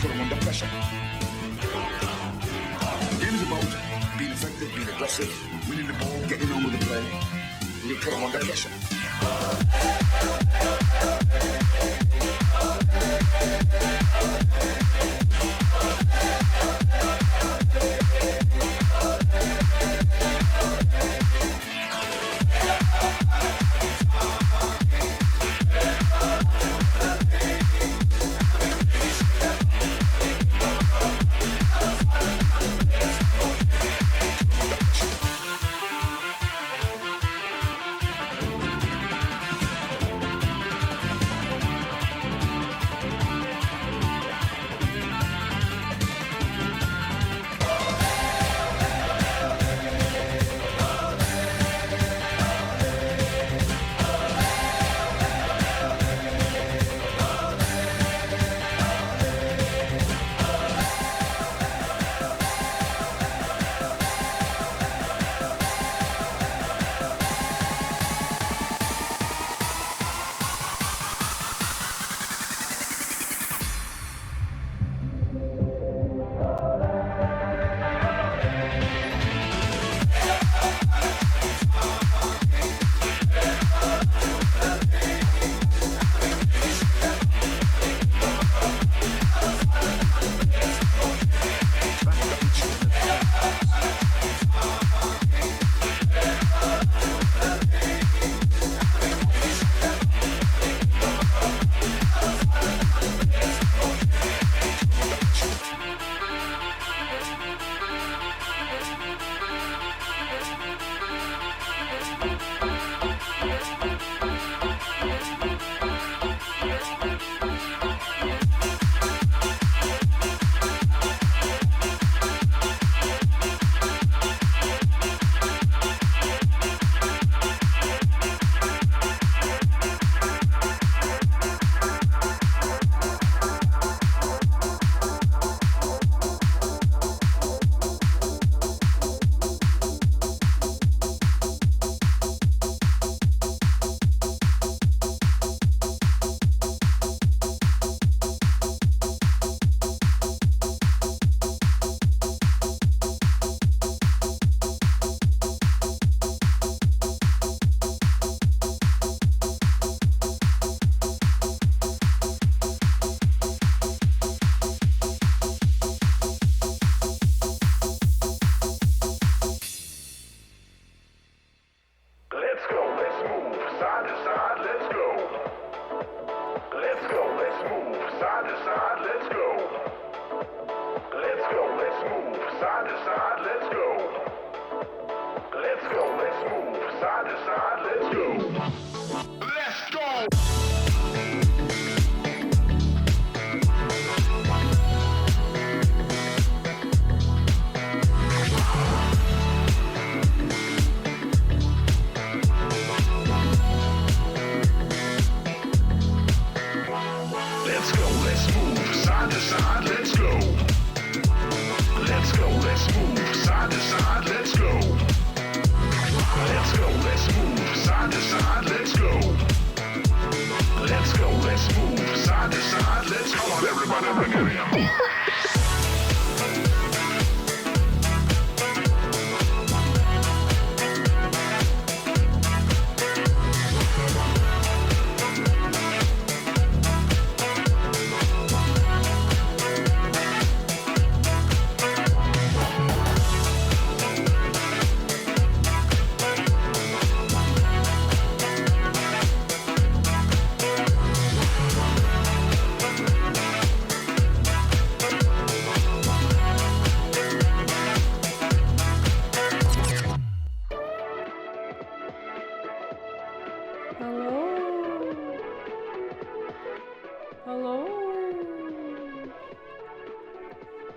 put them under pressure. The game is about being effective, being aggressive, winning the ball, getting on with the play. We put them under pressure.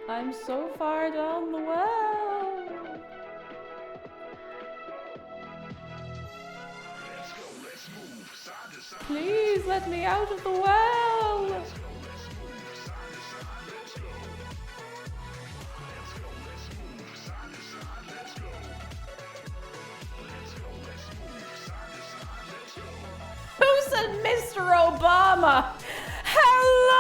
I'm so far down the well. Please let me out of the well. Who said Mr. Obama? Hello,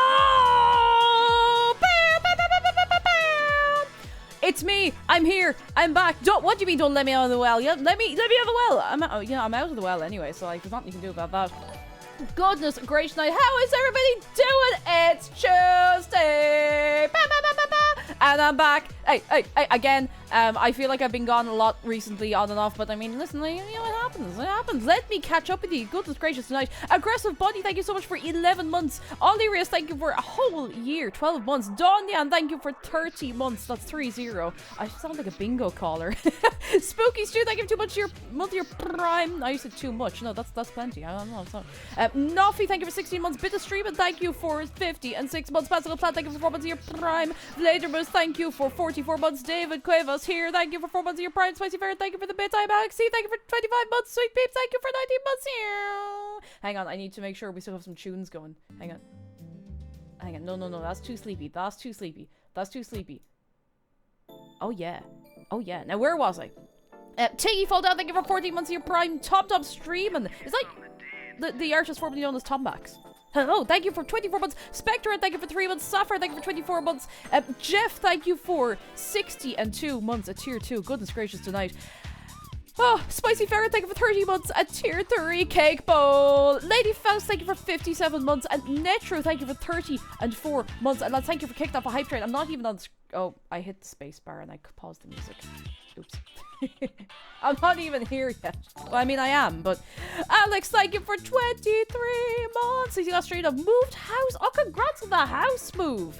It's me. I'm here. I'm back. What do you mean don't let me out of the well? Yeah, let me out of the well. I'm out of the well anyway, so like there's nothing you can do about that. Goodness gracious night. How is everybody doing? It's Tuesday. Ba, ba, ba, ba, ba. And I'm back. Hey, again. I feel like I've been gone a lot recently, on and off, but I mean, listen, you know, it happens. It happens. Let me catch up with you. Goodness gracious tonight. Aggressive Bunny, thank you so much for 11 months. Olirius, thank you for a whole year, 12 months. Donyan, thank you for 30 months. That's 30. I sound like a bingo caller. Spooky Stu, thank you too much to your multi-year prime. I said too much. No, that's plenty. I don't know. It's not. Noffy, thank you for 16 months. Bit of streaming, thank you for 50 and 6 months. Pascal Plant, thank you for 4 months of your prime. Vladerbus, thank you for 44 months. David Cuevas here, thank you for 4 months of your prime. Spicy Ferret, thank you for the bits. I'm Alex C, thank you for 25 months. Sweet Peeps, thank you for 19 months here. Hang on, I need to make sure we still have some tunes going. Hang on. No, that's too sleepy. That's too sleepy. Oh yeah. Now where was I? Tiggy Fall Down, thank you for 14 months of your prime. Top streaming. It's like the artist formerly known as Tombax. Hello, thank you for 24 months. Spectre, thank you for 3 months. Sapphire, thank you for 24 months. Jeff, thank you for 62 months at tier 2. Goodness gracious tonight. Oh, Spicy Ferret, thank you for 30 months at tier 3. Cake Bowl. Lady Faust, thank you for 57 months. And Netro, thank you for 34 months. And lads, thank you for kicking off a hype train. I'm not even on oh, I hit the space bar and I paused the music. Oops. I'm not even here yet. Well, I mean, I am, but Alex, thank you for 23 months. He's got straight up moved house. Oh, congrats on the house move.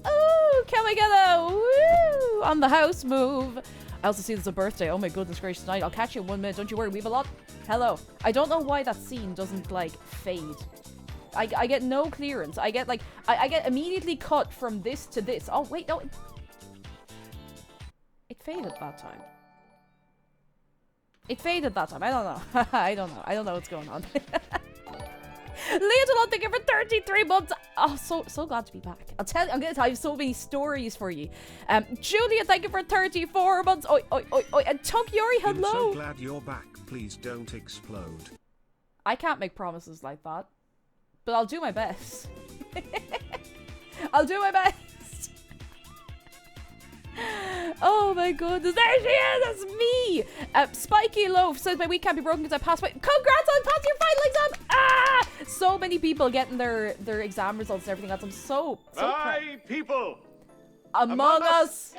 Oh, can we get a woo on the house move? I also see there's a birthday. Oh my goodness gracious tonight. I'll catch you in 1 minute. Don't you worry. We have a lot. Hello. I don't know why that scene doesn't like fade. I get no clearance. I get like I get immediately cut from this to this. Oh wait, no. It faded that time. It faded that time. I don't know. I don't know what's going on. Leotalon, thank you for 33 months. Oh, so glad to be back. I'm gonna tell you so many stories for you. Julia, thank you for 34 months. Oi. And Tokyori, hello. I'm so glad you're back. Please don't explode. I can't make promises like that, but I'll do my best. I'll do my best. Oh my goodness, there she is, that's me! Spiky Loaf says my week can't be broken because I passed my— Congrats on passing your final exam! Ah! So many people getting their exam results and everything else. I'm so My people! Among Us!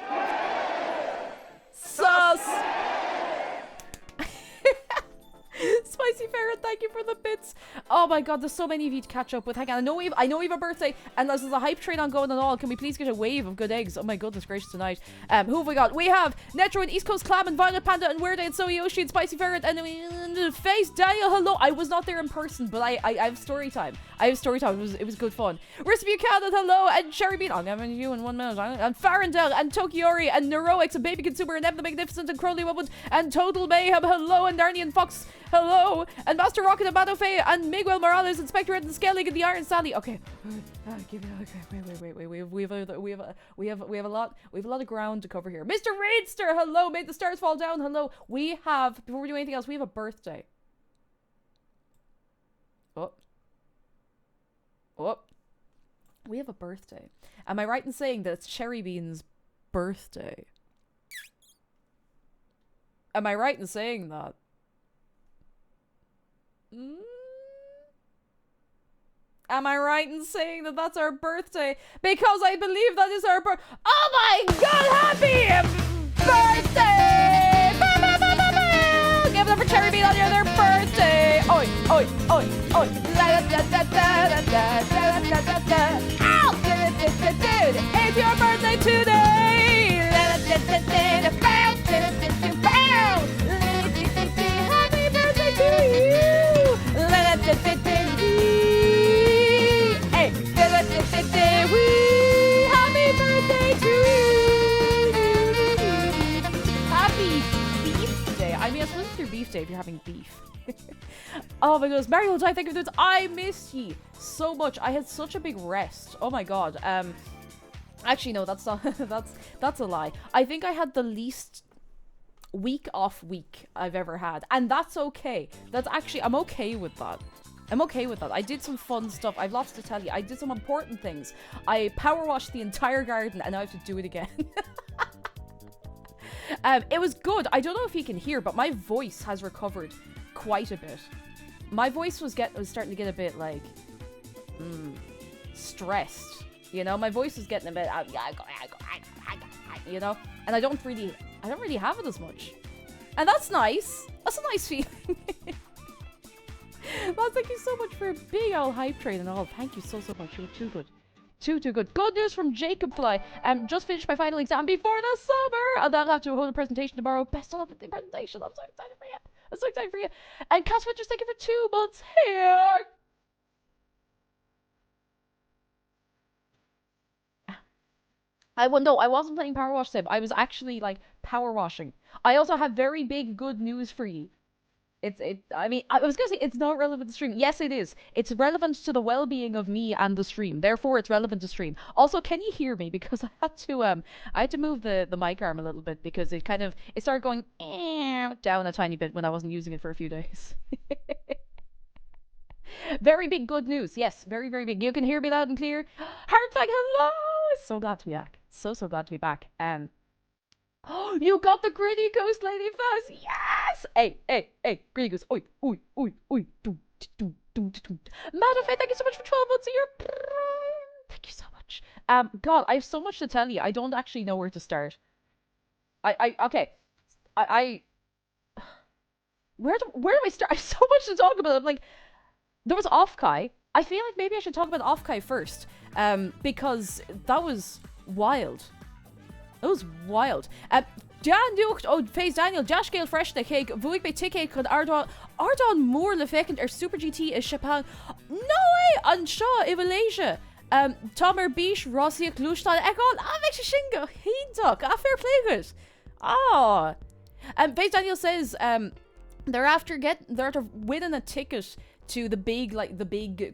Sus! Spicy Ferret, thank you for the bits. Oh my god, there's so many of you to catch up with. Hang on, I know we've a birthday and there's a hype train on going and all. Can we please get a wave of good eggs? Oh my goodness gracious tonight. Who have we got? We have Netro and East Coast Clam and Violet Panda and Weird and Soy Yoshi and Spicy Ferret and Face Daniel. Hello. I was not there in person, but I have story time. It was good fun. Recipe Buchanan, hello, and Cherry Bean. I'm having you in 1 minute. And Farendel and Tokiori and Neuroix and Baby Consumer and Evan the Magnificent and Crowley Woodwood and Total Mayhem. Hello, and Darnian Fox. Hello, and Master Rocket and Battleface and Miguel Morales and Spectre and Scaling and the Iron Sally. Okay, wait. We have a lot of ground to cover here. Mr. Raidster, hello. Made the stars fall down. Hello. We have, before we do anything else, we have a birthday. Oh, we have a birthday. Am I right in saying that it's Cherry Bean's birthday? Am I right in saying that? Am I right in saying that that's our birthday? Because I believe that is our Oh my god, happy birthday! Ba, ba, ba, ba, ba. Give it up for Cherry Bean on their birthday! Oi! La, da, da, da, da, da, da, da, da, da. Ow! It's your birthday today! La, da, da, da, da, bow, da, da, da, da, bow. Happy birthday to you! La, da, da, da, da, wee. Hey! Da, da, da, da, da, wee. Happy birthday to you! Happy beef day. I mean, I suppose it's your beef day if you're having beef. Oh my goodness, Mario Jai, thank you for this. I miss ye so much. I had such a big rest. Oh my god. Actually no, that's not that's a lie. I think I had the least week off week I've ever had, and that's okay. That's actually, I'm okay with that. I did some fun stuff. I've lots to tell you. I did some important things. I power washed the entire garden and now I have to do it again. It was good. I don't know if you can hear, but my voice has recovered quite a bit. My voice was starting to get a bit like stressed. You know, my voice was getting a bit you know, and I don't really have it as much. And that's nice. That's a nice feeling. Well, thank you so much for a big old hype train and all. Thank you so much. You're too good. Too good. Good news from Jacob Fly. Just finished my final exam before the summer, and I'll have to hold a presentation tomorrow. Best of luck with the presentation. I'm so excited for you. And Cat Switcher's thank you for 2 months here. I wasn't playing Power Wash Sim. I was actually like power washing. I also have very big good news for you. I mean, I was gonna say it's not relevant to stream. Yes, it is. It's relevant to the well-being of me and the stream. Therefore, it's relevant to stream. Also, can you hear me? Because I had to move the mic arm a little bit because it started going down a tiny bit when I wasn't using it for a few days. Very big good news. Yes, very big. You can hear me loud and clear. Heartflag, hello. So glad to be back. So glad to be back. Oh, you got the Gritty Ghost Lady Fuzz! Yes! Hey, Gritty Ghost. Oi. Matafe, thank you so much for 12 months of your... Thank you so much. God, I have so much to tell you. I don't actually know where to start. Okay. Where do I start? I have so much to talk about. I'm like, there was Offkai. I feel like maybe I should talk about Offkai first. Because that was wild. That was wild. Jan Ducht, Face Daniel, Josh Gale Fresh, the cake, Vuig by Ticket, could Ardon Moore, the Fekent, or Super GT is Chapan. No way! On Shaw, Evaluation. Tomer Bish, Rossia, Glustal, Egon, Avex Shingo, Hindok, fair play good. Oh. Face Daniel says, they're after winning a ticket to the big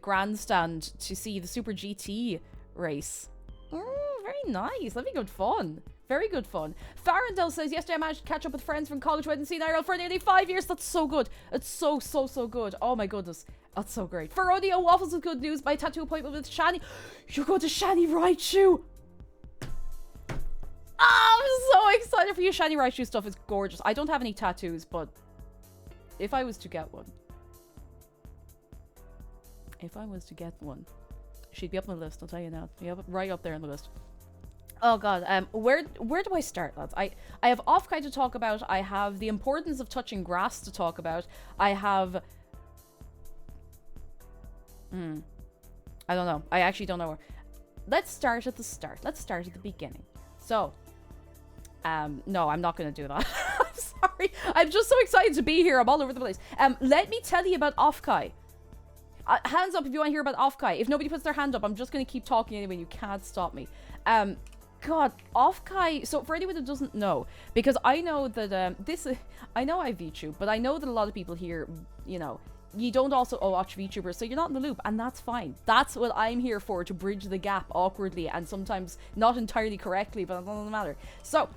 grandstand to see the Super GT race. Very nice. That'd be good fun. Very good fun. Farendel says, yesterday I managed to catch up with friends from college who hadn't seen IRL for nearly 5 years. That's so good. It's so good. Oh my goodness. That's so great. For Audio Waffles with good news. My tattoo appointment with Shani. You're going to Shani Raichu. I'm so excited for you. Shani Raichu stuff is gorgeous. I don't have any tattoos, but if I was to get one, she'd be up on the list, I'll tell you now. Yeah, right up there on the list. Oh god, where do I start, lads? I have Offkai to talk about, I have the importance of touching grass to talk about, I have... I don't know. I actually don't know where. Let's start at the start. Let's start at the beginning. So, no, I'm not gonna do that. I'm sorry. I'm just so excited to be here. I'm all over the place. Let me tell you about Offkai. Hands up if you want to hear about Offkai. If nobody puts their hand up, I'm just going to keep talking anyway. You can't stop me. God, Offkai. So for anyone that doesn't know, because I know that I know I VTube, but I know that a lot of people here, you know, you don't also watch VTubers, so you're not in the loop, and that's fine. That's what I'm here for, to bridge the gap awkwardly and sometimes not entirely correctly, but it doesn't matter. So,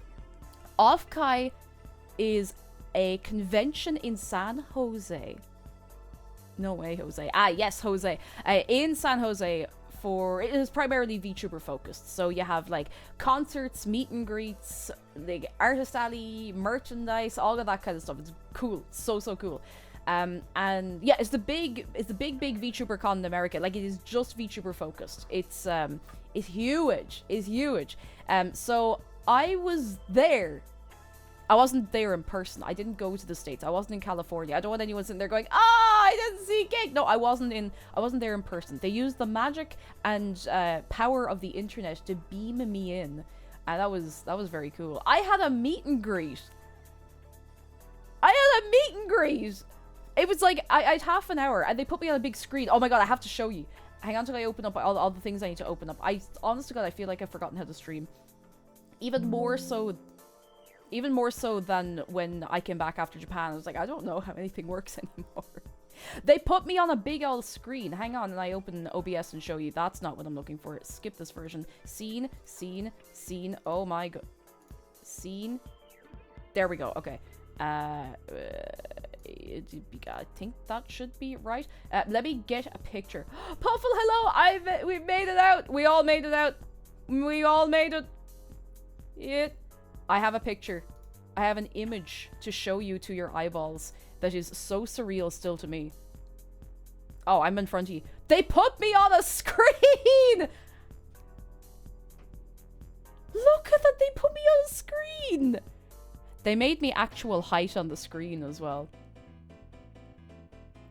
Offkai is a convention in San Jose. No way, Jose. Yes, Jose. In San Jose. It is primarily VTuber focused. So you have like concerts, meet and greets, like artist alley, merchandise, all of that kind of stuff. It's cool. So cool. And yeah, it's the big VTuber con in America. Like, it is just VTuber focused. It's huge. It's huge. So I was there. I wasn't there in person. I didn't go to the States. I wasn't in California. I don't want anyone sitting there going, I didn't see Cake. No, I wasn't there in person. They used the magic and power of the internet to beam me in. And that was very cool. I had a meet and greet. It was like, I had half an hour and they put me on a big screen. Oh my god, I have to show you. Hang on till I open up all the things I need to open up. Honest to god, I feel like I've forgotten how to stream. Even more so than when I came back after Japan. I was like, I don't know how anything works anymore. They put me on a big old screen. Hang on, and I open OBS and show you. That's not what I'm looking for. Skip this version. Scene. Oh my god. Scene. There we go. Okay. I think that should be right. Let me get a picture. Puffle, hello. We made it out. We all made it out. We all made it. Yeah. I have a picture. I have an image to show you to your eyeballs that is so surreal still to me. Oh, I'm in front of you. They put me on a screen! Look at that, they put me on a screen! They made me actual height on the screen as well.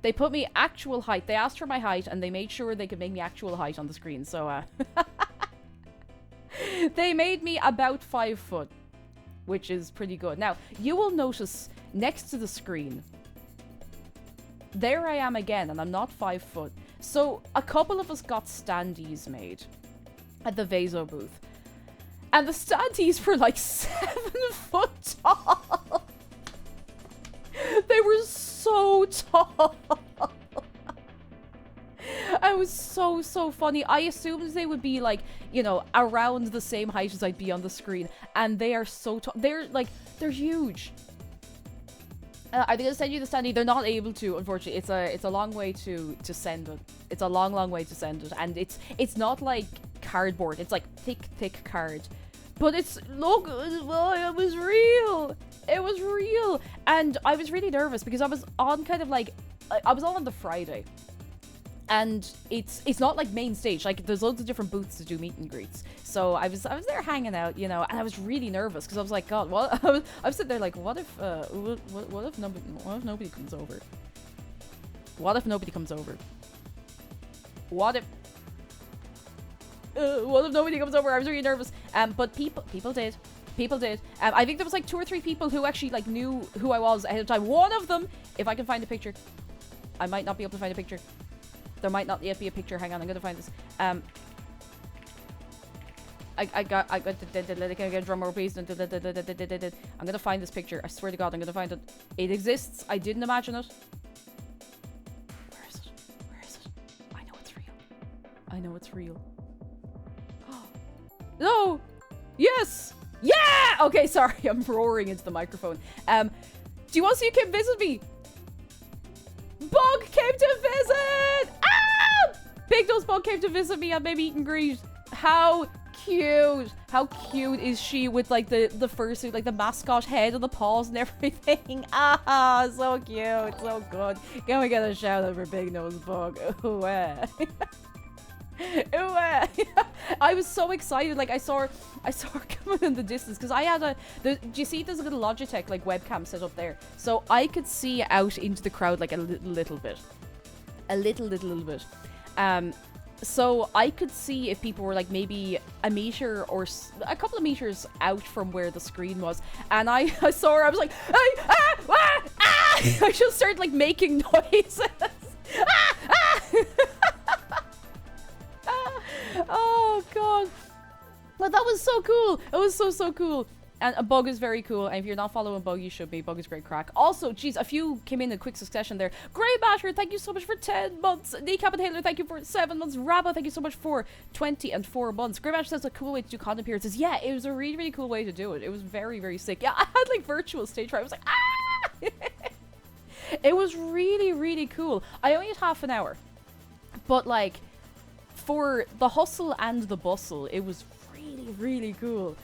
They put me actual height. They asked for my height and they made sure they could make me actual height on the screen. So, they made me about 5 foot, which is pretty good. Now, you will notice next to the screen, there I am again, and I'm not 5 foot. So, a couple of us got standees made at the Vaso booth. And the standees were like 7 foot tall. They were so tall. It was so funny. I assumed they would be like, you know, around the same height as I'd be on the screen. And they are so tall. They're huge. Are they gonna send you the standee? They're not able to, unfortunately. It's a long way to send it. It's a long way to send it. And it's not like cardboard. It's like thick card. But it's, look, it was real. It was real. And I was really nervous because I was on kind of like, I was on the Friday. And it's not like main stage. Like, there's loads of different booths to do meet and greets. So I was there hanging out, you know, and I was really nervous because I was like, God, what? I was sitting there like, what if nobody comes over? What if nobody comes over? What if nobody comes over? I was really nervous. But people did. People did. I think there was like 2 or 3 people who actually like knew who I was ahead of time. One of them, if I can find a picture, I might not be able to find a picture. There might not yet be a picture. Hang on, I'm gonna find this. I got a drum roll, please. I'm gonna find this picture. I swear to God, I'm gonna find it. It exists. I didn't imagine it. Where is it? Where is it? I know it's real. I know it's real. No! Yes! Yeah! Okay, sorry, I'm roaring into the microphone. Do you want to see who came visit me? Bug came to visit! Ah! Big Nose Bug came to visit me at my meet and greet. How cute! How cute is she with like the fursuit, like the mascot head and the paws and everything? Ah, so cute, so good. Can we get a shout out for Big Nose Bug? Ooh, Ooh, I was so excited. Like I saw her coming in the distance because I had do you see there's a little Logitech like webcam set up there, so I could see out into the crowd like a little bit, so I could see if people were like maybe a meter or a couple of meters out from where the screen was, and I saw her. I was like, hey, ah, ah, ah! I just started like making noises. Ah, ah! Oh god, well that was so cool. It was so cool. And a Bug is very cool, and if you're not following Bug, you should be. Bug is great crack. Also, geez, a few came in quick succession there. Grey Matter, thank you so much for 10 months. Kneecap and Taylor, thank you for 7 months. Rabba, thank you so much for 24 months. Grey Matter says a cool way to do content appearances. Yeah, it was a really cool way to do it. It was very sick. Yeah, I had like virtual stage fright. I was like, ah! It was really cool. I only had half an hour, but like for the hustle and the bustle, it was really cool.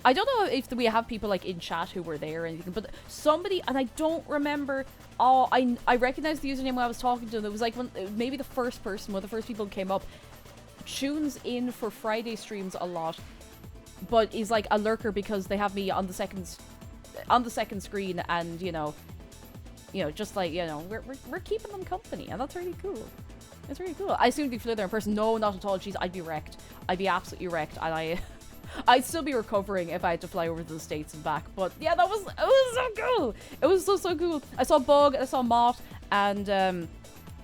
I don't know if we have people like in chat who were there or anything, but somebody, and I don't remember, I recognized the username when I was talking to them. It was like maybe the first person, one of the first people who came up, tunes in for Friday streams a lot, but is like a lurker because they have me on the second screen, and you know, just like, you know, we're keeping them company, and that's really cool. It's really cool. I assumed they flew there in person. No, not at all. Jeez, I'd be wrecked. I'd be absolutely wrecked, and I'd still be recovering if I had to fly over to the States and back. But yeah, it was so cool. It was so cool. I saw Bug, I saw Mott, and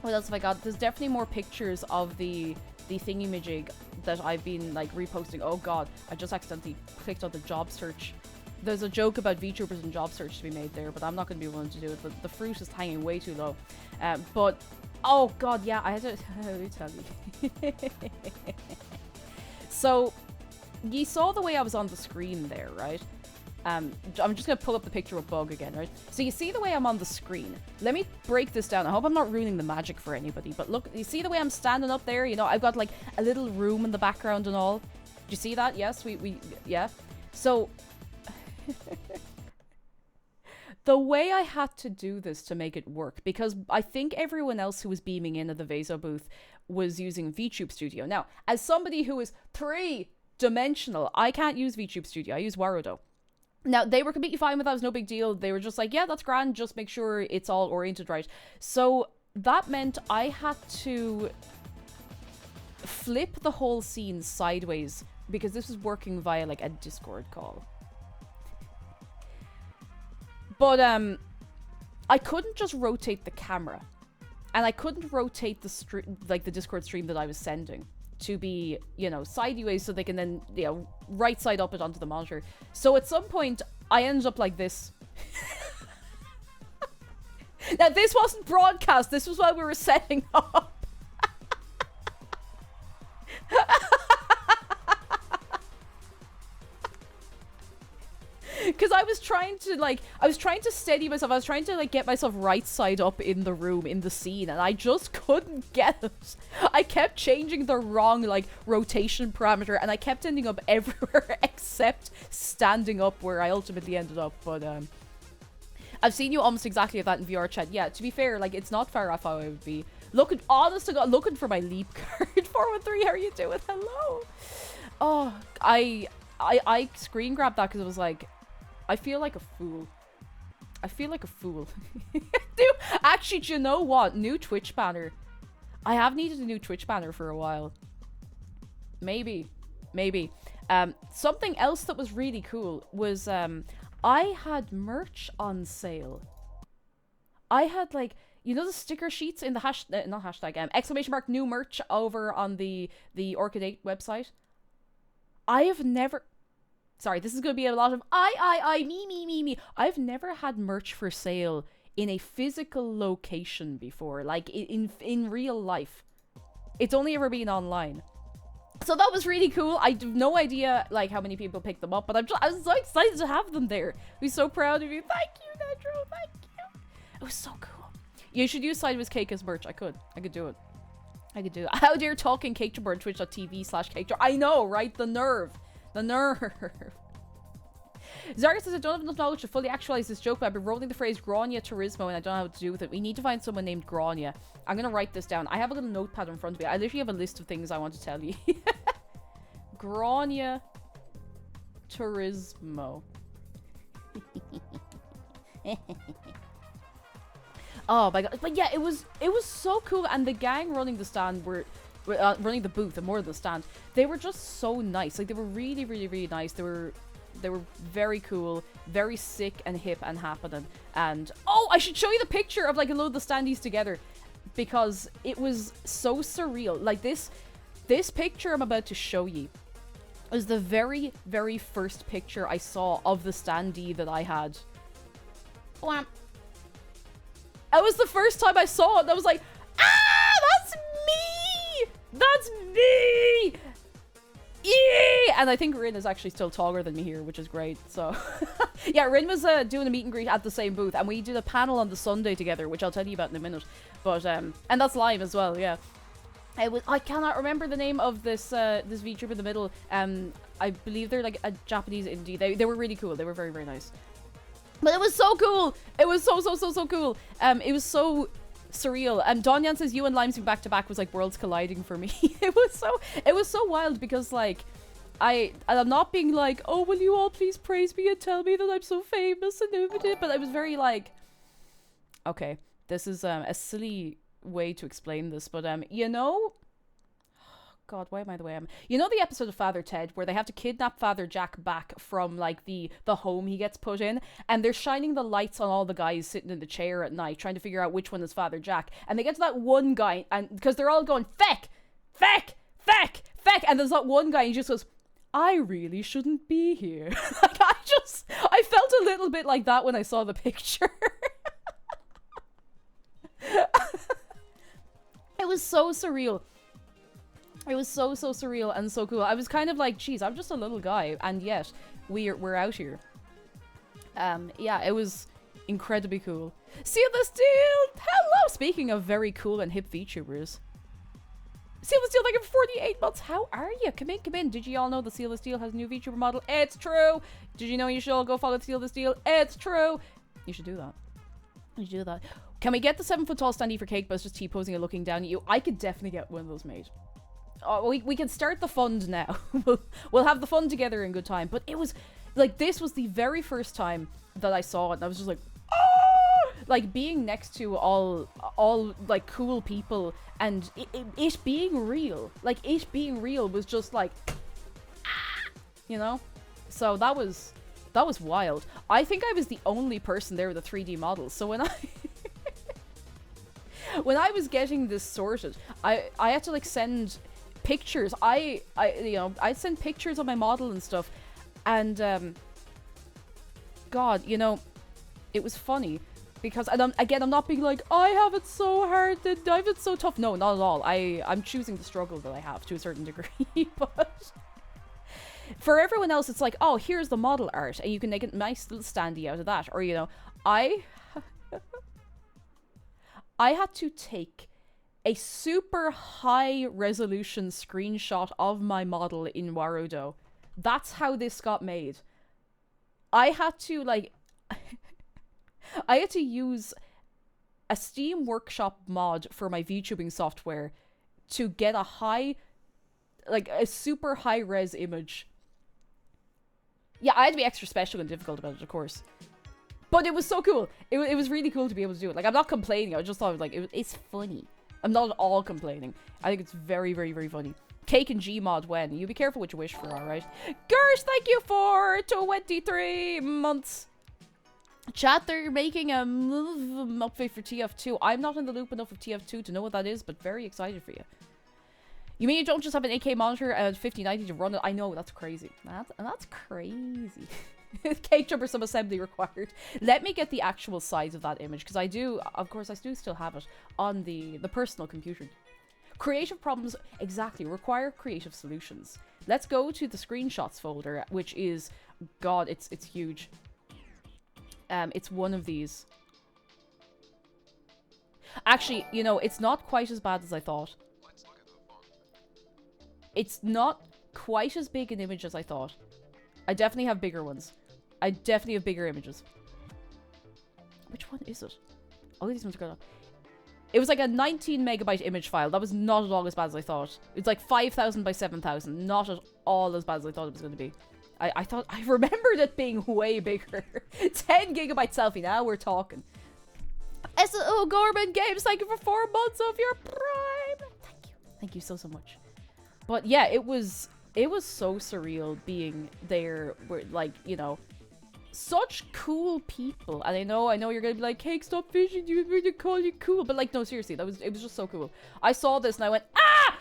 what else have I got? There's definitely more pictures of the thingy-majig that I've been like reposting. Oh god, I just accidentally clicked on the job search. There's a joke about VTubers and job search to be made there, but I'm not going to be willing to do it. The fruit is hanging way too low. But oh god, yeah, I had to let me tell you. So you saw the way I was on the screen there, right? I'm just gonna pull up the picture of Bug again, right? So you see the way I'm on the screen. Let me break this down. I hope I'm not ruining the magic for anybody, but look, you see the way I'm standing up there? You know, I've got like a little room in the background and all. Do you see that? Yes, we yeah. So the way I had to do this to make it work, because I think everyone else who was beaming in at the Vaso booth was using VTube Studio. Now, as somebody who is three-dimensional, I can't use VTube Studio. I use Warudo. Now, they were completely fine with that. It was no big deal. They were just like, yeah, that's grand. Just make sure it's all oriented right. So that meant I had to flip the whole scene sideways because this was working via like a Discord call. But I couldn't just rotate the camera, and I couldn't rotate the Discord stream that I was sending to be, you know, sideways so they can then, you know, right side up it onto the monitor. So at some point I ended up like this. Now this wasn't broadcast. This was while we were setting up. Because I was trying to steady myself. I was trying to like get myself right side up in the room, in the scene, and I just couldn't get it. I kept changing the wrong like rotation parameter, and I kept ending up everywhere except standing up, where I ultimately ended up. But I've seen you almost exactly like that in VR chat. Yeah, to be fair, like it's not far off how I would be. Looking, honest to God, looking for my leap card. 413, how are you doing? Hello. Oh, I screen grabbed that because it was like, I feel like a fool. I feel like a fool. Dude, actually, do you know what? New Twitch banner. I have needed a new Twitch banner for a while. Maybe. Something else that was really cool was I had merch on sale. I had like, you know the sticker sheets in the not hashtag, exclamation mark new merch over on the Orchid 8 website. I have never... Sorry, this is going to be a lot of me. I've never had merch for sale in a physical location before, like in real life. It's only ever been online. So that was really cool. I have no idea like how many people picked them up, but I was so excited to have them there. I'm so proud of you. Thank you, Nedro. Thank you. It was so cool. You should use Sideways Cake as merch. I could do it. How dare talking cakejumper on twitch.tv/cakejumper. I know, right? The nerve. Zarga says, I don't have enough knowledge to fully actualize this joke, but I've been rolling the phrase Grania Turismo and I don't know what to do with it. We need to find someone named Grania. I'm going to write this down. I have a little notepad in front of me. I literally have a list of things I want to tell you. Grania Turismo. Oh my god. But yeah, it was so cool. And the gang running the stand were... running the booth and more of the stand, they were just so nice. Like, they were really, really, really nice. They were very cool, very sick and hip and happening. And oh, I should show you the picture of like a load of the standees together, because it was so surreal. Like this picture I'm about to show you is the very, very first picture I saw of the standee that I had. Blam. It was the first time I saw it, and I was like, ah, that's me! That's me! Yeah! And I think Rin is actually still taller than me here, which is great. So, yeah, Rin was doing a meet and greet at the same booth, and we did a panel on the Sunday together, which I'll tell you about in a minute. But, and that's live as well, yeah. I cannot remember the name of this VTuber in the middle. I believe they're like a Japanese indie. They were really cool. They were very, very nice. But it was so cool! It was so cool. It was so surreal. Donyan says you and Limesy back to back was like worlds colliding for me. It was so wild because like I'm not being like, oh, will you all please praise me and tell me that I'm so famous and everything, but I was very like, okay, this is a silly way to explain this, but you know, God, why am I the way I am? You know the episode of Father Ted where they have to kidnap Father Jack back from like the home he gets put in, and they're shining the lights on all the guys sitting in the chair at night trying to figure out which one is Father Jack, and they get to that one guy, and because they're all going feck, and there's that one guy, and he just goes, I really shouldn't be here. Like I felt a little bit like that when I saw the picture. It was so surreal. It was so surreal and so cool. I was kind of like, geez, I'm just a little guy, and yet we're out here. Yeah, it was incredibly cool. Seal the Steel! Hello! Speaking of very cool and hip VTubers. Seal the Steel, like in 48 months. How are you? Come in. Did you all know that Seal the Steel has a new VTuber model? It's true! Did you know you should all go follow Seal the Steel? It's true! You should do that. You should do that. Can we get the 7 foot tall standee for cake bus just T-posing and looking down at you? I could definitely get one of those made. Oh, we can start the fund now. We'll have the fun together in good time. But it was, like, this was the very first time that I saw it, and I was just like, oh! Like, being next to all like, cool people, and it being real. Like, it being real was just like, ah! You know? So that was wild. I think I was the only person there with a 3D model. So when I was getting this sorted, I had to, like, send pictures. I sent pictures of my model and stuff, and God, you know, it was funny because, and I'm not being like, I have it so hard, I have it so tough. No, not at all. I'm choosing the struggle that I have to a certain degree, but for everyone else, it's like, oh, here's the model art, and you can make a nice little standee out of that. Or, you know, I had to take a super high resolution screenshot of my model in Warudo. That's how this got made. I had to, like, I had to use a Steam Workshop mod for my VTubing software to get a a super high res image. Yeah, I had to be extra special and difficult about it, of course. But it was so cool. It was really cool to be able to do it. Like, I'm not complaining. I just thought, like, it's funny. I'm not at all complaining. I think it's very, very, very funny. Cake and Gmod when. You be careful what you wish for, alright? Gersh, thank you for 23 months. Chat, they're making a update for TF2. I'm not in the loop enough of TF2 to know what that is, but very excited for you. You mean you don't just have an 8K monitor and 5090 to run it? I know, that's crazy. That's crazy. Cakejumper sub-assembly required. Let me get the actual size of that image, because I do, of course, I do still have it on the personal computer. Creative problems, exactly, require creative solutions. Let's go to the screenshots folder, which is, God, it's huge. It's one of these. Actually, you know, it's not quite as bad as I thought. It's not quite as big an image as I thought. I definitely have bigger ones. I definitely have bigger images. Which one is it? All these ones are going on. It was like a 19 megabyte image file. That was not at all as bad as I thought. It's like 5,000 by 7,000. Not at all as bad as I thought it was going to be. I thought, I remembered it being way bigger. 10 gigabyte selfie. Now we're talking. S.O. Gorman Games, thank you for 4 months of your prime. Thank you. Thank you so much. But yeah, it was so surreal being there, where, like, you know, such cool people. And I know you're gonna be like, Cake, stop fishing, you really call you cool. But, like, no, seriously, it was just so cool. I saw this and I went, ah!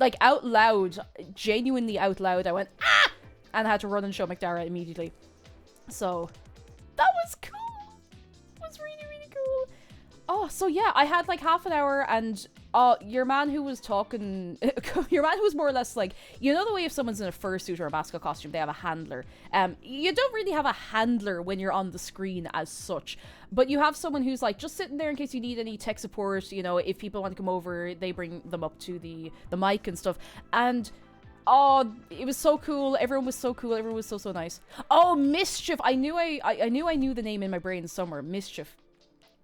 Like, out loud, genuinely out loud, I went, ah! And I had to run and show McDara immediately. So, that was cool. It was really, really cool. Oh, so yeah, I had like half an hour, and your man who was talking, your man who was more or less like, you know the way if someone's in a fursuit or a mascot costume, they have a handler. You don't really have a handler when you're on the screen as such, but you have someone who's like just sitting there in case you need any tech support. You know, if people want to come over, they bring them up to the mic and stuff. And oh, it was so cool. Everyone was so cool. Everyone was so nice. Oh, Mischief. I knew I knew the name in my brain somewhere. Mischief.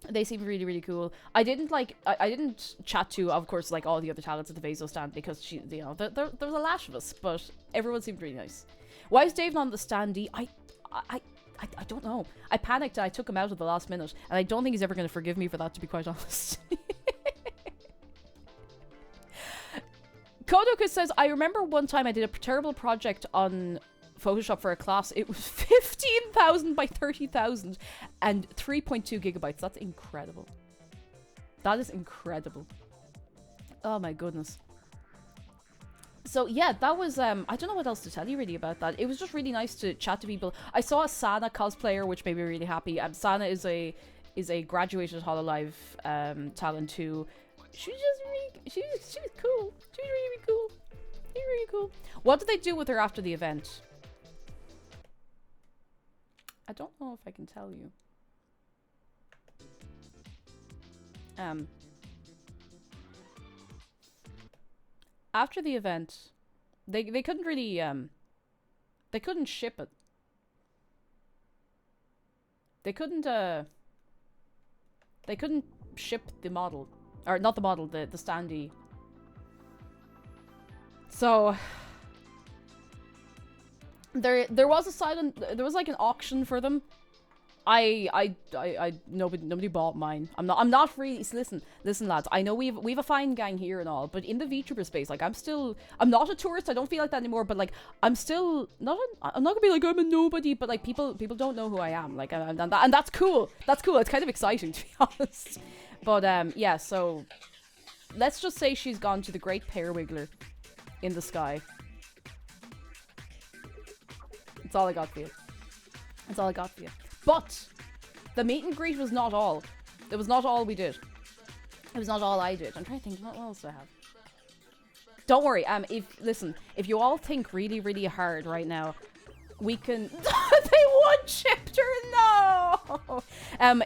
They seemed really, really cool. I didn't chat to, of course, like all the other talents at the Vaso stand, because she, you know, there was a lash of us, but everyone seemed really nice. Why is Dave not on the standee? I don't know. I panicked and I took him out at the last minute, and I don't think he's ever going to forgive me for that, to be quite honest. Kodoka says, I remember one time I did a terrible project on Photoshop for a class. It was 15,000 by 30,000 and 3.2 gigabytes. That's incredible. That is incredible. Oh my goodness. So yeah, that was, I don't know what else to tell you really about that. It was just really nice to chat to people. I saw a Sana cosplayer, which made me really happy. Sana is a graduated Hololive talent who, she was cool. She was really cool. Really cool. What did they do with her after the event? I don't know if I can tell you. After the event, they couldn't really they couldn't ship it. they couldn't ship the model, or not the model, the standee. So there was like an auction for them. Nobody bought mine. I'm not really, listen lads, I know we've a fine gang here and all, but in the VTuber space, like, I'm not a tourist, I don't feel like that anymore, but like, I'm not gonna be like, I'm a nobody, but like, people don't know who I am, like, and that's cool, it's kind of exciting, to be honest. But yeah, so let's just say she's gone to the Great Pear Wiggler in the sky. That's all I got for you. That's all I got for you. But the meet and greet was not all. It was not all we did. It was not all I did. I'm trying to think, what else do I have? Don't worry. If you all think really, really hard right now, we can. They one-chipped her. No.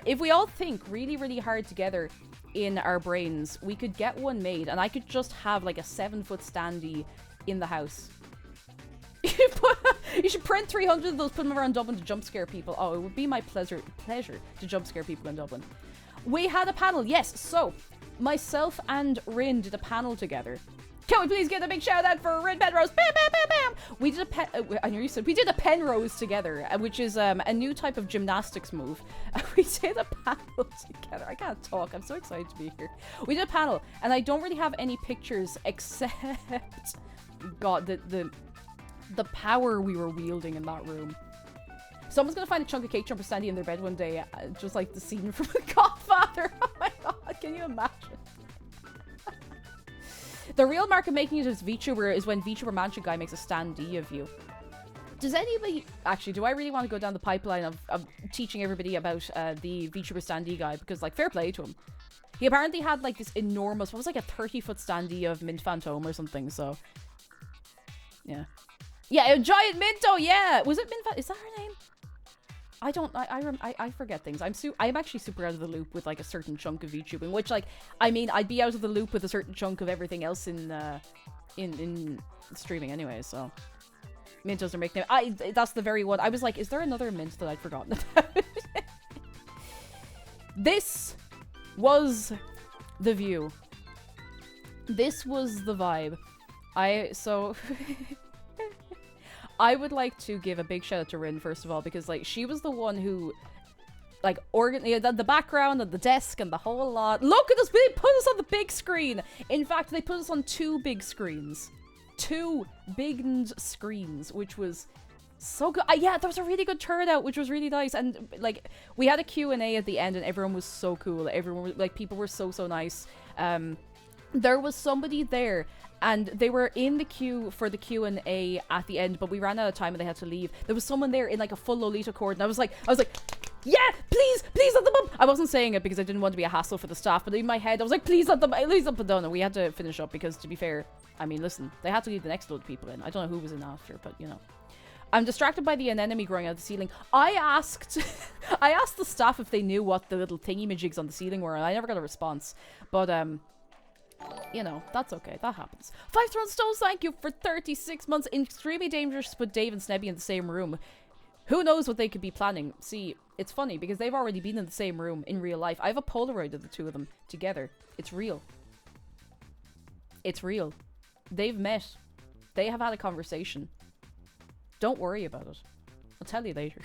If we all think really, really hard together in our brains, we could get one made, and I could just have like a 7-foot standee in the house. You should print 300 of those, put them around Dublin to jump scare people. Oh, it would be my pleasure to jump scare people in Dublin. We had a panel, yes. So, myself and Rin did a panel together. Can we please get a big shout out for Rin Penrose? Bam, bam, bam, bam. We did we did a Penrose together, which is a new type of gymnastics move. We did a panel together. I can't talk. I'm so excited to be here. We did a panel, and I don't really have any pictures except, God, the power we were wielding in that room. Someone's gonna find a chunk of cake jumper standing in their bed one day, just like the scene from The Godfather. Oh my god, can you imagine? The real mark of making it as VTuber is when VTuber Mansion Guy makes a standee of you. Does anybody... Actually, do I really want to go down the pipeline of teaching everybody about the VTuber standee guy? Because, like, fair play to him. He apparently had, like, this enormous... What was, like, a 30-foot standee of Mint Phantom or something, so... Yeah. Yeah, a giant Minto, yeah! Was it Mint Phantom? Is that her name? I forget things. I'm actually super out of the loop with, like, a certain chunk of VTubing, which, like, I mean, I'd be out of the loop with a certain chunk of everything else in streaming anyway, so... Mint doesn't make name. That's the very one. I was like, is there another Mint that I'd forgotten about? This was the view. This was the vibe. I would like to give a big shout out to Rin, first of all, because, like, she was the one who, like, the background and the desk and the whole lot. Look at us! They put us on the big screen! In fact, they put us on 2 big screens. 2 big screens, which was so good. Yeah, there was a really good turnout, which was really nice. And, like, we had a Q&A at the end, and everyone was so cool. Everyone, like, people were so nice. There was somebody there, and they were in the queue for the Q&A at the end, but we ran out of time and they had to leave. There was someone there in, like, a full Lolita cord, and I was like, yeah, please let them up. I wasn't saying it because I didn't want to be a hassle for the staff, but in my head I was like, please let them done. And we had to finish up because, to be fair, I mean, listen, they had to leave the next load of people in. I don't know who was in after, but you know. I'm distracted by the anemone growing out of the ceiling. I asked the staff if they knew what the little thingy-majigs on the ceiling were, and I never got a response. But you know, that's okay. That happens. 5 Thrown Stones, thank you for 36 months. Extremely dangerous to put Dave and Snebby in the same room. Who knows what they could be planning? See, it's funny because they've already been in the same room in real life. I have a Polaroid of the 2 of them together. It's real. It's real. They've met. They have had a conversation. Don't worry about it. I'll tell you later.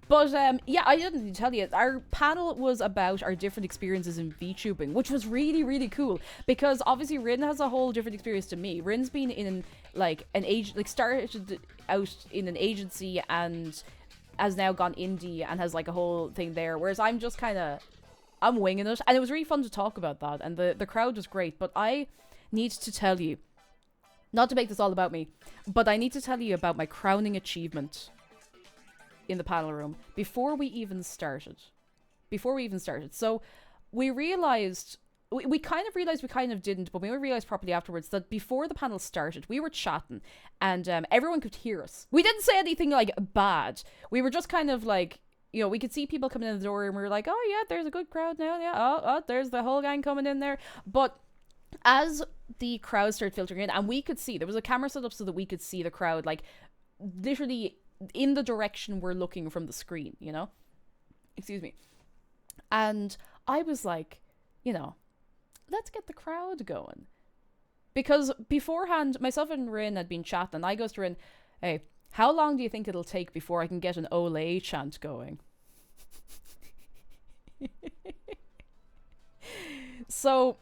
But, yeah, I didn't tell you. Our panel was about our different experiences in VTubing, which was really, really cool. Because, obviously, Rin has a whole different experience to me. Rin's been in, like, started out in an agency and has now gone indie and has, like, a whole thing there. Whereas I'm just kind of... I'm winging it. And it was really fun to talk about that. And the crowd was great. But I need to tell you, not to make this all about me, but I need to tell you about my crowning achievement in the panel room before we even started. So we realized, we kind of realized, we kind of didn't, but we realized properly afterwards that before the panel started, we were chatting and everyone could hear us. We didn't say anything like bad. We were just kind of like, you know, we could see people coming in the door and we were like, oh yeah, there's a good crowd now. Yeah. Oh, there's the whole gang coming in there. But as the crowd started filtering in, and we could see, there was a camera set up so that we could see the crowd, like, literally in the direction we're looking from the screen, you know? Excuse me. And I was like, you know, let's get the crowd going. Because beforehand, myself and Rin had been chatting, and I goes to Rin, hey, how long do you think it'll take before I can get an Olay chant going? So,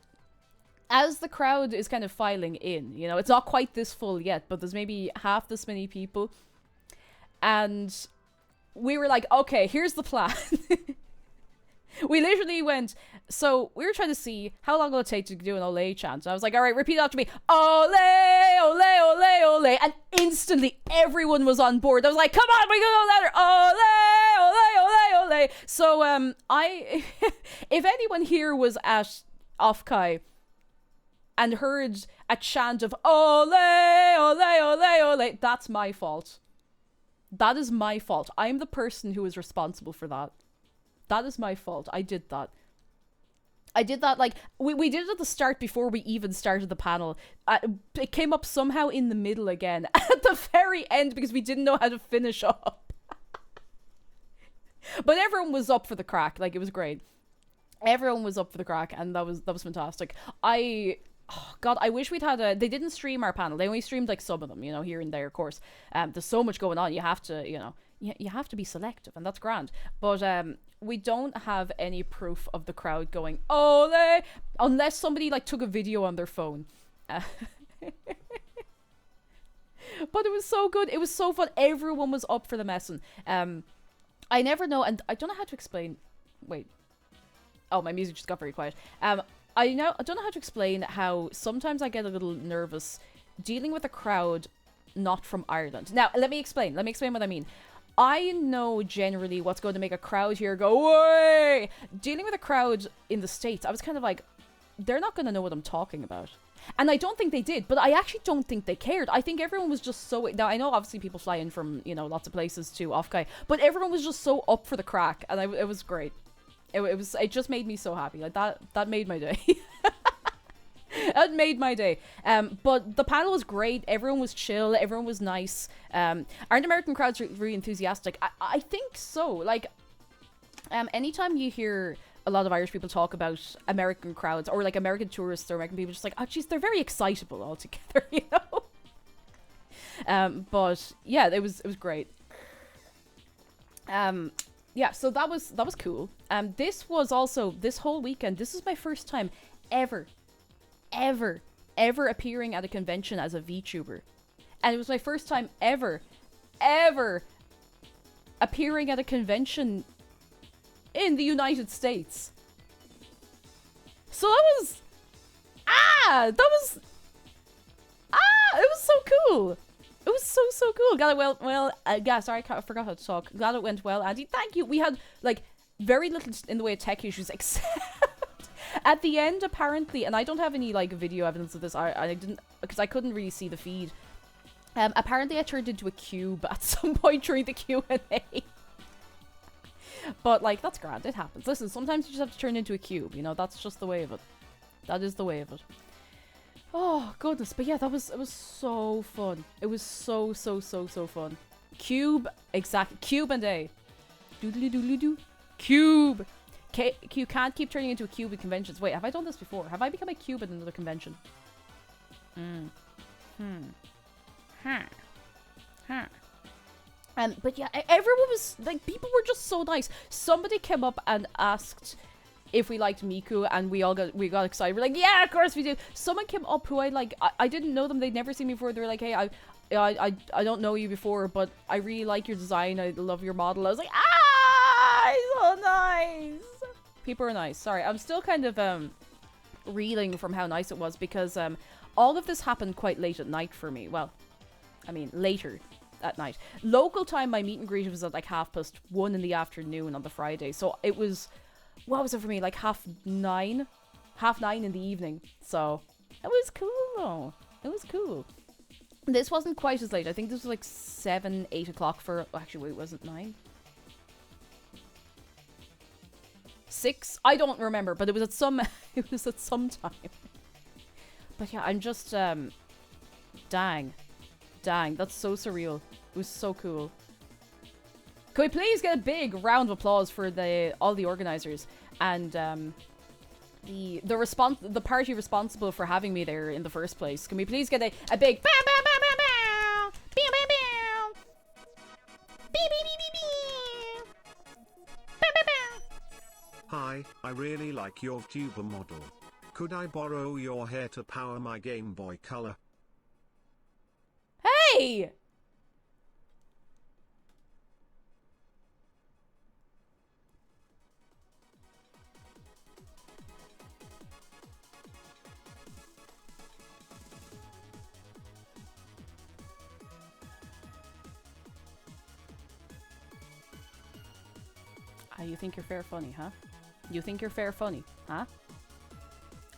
as the crowd is kind of filing in, you know, it's not quite this full yet, but there's maybe half this many people. And we were like, okay, here's the plan. We literally went, so we were trying to see how long will it take to do an Olay chant. And I was like, all right, repeat after me. Olay, Olay, Olay, Olay. And instantly everyone was on board. I was like, come on, we can go louder. Olay, Olay, Olay, Olay. So if anyone here was at Offkai and heard a chant of Olay, Olay, Olay, Olay, that's my fault. That is my fault. I'm the person who is responsible for that. That is my fault. I did that. Like, we did it at the start before we even started the panel. It came up somehow in the middle again at the very end because we didn't know how to finish up. But everyone was up for the crack. Like, it was great. Everyone was up for the crack, and that was fantastic. God, I wish we'd had they didn't stream our panel. They only streamed like some of them, you know, here and there, of course. There's so much going on. You have to, you know, you have to be selective, and that's grand. But we don't have any proof of the crowd going Ole, unless somebody like took a video on their phone. But it was so good. It was so fun. Everyone was up for the messing. I never know, and I don't know how to explain. Wait. Oh, my music just got very quiet. I don't know how to explain how sometimes I get a little nervous dealing with a crowd not from Ireland. Now, let me explain what I mean. I know generally what's going to make a crowd here go, way! Dealing with a crowd in the States, I was kind of like, they're not going to know what I'm talking about. And I don't think they did, but I actually don't think they cared. I think everyone was just so... Now, I know obviously people fly in from, you know, lots of places to Offkai, but everyone was just so up for the crack, and it was great. It just made me so happy. Like, that made my day. That made my day. But the panel was great. Everyone was chill. Everyone was nice. Aren't American crowds really enthusiastic? I think so. Like, anytime you hear a lot of Irish people talk about American crowds or like American tourists or American people, just like, oh, geez, they're very excitable altogether, you know? But yeah, it was great. Yeah, so that was cool. This was also, this whole weekend, this is my first time ever appearing at a convention as a VTuber. And it was my first time ever appearing at a convention in the United States. So it was so cool. It was so cool. Glad it well. Yeah, sorry, I forgot how to talk. Glad it went well, Andy. Thank you. We had like very little in the way of tech issues, except at the end, apparently. And I don't have any like video evidence of this. I didn't, because I couldn't really see the feed. Apparently, I turned into a cube at some point during the Q&A. But like, that's grand. It happens. Listen, sometimes you just have to turn into a cube. You know, that's just the way of it. That is the way of it. Oh, goodness. But yeah, it was so fun. It was so fun. Cube, exactly. Cube and A. Doodly doodly doo. Cube. You can't keep turning into a cube at conventions. Wait, have I done this before? Have I become a cube at another convention? But yeah, everyone was, like, people were just so nice. Somebody came up and asked if we liked Miku, and we got excited. We're like, yeah, of course we do. Someone came up who I didn't know them. They'd never seen me before. They were like, hey, I don't know you before, but I really like your design. I love your model. I was like, so nice. People are nice. Sorry, I'm still kind of reeling from how nice it was, because all of this happened quite late at night for me. Well, I mean, later at night. Local time, my meet and greet was at like 1:30 in the afternoon on the Friday. So it was, what was it for me? Like 9:30 in the evening. So it was cool though. It was cool. This wasn't quite as late. I think this was like 7, 8 o'clock for, actually wait, was it 9? 6? I don't remember, but it was at some time. But yeah, I'm just dang, that's so surreal. It was so cool. Could we please get a big round of applause for all the organizers and the party responsible for having me there in the first place? Can we please get a big bow bow bow bow bow bow bow bow beep beep beep beep beep bow bow bow. Hi, I really like your tuber model. Could I borrow your hair to power my Game Boy Color? Hey! You think you're fair funny, huh? You think you're fair funny, huh?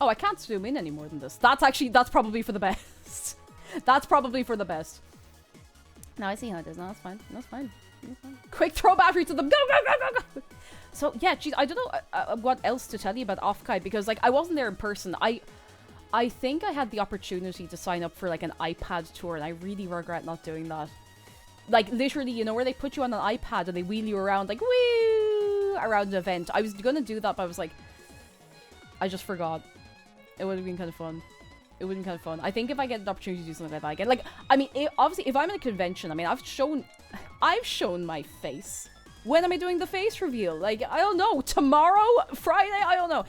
Oh, I can't zoom in any more than this. That's probably for the best. That's probably for the best. No, I see how it is. No, that's fine. That's fine. That's fine. Quick, throw battery to them. Go, go, go, go, go. So, yeah, geez, I don't know what else to tell you about Offkai because, like, I wasn't there in person. I think I had the opportunity to sign up for, like, an iPad tour, and I really regret not doing that. Like, literally, you know, where they put you on an iPad and they wheel you around, like, woo, around an event. I was gonna do that, but I was like, I just forgot. It would have been kind of fun. It would have been kind of fun. I think if I get an opportunity to do something like that again, like, I mean, obviously, if I'm in a convention, I mean, I've shown my face. When am I doing the face reveal? Like, I don't know. Tomorrow? Friday? I don't know.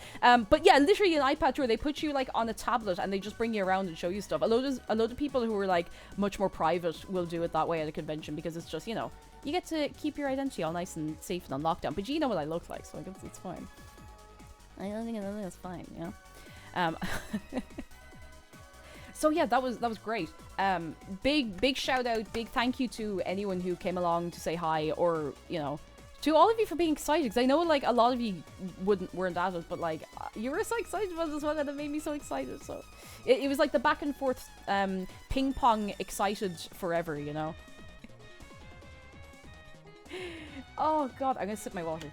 But yeah, literally an iPad tour. They put you, like, on a tablet and they just bring you around and show you stuff. A load of people who are, like, much more private will do it that way at a convention because it's just, you know, you get to keep your identity all nice and safe and on lockdown. But you know what I look like, so I guess it's fine. I don't think it's fine, you know? So yeah, that was great. Big shout out, big thank you to anyone who came along to say hi, or you know, to all of you for being excited. Because I know like a lot of you weren't at it, but like you were so excited about this one, and it made me so excited. So it was like the back and forth ping pong excited forever, you know. Oh god, I'm gonna sip my water.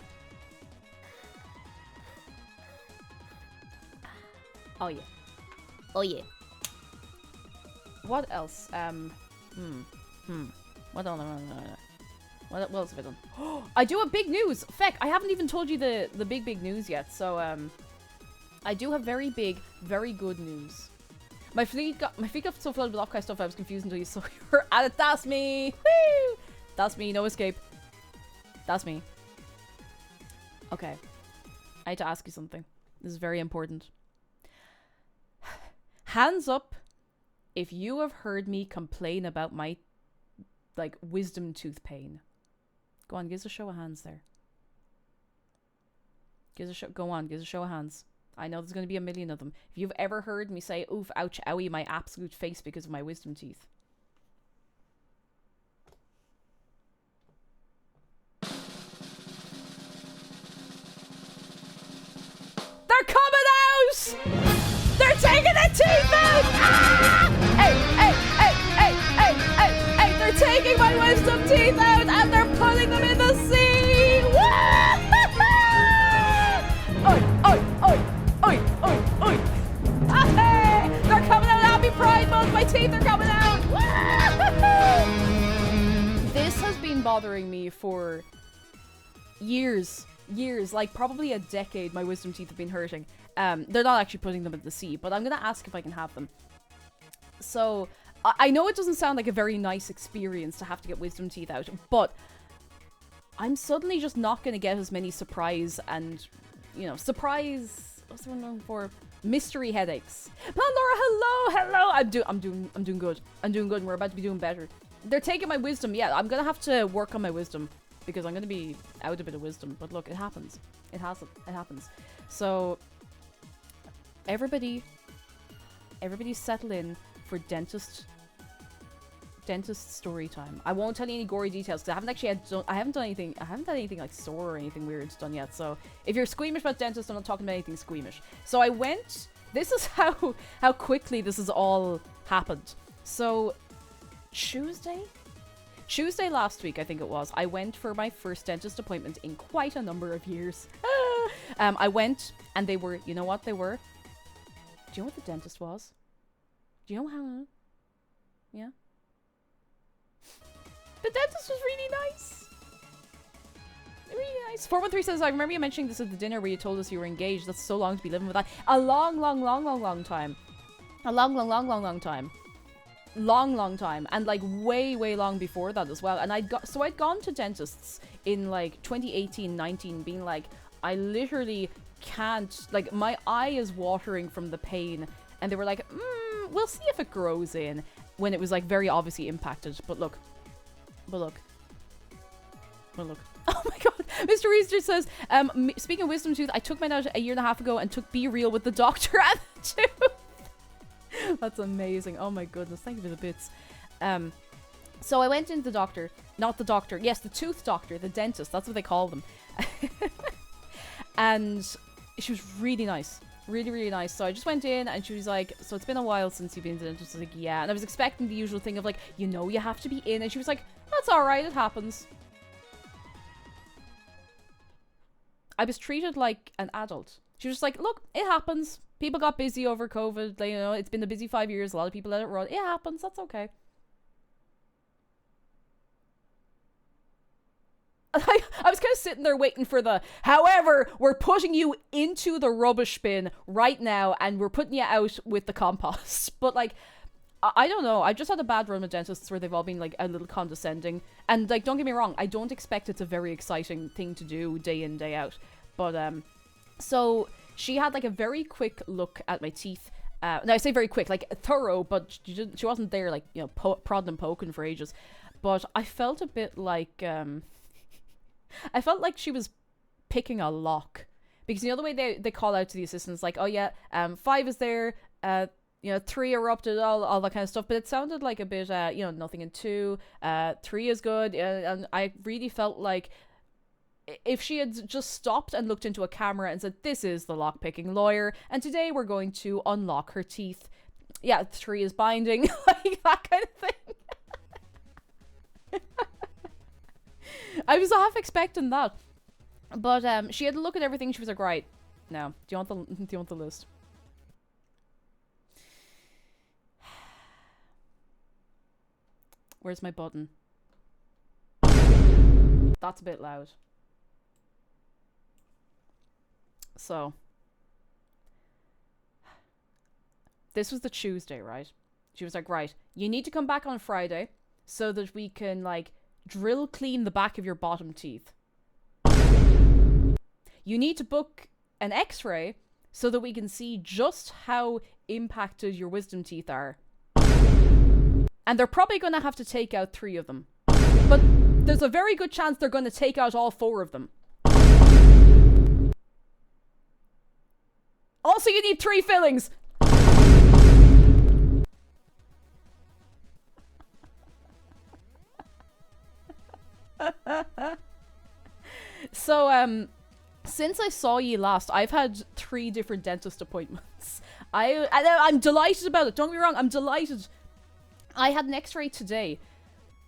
Oh yeah. Oh yeah. What else? What else have I done? I do have big news! Feck, I haven't even told you the big news yet, so, I do have very big, very good news. My feet got so flooded with Offkai stuff I was confused until you saw you were at it. That's me! Woo! That's me, no escape. That's me. Okay. I had to ask you something. This is very important. Hands up if you have heard me complain about my, like, wisdom tooth pain. Go on, give us a show of hands there. Go on, give us a show of hands. I know there's going to be a million of them. If you've ever heard me say, oof, ouch, owie, my absolute face because of my wisdom teeth. They're coming out! They're taking the teeth out! Ah! Hey! They're taking my wisdom teeth out and they're putting them in the sea! Oi! Hey! They're coming out! Happy Pride Month! My teeth are coming out! This has been bothering me for years, like probably a decade. My wisdom teeth have been hurting. They're not actually putting them in the sea, but I'm gonna ask if I can have them. So, I know it doesn't sound like a very nice experience to have to get wisdom teeth out, but I'm suddenly just not gonna get as many surprise and, you know, what's the one I'm looking for? Mystery headaches. Pandora, hello! I'm doing good. I'm doing good and we're about to be doing better. They're taking my wisdom. Yeah, I'm gonna have to work on my wisdom because I'm gonna be out a bit of wisdom, but look, it happens. It happens. So, everybody settle in for dentist story time. I won't tell you any gory details because I haven't done anything like sore or anything weird done yet. So if you're squeamish about dentists, I'm not talking about anything squeamish. So I went. This is how quickly this has all happened. So Tuesday last week, I think it was, I went for my first dentist appointment in quite a number of years. I went and they were, you know what they were? Do you know what the dentist was? Do you know how? Yeah. The dentist was really nice. really nice. 413 says, I remember you mentioning this at the dinner where you told us you were engaged. That's so long to be living with that. A long, long, long, long, long time. A long, long, long, long, long time. Long time. And like way, way long before that as well. And I'd gone to dentists in like 2018-19 being like, I literally can't, like my eye is watering from the pain. And they were like, we'll see if it grows in, when it was like very obviously impacted. But look. Oh my god. Mr. Easter says, speaking of wisdom tooth, I took mine out a year and a half ago and took Be Real with the doctor and the tooth. That's amazing. Oh my goodness. Thank you for the bits. So I went into the doctor. Not the doctor. Yes, the tooth doctor. The dentist. That's what they call them. And she was really nice. Really, really nice. So I just went in and she was like, so it's been a while since you've been to the dentist. I was like, yeah. And I was expecting the usual thing of like, you know, you have to be in. And she was like, that's alright. It happens. I was treated like an adult. She was just like, look, it happens. People got busy over COVID. Like, you know, it's been a busy 5 years. A lot of people let it run. It happens. That's okay. I was kind of sitting there waiting for the, however, we're putting you into the rubbish bin right now and we're putting you out with the compost. But like, I don't know. I just had a bad run with dentists where they've all been like a little condescending. And like, don't get me wrong, I don't expect it's a very exciting thing to do day in, day out. But so she had like a very quick look at my teeth. Now I say very quick, like thorough, but she wasn't there like, you know, prodding and poking for ages. But I felt a bit like, I felt like she was picking a lock. Because you know the way they call out to the assistants, like, oh yeah, 5 is there, you know, 3 erupted, all that kind of stuff. But it sounded like a bit, you know, nothing in 2, 3 is good. And I really felt like if she had just stopped and looked into a camera and said, this is the lock-picking lawyer, and today we're going to unlock her teeth. Yeah, 3 is binding, like that kind of thing. I was half expecting that. But she had to look at everything. She was like, right, now, do you want the list? Where's my button? That's a bit loud. So, this was the Tuesday, right? She was like, right, you need to come back on Friday so that we can, like, drill clean the back of your bottom teeth. You need to book an x-ray so that we can see just how impacted your wisdom teeth are. And they're probably going to have to take out 3 of them. But there's a very good chance they're going to take out all 4 of them. Also, you need 3 fillings. So, since I saw you last, I've had 3 different dentist appointments. I'm delighted about it. Don't get me wrong, I'm delighted. I had an x-ray today,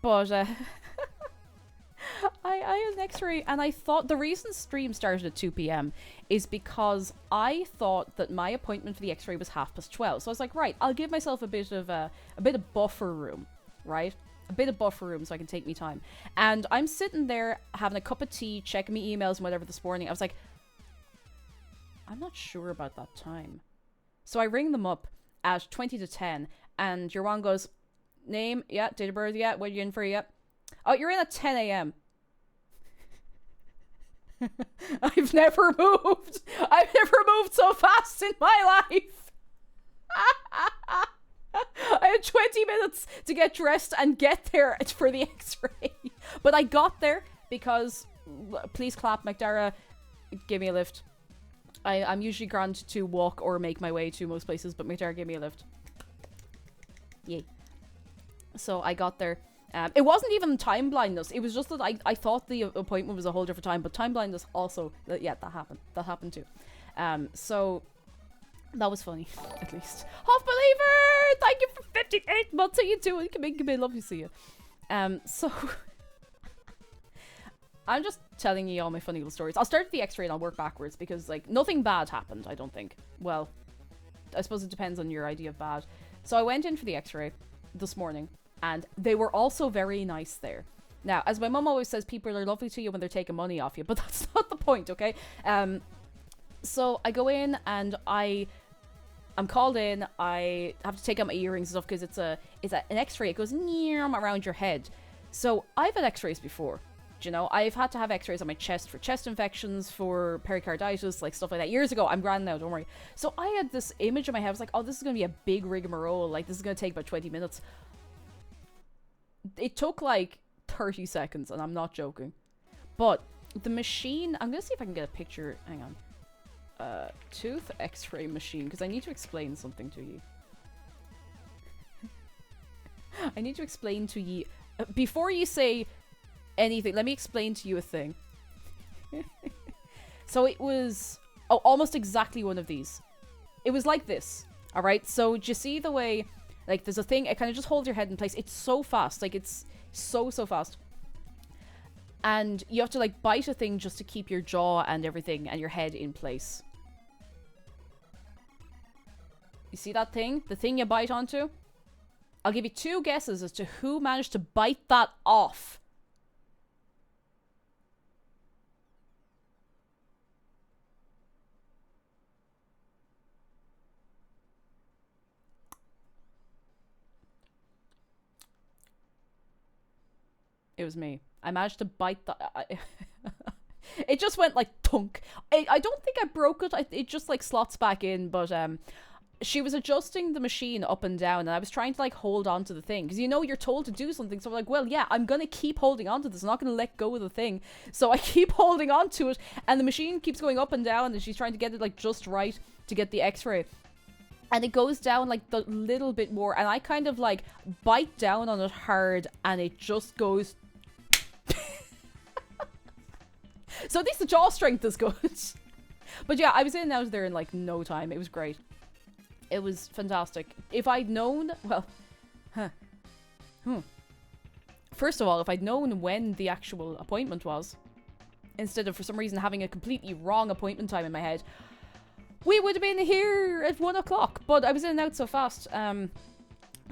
but I had an x-ray and I thought the reason stream started at 2 p.m. is because I thought that my appointment for the x-ray was 12:30. So I was like, right, I'll give myself a bit of buffer room, right? A bit of buffer room so I can take me time. And I'm sitting there having a cup of tea, checking my emails and whatever this morning. I was like, I'm not sure about that time. So I ring them up at 20 to 10 and your one goes, name, yeah, date of birth, yeah, what are you in for, yeah. Oh, you're in at 10 a.m. I've never moved so fast in my life. I had 20 minutes to get dressed and get there for the x-ray. But I got there because, please clap, McDara, give me a lift. I'm usually grand to walk or make my way to most places, but McDara gave me a lift. Yay. So I got there. It wasn't even time blindness. It was just that I thought the appointment was a whole different time, but time blindness also, yeah, that happened. That happened too. So that was funny, at least. Half Believer! Thank you for 58 months. How you doing? Come in, love to see you. So I'm just telling you all my funny little stories. I'll start with the x-ray and I'll work backwards because, like, nothing bad happened, I don't think. Well, I suppose it depends on your idea of bad. So I went in for the x-ray this morning and they were also very nice there. Now, as my mum always says, people are lovely to you when they're taking money off you, but that's not the point, okay? So I go in and I'm called in. I have to take out my earrings and stuff because it's an X-ray. It goes near around your head. So I've had X-rays before. You know, I've had to have X-rays on my chest for chest infections, for pericarditis, like stuff like that. Years ago, I'm grand now, don't worry. So I had this image in my head. I was like, oh, this is going to be a big rigmarole. Like, this is going to take about 20 minutes. It took like 30 seconds, and I'm not joking. But the machine, I'm going to see if I can get a picture. Hang on. Tooth X-ray machine, because I need to explain something to you. I need to explain to you. Before you say anything, let me explain to you a thing. So it was almost exactly one of these. It was like this, all right? So do you see the way, like, there's a thing, it kind of just holds your head in place. It's so fast, like, it's so fast. And you have to, like, bite a thing just to keep your jaw and everything and your head in place. You see that thing? The thing you bite onto? I'll give you 2 guesses as to who managed to bite that off. It was me. I managed to bite that. It just went like thunk. I don't think I broke it. It just like slots back in, but she was adjusting the machine up and down, and I was trying to like hold on to the thing because, you know, you're told to do something. So I'm like, well, yeah, I'm gonna keep holding on to this. I'm not gonna let go of the thing. So I keep holding on to it, and the machine keeps going up and down, and she's trying to get it like just right to get the X-ray. And it goes down like the little bit more, and I kind of like bite down on it hard, and it just goes. So at least the jaw strength is good. But yeah, I was in and out of there in like no time. It was great. It was fantastic. If I'd known, well, First of all, if I'd known when the actual appointment was, instead of for some reason having a completely wrong appointment time in my head, we would have been here at 1 o'clock. But I was in and out so fast.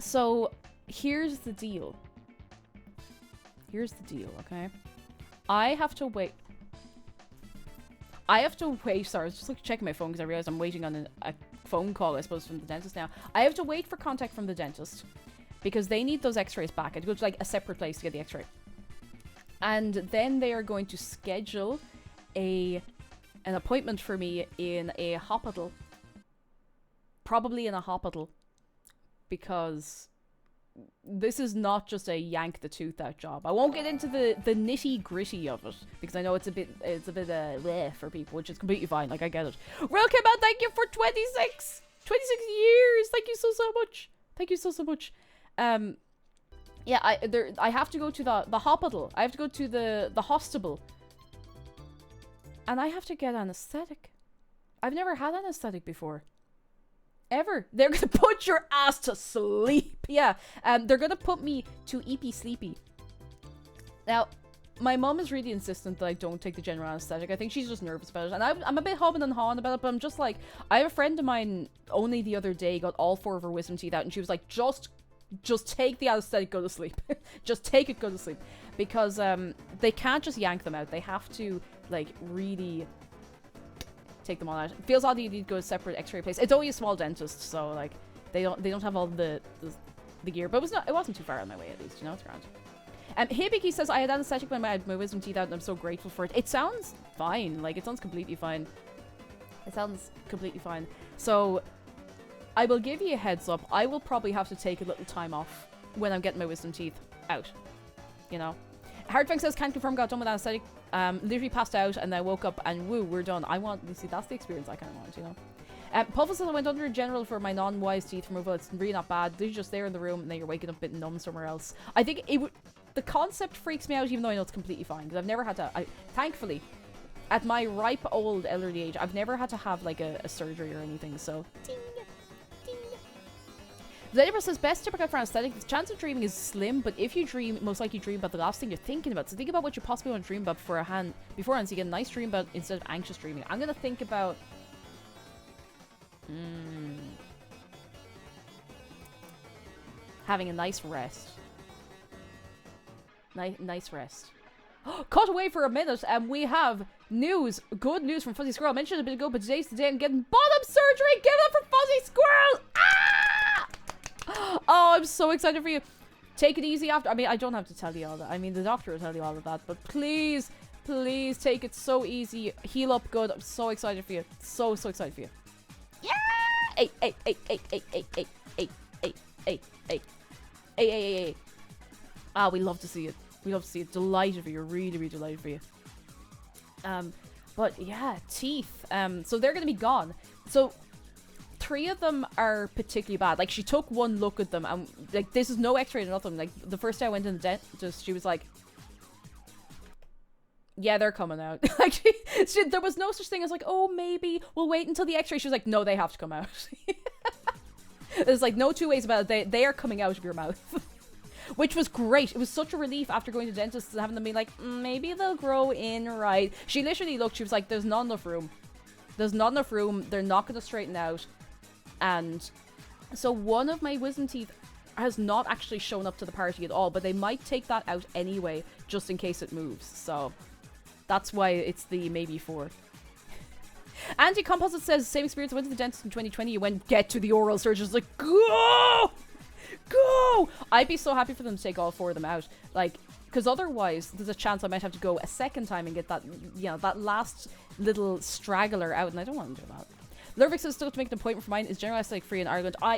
So here's the deal. Here's the deal, okay? I have to wait. Sorry, I was just like checking my phone because I realized I'm waiting on a phone call, I suppose, from the dentist now. I have to wait for contact from the dentist because they need those X-rays back. I have to go to like a separate place to get the X-ray. And then they are going to schedule an appointment for me in a hospital. Probably in a hospital. Because this is not just a yank the tooth out job. I won't get into the nitty gritty of it because I know it's a bit bleh for people, which is completely fine. Like, I get it. Welcome out, thank you for 26 years. Thank you so much. Thank you so much. Yeah, I have to go to the hospital. I have to go to the hospital, and I have to get anesthetic. I've never had anesthetic before. Ever. They're gonna put your ass to sleep. Yeah. They're gonna put me to EP sleepy. Now, my mom is really insistent that I don't take the general anesthetic. I think she's just nervous about it. And I'm a bit humming and hawing about it, but I'm just like, I have a friend of mine only the other day got all 4 of her wisdom teeth out, and she was like, just take the anesthetic, go to sleep. Just take it, go to sleep. Because they can't just yank them out. They have to, like, really take them all out. It feels odd that you need to go to a separate X-ray place. It's only a small dentist, so like they don't have all the gear. But it wasn't too far on my way, at least, you know. It's grand. Hibiki says I had anesthetic when I had my wisdom teeth out, and I'm so grateful for it. It sounds fine. Like, it sounds completely fine. It sounds completely fine. So I will give you a heads up. I will probably have to take a little time off when I'm getting my wisdom teeth out. You know. Hardfang says, can't confirm, got done with anesthetic. Literally passed out, and then I woke up and woo, we're done. You see, that's the experience I kind of want, you know. Puffle says I went under a general for my non-wise teeth removal. It's really not bad. They're just there in the room, and then you're waking up a bit numb somewhere else. I think the concept freaks me out, even though I know it's completely fine, because I've never had to. Thankfully, at my ripe old elderly age, I've never had to have like a surgery or anything. So. Ding. Ladybird says, best tip I got for anesthetic, the chance of dreaming is slim, but if you dream, most likely dream about the last thing you're thinking about. So think about what you possibly want to dream about beforehand, so you get a nice dream about instead of anxious dreaming. I'm going to think about... having a nice rest. Nice rest. Cut away for a minute, and we have good news from Fuzzy Squirrel. I mentioned a bit ago, but today's the day I'm getting bottom surgery. Give it up for Fuzzy Squirrel! Ah! Oh, I'm so excited for you. Take it easy after. I mean, I don't have to tell you all that. I mean, the doctor will tell you all of that, but please take it so easy. Heal up good. I'm so excited for you. So excited for you. Yeah! Hey. Ah, we love to see it. We love to see it. Delighted for you. Really delighted for you. But yeah, teeth. So they're gonna be gone. So 3 of them are particularly bad. Like, she took one look at them, and like, this is no x-ray or nothing. Like, the first day I went to the dentist, she was like, yeah, they're coming out. Like, there was no such thing as like, oh, maybe we'll wait until the x-ray. She was like, no, they have to come out. There's like no two ways about it. They are coming out of your mouth. Which was great. It was such a relief after going to dentists and having them be like, maybe they'll grow in right. She literally looked, she was like, there's not enough room. There's not enough room. They're not going to straighten out. And so one of my wisdom teeth has not actually shown up to the party at all, but they might take that out anyway, just in case it moves. So that's why it's the maybe 4. Anti-Composite says, same experience. I went to the dentist in 2020. You went, get to the oral surgeon's like, go! I'd be so happy for them to take all 4 of them out. Like, because otherwise, there's a chance I might have to go a second time and get that, you know, that last little straggler out, and I don't want to do that. Lurvik says, still to make an appointment for mine. Is general aesthetic free in Ireland? Do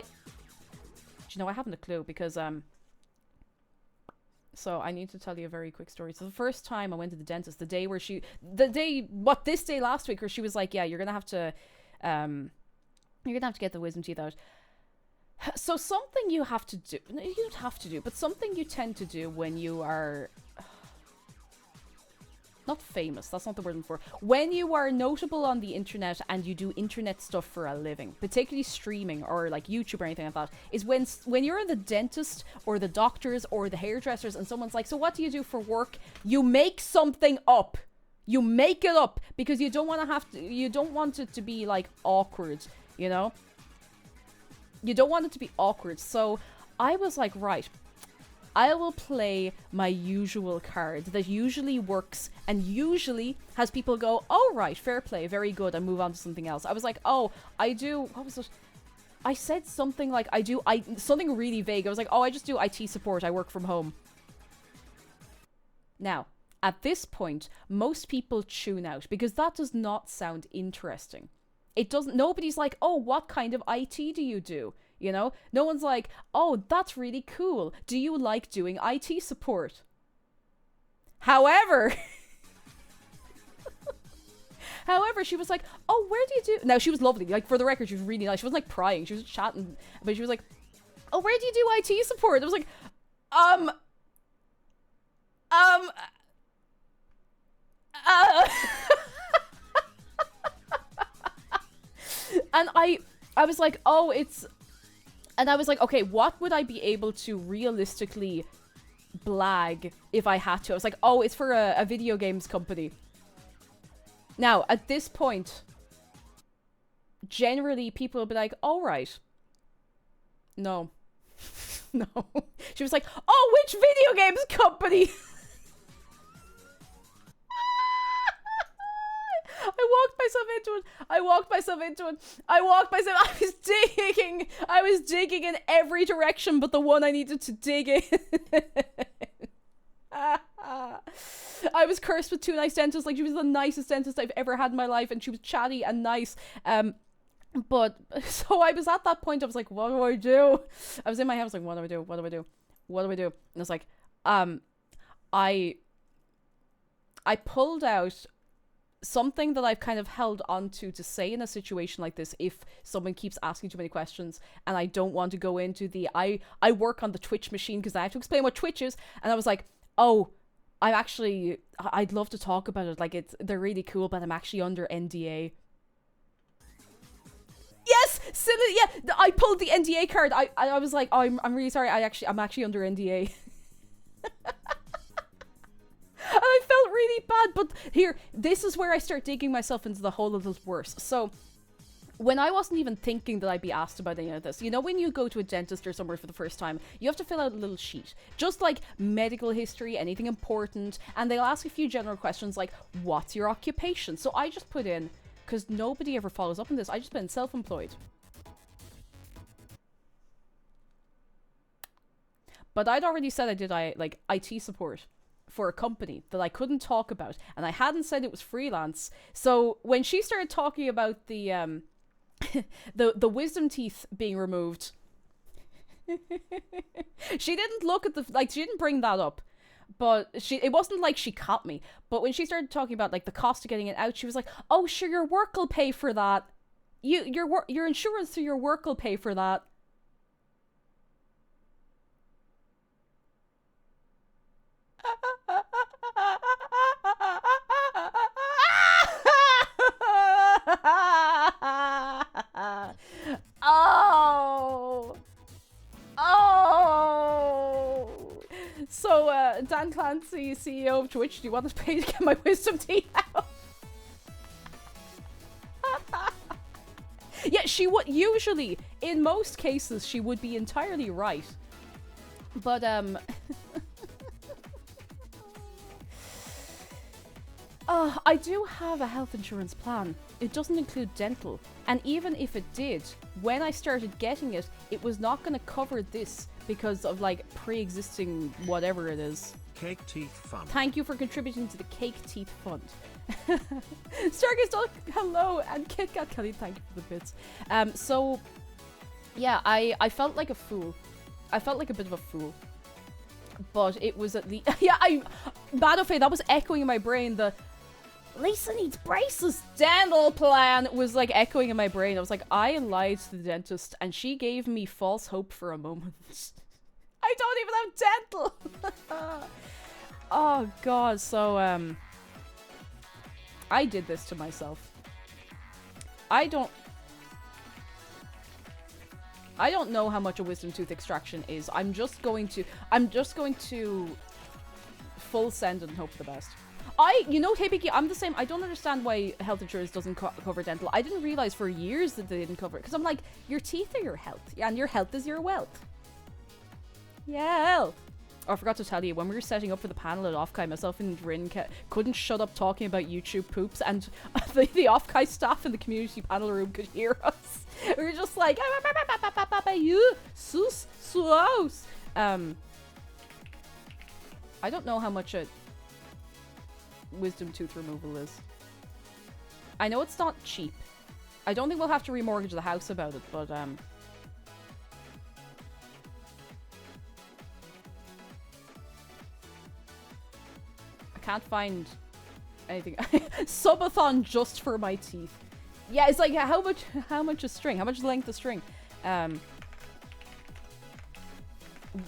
you know, I haven't a clue, because, so I need to tell you a very quick story. So the first time I went to the dentist, this day last week, where she was like, yeah, you're gonna have to get the wisdom teeth out. So something you have to do, you don't have to do, but something you tend to do when you are not famous, that's not the word I'm for. When you are notable on the internet and you do internet stuff for a living, particularly streaming or like YouTube or anything like that, is when you're the dentist or the doctors or the hairdressers and someone's like, so what do you do for work? You make something up. You make it up because you don't want it to be like awkward, you know? You don't want it to be awkward. So I was like, right, I will play my usual card that usually works and usually has people go, oh, right, fair play, very good, and move on to something else. I was like, oh, I do, what was it? I said something like, something really vague. I was like, oh, I just do IT support. I work from home. Now, at this point, most people tune out because that does not sound interesting. It doesn't, nobody's like, oh, what kind of IT do you do? You know, no one's like, oh, that's really cool. Do you like doing IT support? However, she was like, oh, where do you do? Now, she was lovely. Like, for the record, she was really nice. She wasn't like prying. She was chatting, but she was like, oh, where do you do IT support? I was like, and I was like, oh, it's, and I was like, okay, what would I be able to realistically blag if I had to? I was like, oh, it's for a video games company. Now, at this point, generally people will be like, all right. No. No. She was like, oh, which video games company? I was digging in every direction but the one I needed to dig in. I was cursed with 2 nice dentists. Like, she was the nicest dentist I've ever had in my life, and she was chatty and nice. But so I was at that point, I was like, what do I do? I was in my head, I was like, what do I do? And I was like, I pulled out something that I've kind of held onto to say in a situation like this if someone keeps asking too many questions, and I don't want to go into the I work on the Twitch machine because I have to explain what Twitch is. And I was like, oh, I'd love to talk about it, like they're really cool, but I'm actually under NDA. Yes, silly, yeah, I pulled the NDA card. I was like, oh, I'm really sorry, I'm actually under NDA. And I felt really bad, but here, this is where I start digging myself into the hole a little worse. So, when I wasn't even thinking that I'd be asked about any of this. You know, when you go to a dentist or somewhere for the first time, you have to fill out a little sheet. Just like medical history, anything important, and they'll ask a few general questions like, what's your occupation? So I just put in, because nobody ever follows up on this, I just put in self-employed. But I'd already said I did like IT support for a company that I couldn't talk about, and I hadn't said it was freelance. So when she started talking about the the wisdom teeth being removed, she didn't look at she didn't bring that up. But it wasn't like she caught me. But when she started talking about like the cost of getting it out, she was like, "Oh, sure, your work will pay for that. Your insurance through your work will pay for that." Oh. Oh. So, Dan Clancy, CEO of Twitch, do you want us to pay to get my wisdom teeth out? Yeah, she would. Usually, in most cases, she would be entirely right. But, I do have a health insurance plan. It doesn't include dental. And even if it did, when I started getting it, it was not going to cover this because of, like, pre-existing whatever it is. Cake Teeth Fund. Thank you for contributing to the Cake Teeth Fund. Stargaze Duck, hello, and KitKat Kelly, thank you for the bits. So, yeah, I felt like a fool. I felt like a bit of a fool. But it was at least... yeah, Battlefield, that was echoing in my brain. The Lisa needs braces dental plan was like echoing in my brain. I was like, I lied to the dentist and she gave me false hope for a moment. I don't even have dental. Oh god, so I did this to myself. I don't know how much a wisdom tooth extraction is. I'm just going to full send and hope for the best. You know, hey Vicky, I'm the same. I don't understand why health insurance doesn't cover dental. I didn't realize for years that they didn't cover it. Because I'm like, your teeth are your health. And your health is your wealth. Yeah. Oh, I forgot to tell you, when we were setting up for the panel at Offkai, myself and Rin couldn't shut up talking about YouTube poops, and the Offkai staff in the community panel room could hear us. We were just like, you sus suos. I don't know how much a wisdom tooth removal is. I know it's not cheap. I don't think we'll have to remortgage the house about it, but I can't find anything. Subathon just for my teeth. Yeah, it's like how much a string? How much length of string? No,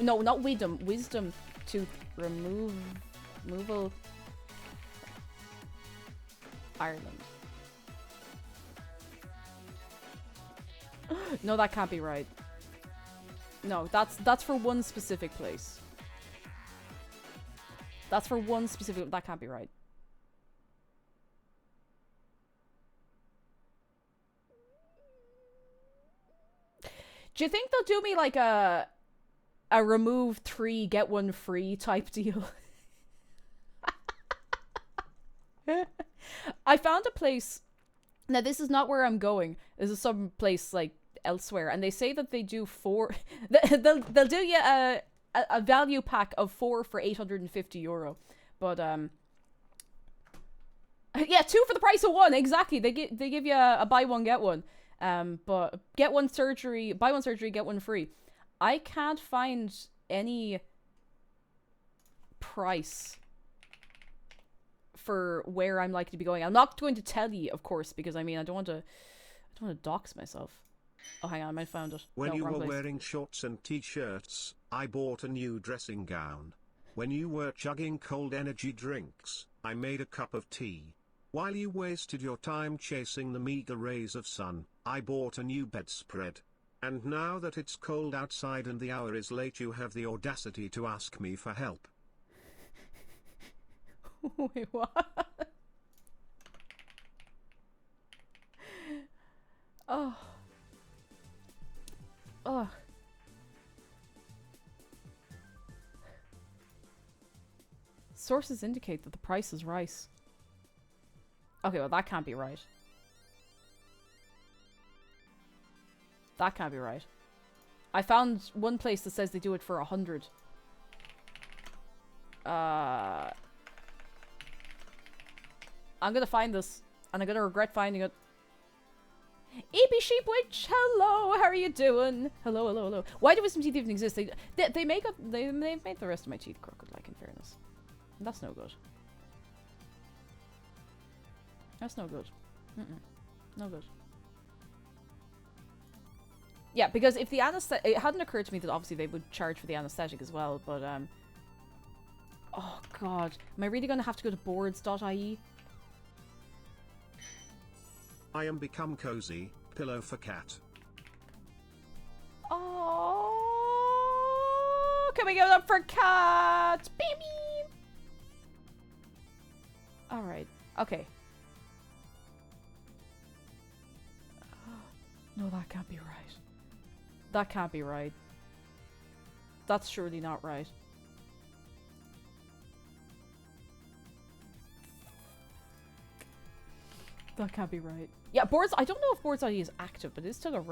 not wisdom tooth removal. Ireland. No, that can't be right. No, that's for one specific place. That's for one specific... That can't be right. Do you think they'll do me like a remove 3, get 1 free type deal? I found a place... Now, this is not where I'm going. This is some place, like, elsewhere. And they say that they do 4... they'll do you a value pack of 4 for €850. But, yeah, 2 for the price of 1. Exactly. They give you a buy one, get one. But buy one surgery, get 1 free. I can't find any price for where I'm likely to be going. I'm not going to tell you, of course, because I mean, I don't want to dox myself. Oh, hang on, I found it. When no, you were place. wearing shorts and t-shirts, I bought a new dressing gown. When you were chugging cold energy drinks, I made a cup of tea. While you wasted your time chasing the meager rays of sun, I bought a new bedspread. And now that it's cold outside and the hour is late, you have the audacity to ask me for help. Wait, what? Oh. Oh. Sources indicate that the price is right. Okay, well that can't be right. That can't be right. I found one place that says they do it for 100. I'm gonna find this, and I'm gonna regret finding it. EP Sheep Witch, hello, how are you doing? Hello, hello, hello. Why do wisdom teeth even exist? They make up, they've made the rest of my teeth crooked, like, in fairness. That's no good. That's no good. No good. Yeah, because if the anesthetic, it hadn't occurred to me that obviously they would charge for the anesthetic as well, but oh god, am I really gonna have to go to boards.ie? I am become cozy, pillow for cat. Oh, can we give it up for cat? Baby! Alright, okay. No, that can't be right. That can't be right. That's surely not right. That can't be right. Yeah, boards. I don't know if boards.ie is active, but it's still a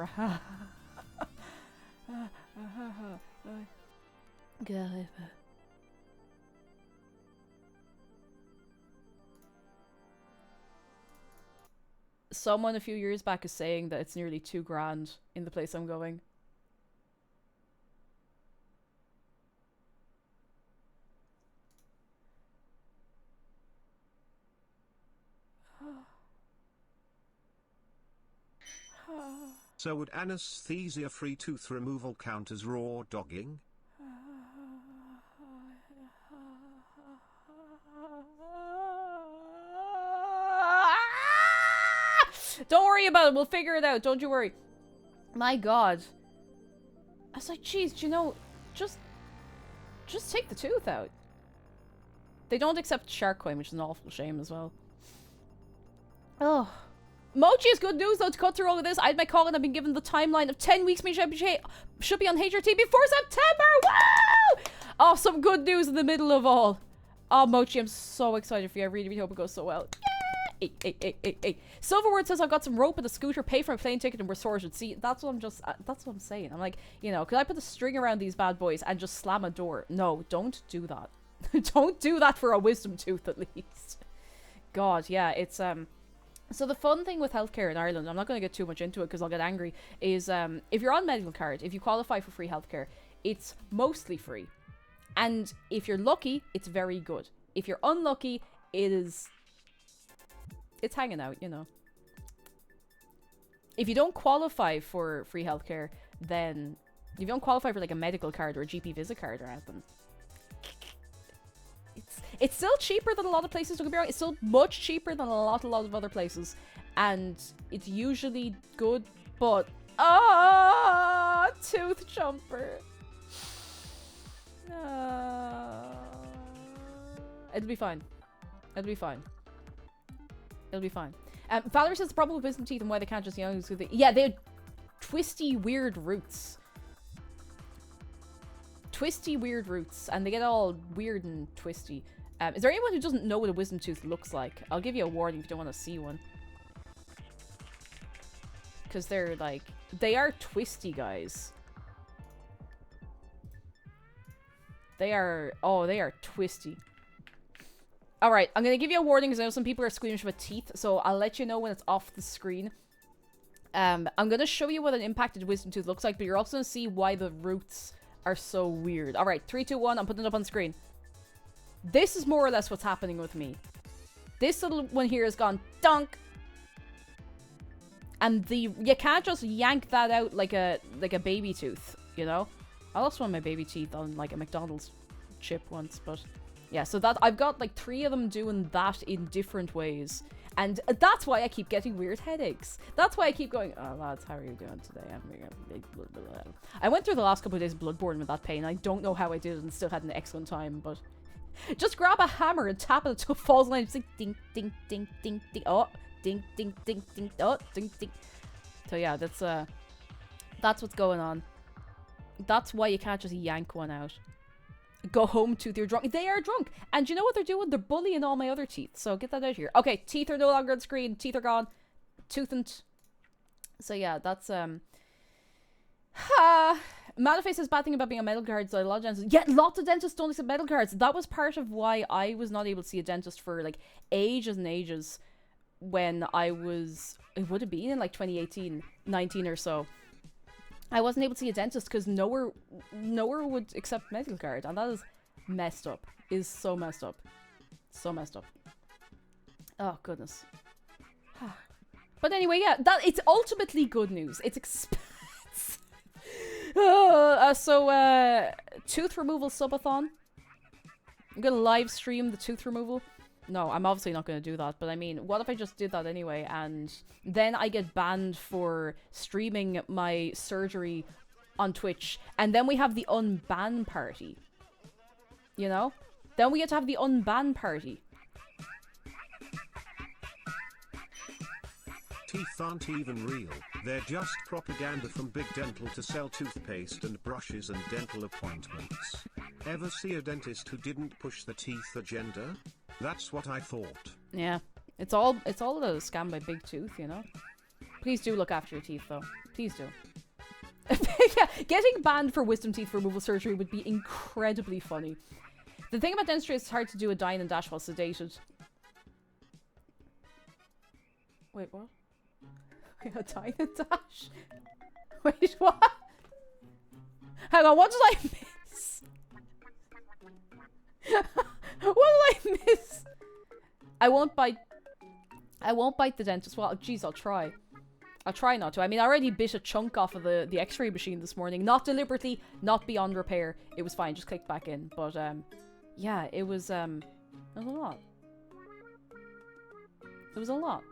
God. Someone a few years back is saying that it's nearly $2,000 in the place I'm going. So would anesthesia-free tooth removal count as raw dogging? Don't worry about it, we'll figure it out, don't you worry. My god. I was like, geez, you know, just take the tooth out. They don't accept shark coin, which is an awful shame as well. Oh. Mochi is good news though to cut through all of this. I had my call and I've been given the timeline of 10 weeks. Should be on HRT before September. Woo! Oh, some good news in the middle of all. Oh, Mochi, I'm so excited for you. I really, really hope it goes so well. Yeah! Hey. Silverwood says I've got some rope and a scooter, pay for a plane ticket, and we're sorted. See, that's what I'm saying. I'm like, you know, could I put a string around these bad boys and just slam a door? No, don't do that. Don't do that for a wisdom tooth, at least. God, yeah, it's so the fun thing with healthcare in Ireland, I'm not going to get too much into it because I'll get angry, is if you're on medical card, if you qualify for free healthcare, it's mostly free. And if you're lucky, it's very good. If you're unlucky, it's hanging out, you know. If you don't qualify for free healthcare, then if you don't qualify for like a medical card or a GP visit card or anything, it's still cheaper than a lot of places, don't get me wrong. It's still much cheaper than a lot of other places. And it's usually good, but tooth jumper. It'll be fine. It'll be fine. It'll be fine. Valerie says the problem with wisdom teeth and why they can't just, you know, yeah, they have twisty, weird roots. Twisty, weird roots, and they get all weird and twisty. Is there anyone who doesn't know what a wisdom tooth looks like? I'll give you a warning if you don't want to see one. Because they're like, they are twisty, guys. They are twisty. Alright, I'm going to give you a warning because I know some people are squeamish about teeth, so I'll let you know when it's off the screen. I'm going to show you what an impacted wisdom tooth looks like, but you're also going to see why the roots are so weird. Alright, 3, 2, 1, I'm putting it up on the screen. This is more or less what's happening with me. This little one here has gone dunk. And you can't just yank that out like a baby tooth, you know? I lost one of my baby teeth on like a McDonald's chip once, but yeah, so that I've got like 3 of them doing that in different ways. And that's why I keep getting weird headaches. That's why I keep going, oh lads, how are you doing today? I went through the last couple of days Bloodborne with that pain. I don't know how I did it and still had an excellent time, but just grab a hammer and tap it until it falls in line. It's like ding, ding, ding, ding, ding. Oh, ding, ding, ding, ding. Oh, ding, ding. So yeah, that's what's going on. That's why you can't just yank one out. Go home, tooth, you're drunk. They are drunk. And you know what they're doing? They're bullying all my other teeth. So get that out here. Okay, teeth are no longer on screen. Teeth are gone. Tooth and... So yeah, that's... Mataface says bad thing about being on medical cards. So a lot of dentists... Yeah, lots of dentists don't accept medical cards. That was part of why I was not able to see a dentist for like ages and ages when I was... It would have been in like 2018, 19 or so. I wasn't able to see a dentist because nowhere would accept medical card, and that is messed up. Is so messed up. So messed up. Oh goodness. But anyway, yeah, it's ultimately good news. It's expensive. Tooth removal subathon. I'm gonna live stream the tooth removal. No, I'm obviously not going to do that, but I mean, what if I just did that anyway, and then I get banned for streaming my surgery on Twitch, and then we have the unban party. You know? Then we get to have the unban party. Teeth aren't even real, they're just propaganda from Big Dental to sell toothpaste and brushes and dental appointments. Ever see a dentist who didn't push the teeth agenda? That's what I thought. Yeah. It's all a scam by Big Tooth, you know? Please do look after your teeth, though. Please do. Yeah, getting banned for wisdom teeth removal surgery would be incredibly funny. The thing about dentistry is it's hard to do a dine and dash while sedated. Wait, what? A dine and dash? Wait, what? Hang on, what did I miss? What did I miss? I won't bite the dentist. Well, geez, I'll try. I'll try not to. I mean, I already bit a chunk off of the x-ray machine this morning. Not deliberately, not beyond repair. It was fine, just clicked back in. But, yeah, it was a lot. It was a lot.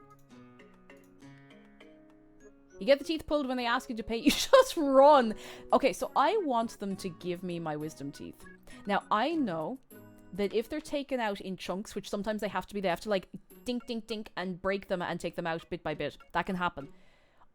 You get the teeth pulled when they ask you to pay. You just run. Okay, so I want them to give me my wisdom teeth. Now, I know that if they're taken out in chunks, which sometimes they have to like dink, dink, dink, and break them and take them out bit by bit. That can happen.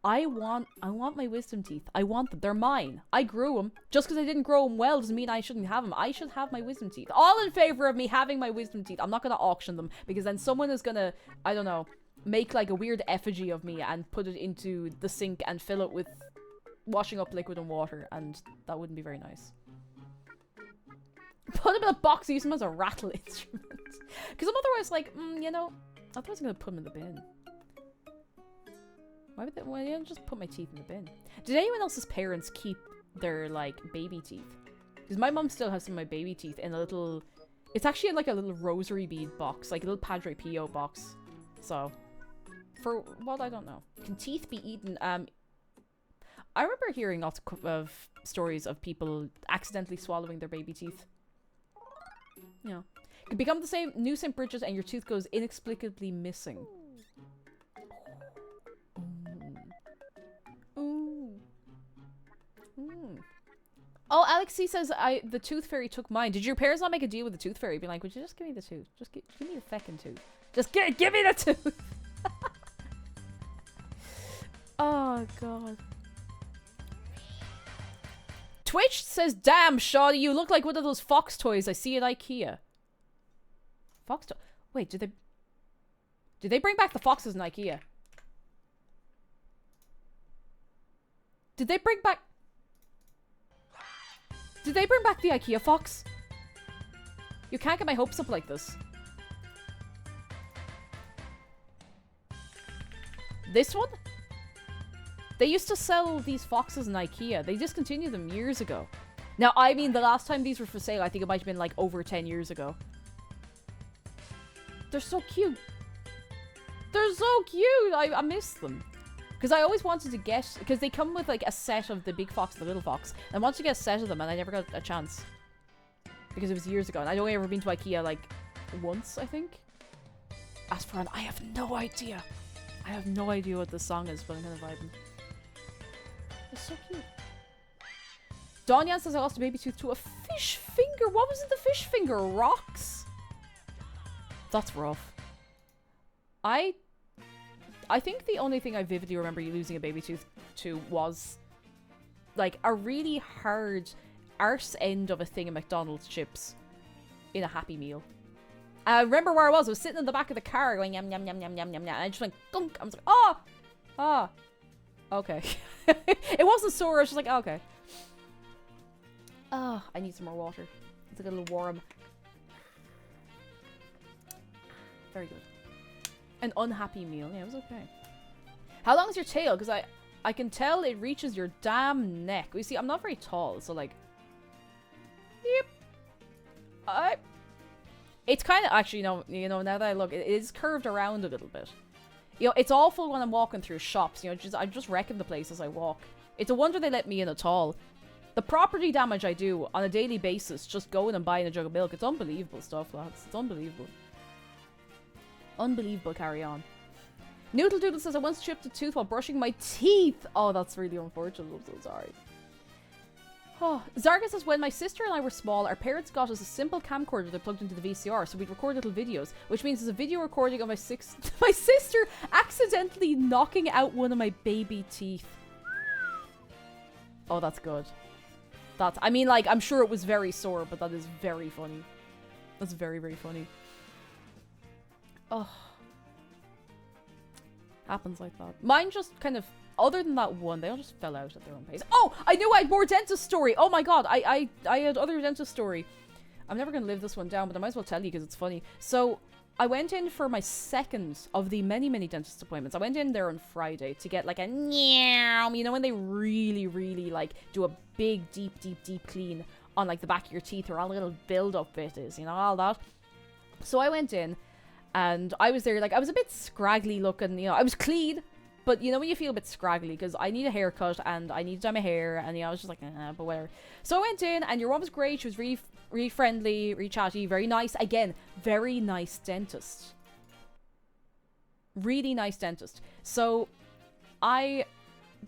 I want my wisdom teeth. I want them. They're mine. I grew them. Just because I didn't grow them well doesn't mean I shouldn't have them. I should have my wisdom teeth. All in favor of me having my wisdom teeth. I'm not going to auction them because then someone is going to, I don't know, make like a weird effigy of me and put it into the sink and fill it with washing up liquid and water, and that wouldn't be very nice. Put them in a box, use them as a rattle instrument. Because I'm otherwise like, you know, otherwise I'm going to put them in the bin. Why would they, well, yeah, just put my teeth in the bin. Did anyone else's parents keep their, like, baby teeth? Because my mum still has some of my baby teeth in a little... It's actually in, like, a little rosary bead box. Like, a little Padre Pio box. So, for what? I don't know. Can teeth be eaten? I remember hearing lots of stories of people accidentally swallowing their baby teeth. You know. It could become the same new St. Bridget and your tooth goes inexplicably missing. Ooh. Mm. Oh, Alex C says the tooth fairy took mine. Did your parents not make a deal with the tooth fairy? Be like, would you just give me the tooth? Just give me the feckin' tooth. Just give me the tooth. Oh god. Twitch says, damn, Shawty, you look like one of those fox toys I see at IKEA. Fox toy? Wait, did they bring back the foxes in IKEA? Did they bring back the IKEA fox? You can't get my hopes up like this. This one? They used to sell these foxes in IKEA. They discontinued them years ago. Now, I mean, the last time these were for sale, I think it might have been like over 10 years ago. They're so cute. They're so cute. I miss them. Because I always wanted to get... Because they come with like a set of the big fox and the little fox. I wanted to get a set of them and I never got a chance. Because it was years ago. And I'd only ever been to IKEA like once, I think. As for I have no idea. I have no idea what this song is, but I'm kind of vibing. It's so cute. Donyan says I lost a baby tooth to a fish finger. What was in the fish finger? Rocks? That's rough. I I think the only thing I vividly remember you losing a baby tooth to was like a really hard arse end of a thing of McDonald's chips in a Happy Meal. I remember where I was. I was sitting in the back of the car going yum yum yum yum yum yum yum. And I just went gunk. I was like, oh, okay. It wasn't sore. I was just like, oh, okay. Oh, I need some more water. It's like a little warm. Very good. An unhappy meal. Yeah, it was okay. How long is your tail? Because I can tell it reaches your damn neck. You see, I'm not very tall, so like... Yep. It's kind of... Actually, no, you know, now that I look, it is curved around a little bit. You know, it's awful when I'm walking through shops. You know, I'm just wrecking the place as I walk. It's a wonder they let me in at all. The property damage I do on a daily basis just going and buying a jug of milk. It's unbelievable stuff, lads. It's unbelievable. Unbelievable, carry on. Noodle Doodle says, I once chipped a tooth while brushing my teeth. Oh, that's really unfortunate. I'm so sorry. Oh, Zarga says, when my sister and I were small, our parents got us a simple camcorder that plugged into the VCR, so we'd record little videos, which means there's a video recording of my sister accidentally knocking out one of my baby teeth. Oh, that's good. I mean, like, I'm sure it was very sore, but that is very funny. That's very, very funny. Oh. Happens like that. Mine just kind of, other than that one, they all just fell out at their own pace. Oh! I knew I had more dentist story! Oh my god, I had other dentist story. I'm never going to live this one down, but I might as well tell you because it's funny. So, I went in for my second of the many, many dentist appointments. I went in there on Friday to get like a meow. You know when they really, really like do a big, deep, deep, deep clean on like the back of your teeth where all the little build-up bit is, you know, all that. So I went in and I was there, like, I was a bit scraggly looking, you know, I was clean, but you know when you feel a bit scraggly because I need a haircut and I need to dye my hair and, you know, I was just like, but whatever. So I went in and your mom was great. She was really friendly, really chatty, very nice. Again, very nice dentist. Really nice dentist. So I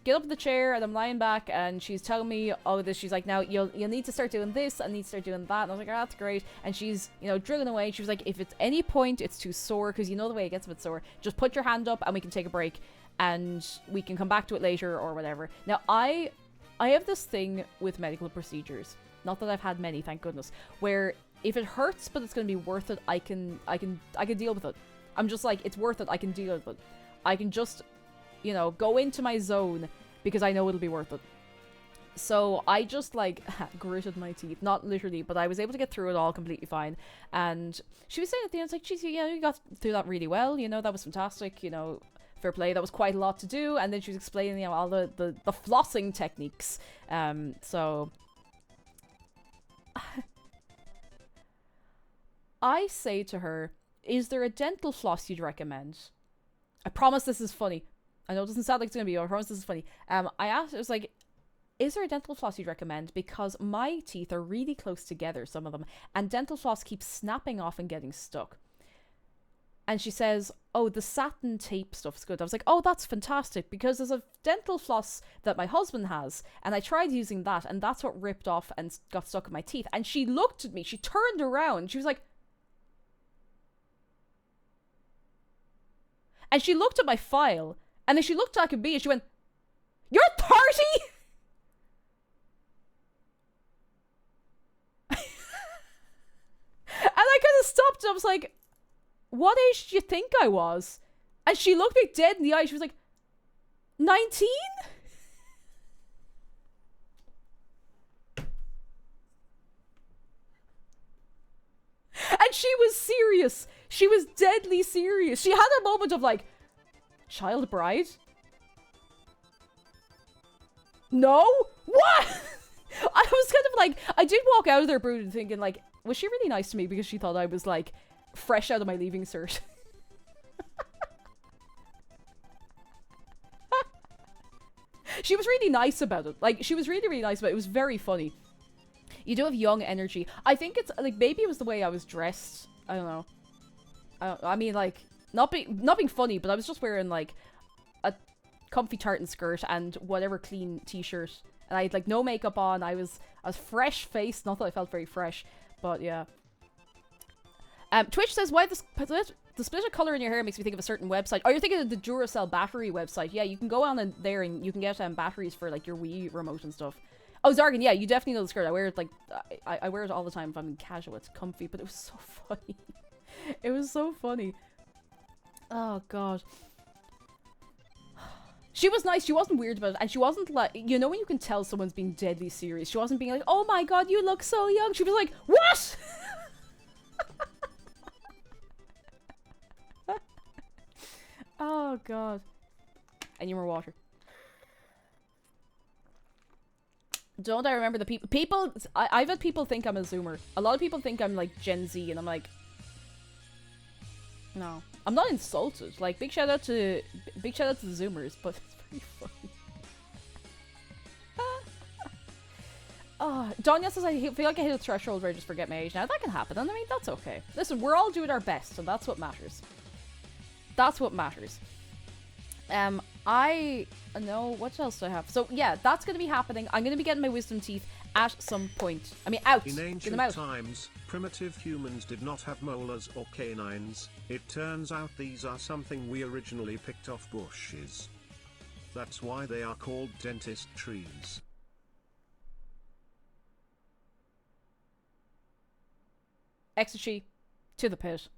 get up in the chair and I'm lying back and she's telling me all this. She's like, now you'll need to start doing this and need to start doing that. And I was like, oh, that's great. And she's, you know, drilling away. She was like, if it's any point it's too sore, because you know the way it gets a bit sore, just put your hand up and we can take a break and we can come back to it later or whatever. Now I have this thing with medical procedures. Not that I've had many, thank goodness. Where if it hurts, but it's going to be worth it, I can deal with it. I'm just like, it's worth it. I can deal with it. I can just, you know, go into my zone because I know it'll be worth it. So I just like gritted my teeth, not literally, but I was able to get through it all completely fine. And she was saying at the end, it's like, geez, you know, you got through that really well. You know, that was fantastic. You know, fair play. That was quite a lot to do. And then she was explaining, you know, all the flossing techniques. So I say to her, is there a dental floss you'd recommend? I promise this is funny. I know it doesn't sound like it's going to be, but I promise this is funny. I asked, I was like, is there a dental floss you'd recommend? Because my teeth are really close together, some of them, and dental floss keeps snapping off and getting stuck. And she says, oh, the satin tape stuff's good. I was like, oh, that's fantastic, because there's a dental floss that my husband has, and I tried using that, and that's what ripped off and got stuck in my teeth. And she looked at me, she turned around, she was like, and she looked at my file, and then she looked like a bee, and she went, you're 30?! And I kind of stopped, and I was like, what age do you think I was? And she looked me dead in the eye. She was like, 19? And she was serious. She was deadly serious. She had a moment of like, child bride? No? What? I was kind of like, I did walk out of there brooding thinking like, was she really nice to me because she thought I was like fresh out of my leaving cert? She was really nice about it. Like, she was really, really nice about it. It was very funny. You do have young energy. I think it's, like, maybe it was the way I was dressed. I don't know. I mean, like, not being funny, but I was just wearing, like, a comfy tartan skirt and whatever clean t-shirt. And I had, like, no makeup on. I was fresh-faced. Not that I felt very fresh, but yeah. Twitch says, why this The split of color in your hair makes me think of a certain website. Oh, you're thinking of the Duracell battery website. Yeah, you can go on in there and you can get batteries for like your Wii remote and stuff. Oh, Zargan, yeah, you definitely know the skirt. I wear it like I wear it all the time if I'm in casual. It's comfy, but it was so funny. It was so funny. Oh god. She was nice. She wasn't weird about it, and she wasn't like, you know when you can tell someone's being deadly serious. She wasn't being like, "Oh my god, you look so young." She was like, "What?" Oh god. And you more water. Don't I remember the people I've had people think I'm a Zoomer. A lot of people think I'm like Gen Z, and I'm like, no. I'm not insulted. Like, big shout out to the Zoomers, but it's pretty funny. Oh, Donya says, I feel like I hit a threshold where I just forget my age now. That can happen, and I mean, that's okay. Listen, we're all doing our best, and that's what matters. That's what matters. I know, what else do I have? So, yeah, that's going to be happening. I'm going to be getting my wisdom teeth at some point. I mean, out. In Get ancient them out. times, primitive humans did not have molars or canines. It turns out these are something we originally picked off bushes. That's why they are called dentist trees. Ecstasy to the pit.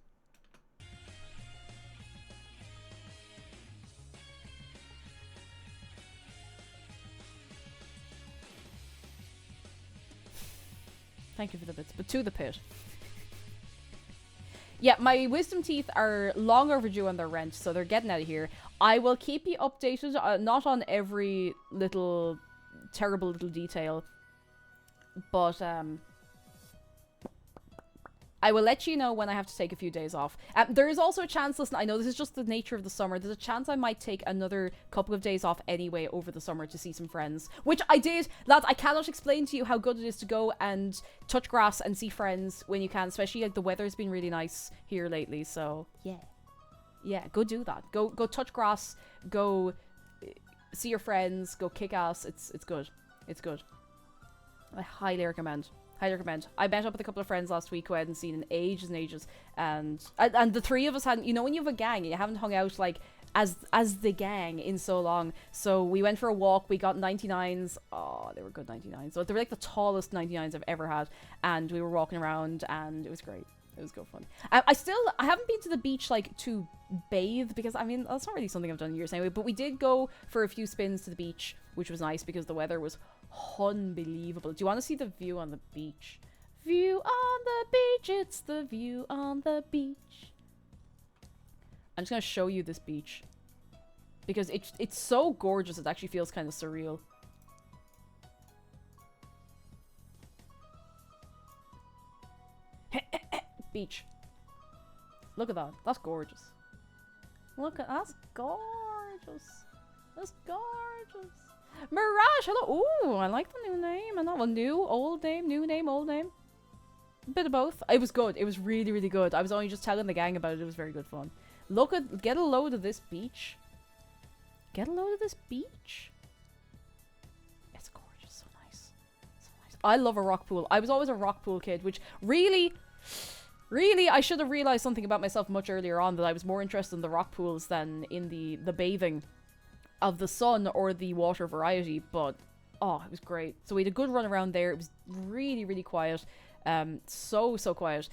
Thank you for the bits, but to the pit. Yeah, my wisdom teeth are long overdue on their rent, so they're getting out of here. I will keep you updated, not on every little terrible little detail, but I will let you know when I have to take a few days off. There is also a chance, listen, I know this is just the nature of the summer, there's a chance I might take another couple of days off anyway over the summer to see some friends. Which I did. Lads, I cannot explain to you how good it is to go and touch grass and see friends when you can, especially like the weather's been really nice here lately, so yeah. Yeah, go do that. Go touch grass, go see your friends, go kick ass. It's good. It's good. I highly recommend. Highly recommend. I met up with a couple of friends last week who I hadn't seen in ages and ages, and the three of us hadn't, you know when you have a gang and you haven't hung out like as the gang in so long, so we went for a walk, we got 99s, oh they were good 99s, so they were like the tallest 99s I've ever had, and we were walking around and it was great. It was good fun. I haven't been to the beach like to bathe because I mean that's not really something I've done in years anyway, but we did go for a few spins to the beach, which was nice because the weather was unbelievable. Do you want to see the view on the beach? View on the beach, it's the view on the beach. I'm just gonna show you this beach because it's so gorgeous it actually feels kind of surreal. Beach. Look at that. That's gorgeous. Look at that's gorgeous. That's gorgeous. Mirage, hello. Ooh, I like the new name. And that one, new, old name, new name, old name. A bit of both. It was good. It was really, really good. I was only just telling the gang about it. It was very good fun. Look at, get a load of this beach. Get a load of this beach. It's gorgeous. So nice. So nice. I love a rock pool. I was always a rock pool kid, which really, I should have realized something about myself much earlier on, that I was more interested in the rock pools than in the bathing of the sun or the water variety, but oh, it was great. So we had a good run around there. It was really, really quiet. So quiet.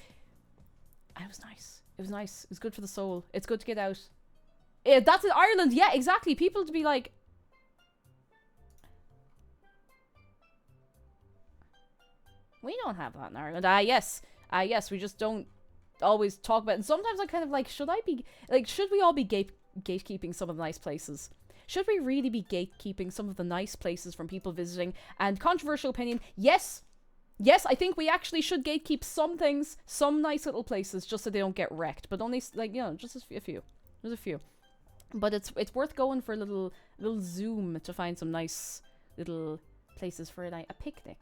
And it was nice. It was nice. It was good for the soul. It's good to get out. Yeah, that's in Ireland. Yeah, exactly. People to be like, we don't have that in Ireland. Yes, we just don't always talk about it. And sometimes I kind of like, should we all be gatekeeping some of the nice places? Should we really be gatekeeping some of the nice places from people visiting? And controversial opinion, yes, I think we actually should gatekeep some things, some nice little places, just so they don't get wrecked. But only, like, you know, just a few. There's a few. But it's worth going for a little zoom to find some nice little places for a picnic.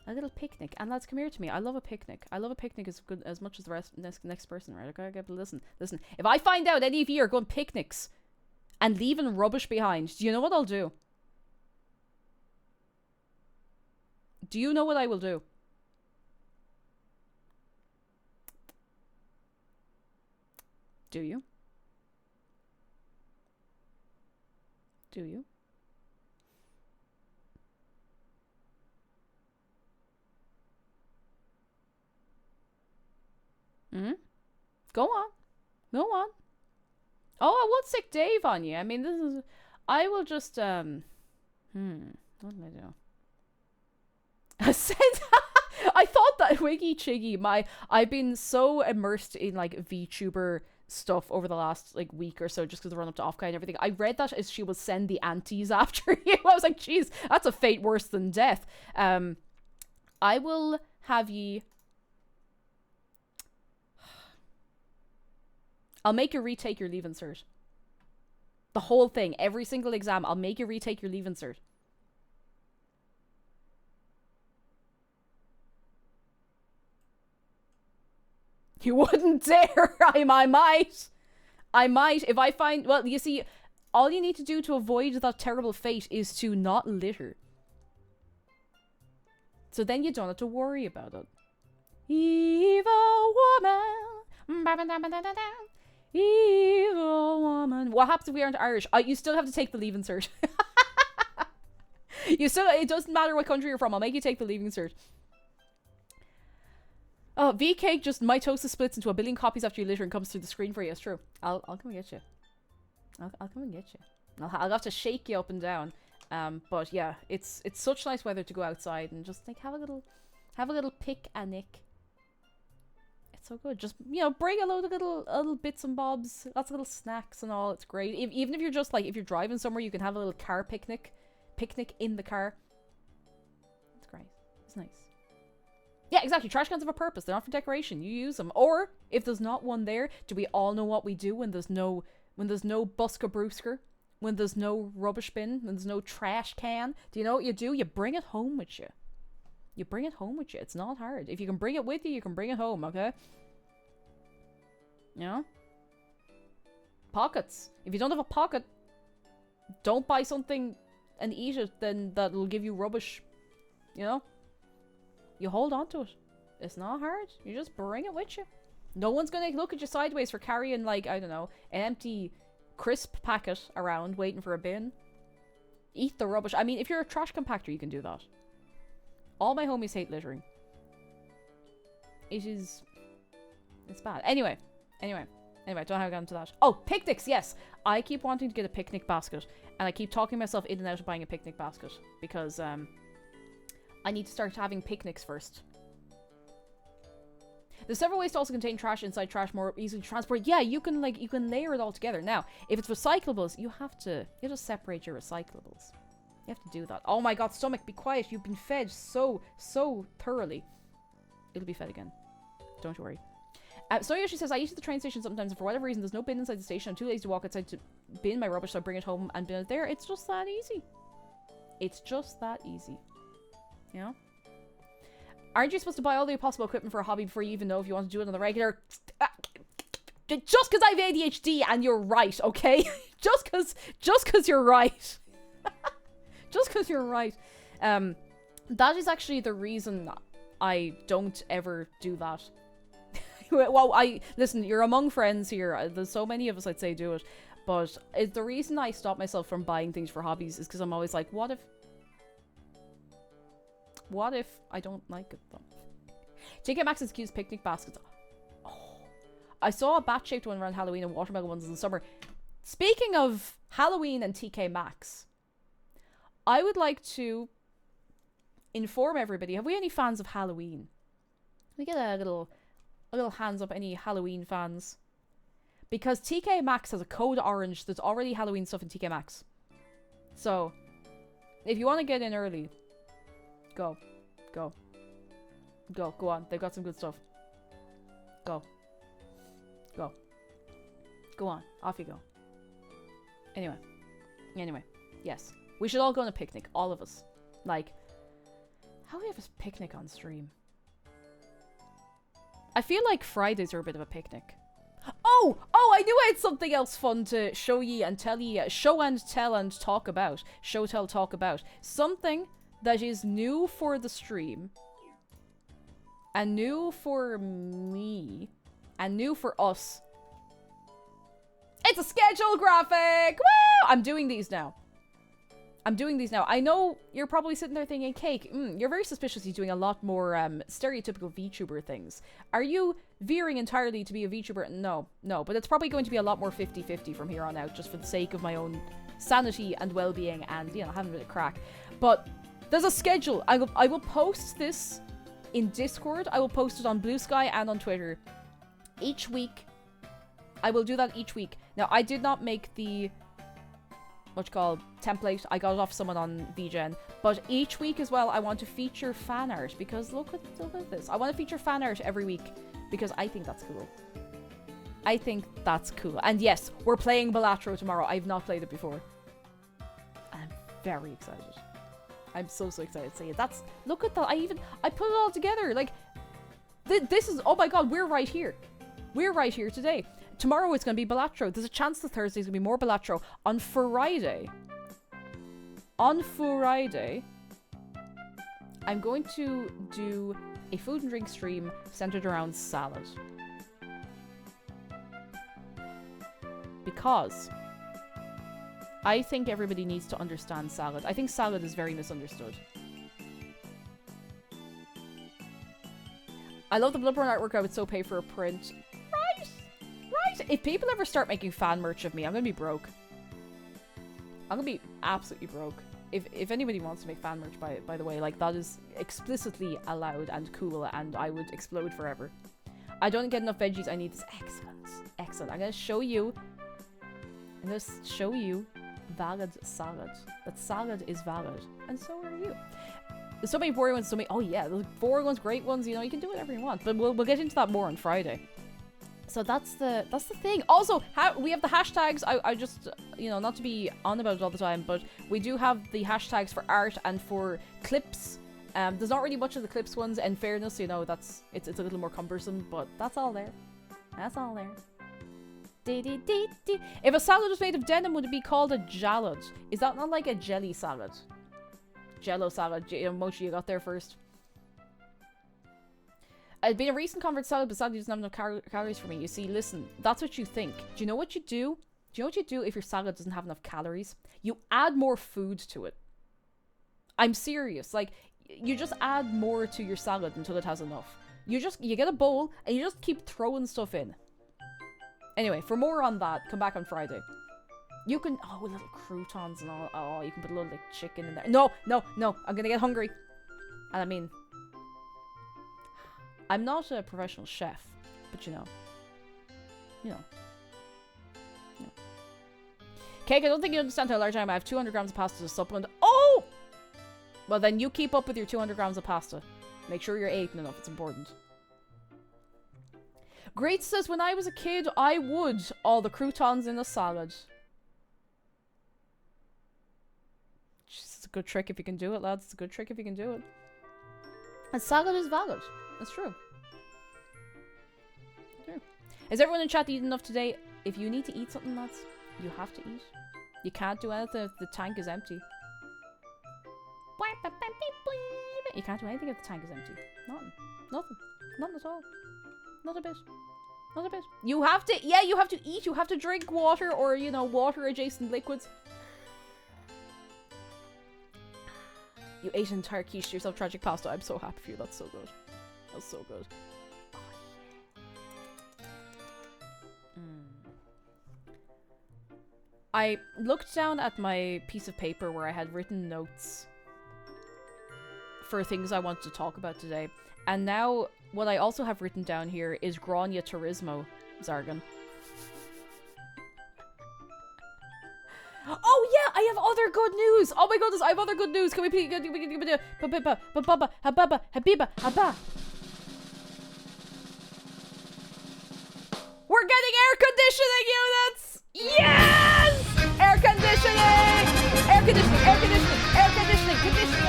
A little picnic. And lads, come here to me. I love a picnic. I love a picnic as much as the next person, right? Okay, listen. If I find out any of you are going picnics and leaving rubbish behind, do you know what I'll do? Do you know what I will do? Do you? Do you? Hmm? Go on. Go on. Oh, I won't sick Dave on you. I mean, this is... I will just, What did I do? I said... I thought that Wiggy Chiggy, I've been so immersed in, like, VTuber stuff over the last, like, week or so, just because I run up to Offkai and everything. I read that as she will send the aunties after you. I was like, jeez, that's a fate worse than death. I will have ye... I'll make you retake your Leaving Cert. The whole thing. Every single exam. I'll make you retake your Leaving Cert. You wouldn't dare. I might. I might. If I find... Well, you see, all you need to do to avoid that terrible fate is to not litter. So then you don't have to worry about it. Evil woman. Evil woman. What happens if we aren't Irish? You still have to take the Leaving Cert. You still... It doesn't matter what country you're from. I'll make you take the Leaving Cert. Oh, V-Cake just mitosis splits into 1 billion copies after you litter and comes through the screen for you. It's true. I'll come and get you. I'll come and get you. I'll have to shake you up and down. But yeah, it's such nice weather to go outside and just like have a little picnic. It's so good. Just, you know, bring a load of little bits and bobs, lots of little snacks and all. It's great. Even if you're just like, if you're driving somewhere, you can have a little car picnic in the car. It's great. It's nice. Yeah, exactly. Trash cans have a purpose. They're not for decoration. You use them. Or if there's not one there, do we all know what we do when there's no busker brewsker? When there's no rubbish bin? When there's no trash can? Do you know what you do? You bring it home with you. You bring it home with you. It's not hard. If you can bring it with you, you can bring it home, okay? You know? Pockets. If you don't have a pocket, don't buy something and eat it, then that'll give you rubbish. You know? You hold on to it. It's not hard. You just bring it with you. No one's gonna look at you sideways for carrying, like, I don't know, an empty crisp packet around waiting for a bin. Eat the rubbish. I mean, if you're a trash compactor, you can do that. All my homies hate littering. It's bad. Anyway, don't have to get into that. Oh, picnics, yes! I keep wanting to get a picnic basket, and I keep talking myself in and out of buying a picnic basket, because, I need to start having picnics first. There's several ways to also contain trash inside trash more easily to transport. Yeah, you can layer it all together. Now, if it's recyclables, you have to separate your recyclables. You have to do that. Oh my god, stomach, be quiet. You've been fed so thoroughly. It'll be fed again. Don't worry. So Yoshi says, I eat at the train station sometimes, and for whatever reason, there's no bin inside the station. I'm too lazy to walk outside to bin my rubbish, so I bring it home and bin it there. It's just that easy. It's just that easy. You know? Aren't you supposed to buy all the possible equipment for a hobby before you even know if you want to do it on the regular? Just because I have ADHD and you're right, okay? just because you're right. Just because you're right. That is actually the reason I don't ever do that. Well, listen, you're among friends here. There's so many of us I'd say do it. But the reason I stop myself from buying things for hobbies is because I'm always like, what if I don't like it though? TK Maxx's cute picnic baskets. Oh, I saw a bat-shaped one around Halloween and watermelon ones in the summer. Speaking of Halloween and TK Maxx, I would like to inform everybody. Have we any fans of Halloween? Can we get a little hands up, any Halloween fans? Because TK Maxx has a code orange that's already Halloween stuff in TK Maxx. So, if you want to get in early, go on. They've got some good stuff. Go on. Off you go. Anyway, yes. We should all go on a picnic. All of us. Like, how do we have a picnic on stream? I feel like Fridays are a bit of a picnic. Oh, I knew I had something else fun to show ye and tell ye. Show and tell and talk about. Show, tell, talk about. Something that is new for the stream, and new for me, and new for us, It's a schedule graphic! Woo! I'm doing these now. I know you're probably sitting there thinking, Cake, you're very suspicious he's doing a lot more stereotypical VTuber things. Are you veering entirely to be a VTuber? No, but it's probably going to be a lot more 50-50 from here on out, just for the sake of my own sanity and well-being and, you know, having a bit of crack. But there's a schedule. I will post this in Discord. I will post it on Blue Sky and on Twitter. Each week. I will do that each week. Now, I did not make the template. I got it off someone on VGen. But each week as well, I want to feature fan art because look at this. I want to feature fan art every week because I think that's cool. And yes, we're playing Balatro tomorrow. I've not played it before. I'm very excited. I'm so excited to see it. Look at that. I put it all together. Like, this is, oh my god, we're right here. We're right here today. Tomorrow it's going to be Balatro. There's a chance that Thursday's going to be more Balatro. On Friday, I'm going to do a food and drink stream centered around salad. Because I think everybody needs to understand salad. I think salad is very misunderstood. I love the Bloodborne artwork. I would so pay for a print. Right. If people ever start making fan merch of me, I'm gonna be broke. I'm gonna be absolutely broke. If anybody wants to make fan merch, by the way, like, that is explicitly allowed and cool, and I would explode forever. I don't get enough veggies. I need this. Excellent. I'm gonna show you. Valid salad. That salad is valid, and so are you. There's so many boring ones. Oh yeah, the boring ones, great ones. You know, you can do whatever you want. But we'll get into that more on Friday. So that's the thing. Also, we have the hashtags. I just, you know, not to be on about it all the time, but we do have the hashtags for art and for clips. There's not really much of the clips ones. In fairness, you know, it's a little more cumbersome, but that's all there. That's all there. If a salad was made of denim, would it be called a jalad? Is that not like a jelly salad? Jello salad. Mochi, you got there first. It'd been a recent convert salad, but sadly doesn't have enough calories for me. You see, listen, that's what you think. Do you know what you do? Do you know what you do if your salad doesn't have enough calories? You add more food to it. I'm serious. Like, you just add more to your salad until it has enough. You get a bowl and you just keep throwing stuff in. Anyway, for more on that, come back on Friday. You can, little croutons and all. Oh, you can put a little, like, chicken in there. No, I'm gonna get hungry. And I mean, I'm not a professional chef, but you know. Cake, I don't think you understand how large I am. I have 200 grams of pasta to supplement. Oh! Well, then you keep up with your 200 grams of pasta. Make sure you're eating enough. It's important. Great says, when I was a kid, I would all the croutons in a salad. It's a good trick if you can do it, lads. It's a good trick if you can do it. And salad is valid. That's true. Is everyone in chat eating enough today? If you need to eat something, lads, you have to eat. You can't do anything if the tank is empty. You can't do anything if the tank is empty. Nothing. Nothing at all. Not a bit. Not a bit. You have to, you have to eat. You have to drink water or, you know, water adjacent liquids. You ate an entire quiche to yourself, tragic pasta. I'm so happy for you. That's so good. That's so good. Oh, yeah. I looked down at my piece of paper where I had written notes for things I wanted to talk about today. And now what I also have written down here is Grania Turismo jargon. Oh yeah, I have other good news. Oh my goodness, I have other good news. Can we please Habiba Haba. We're getting air conditioning units. Yes! Air conditioning of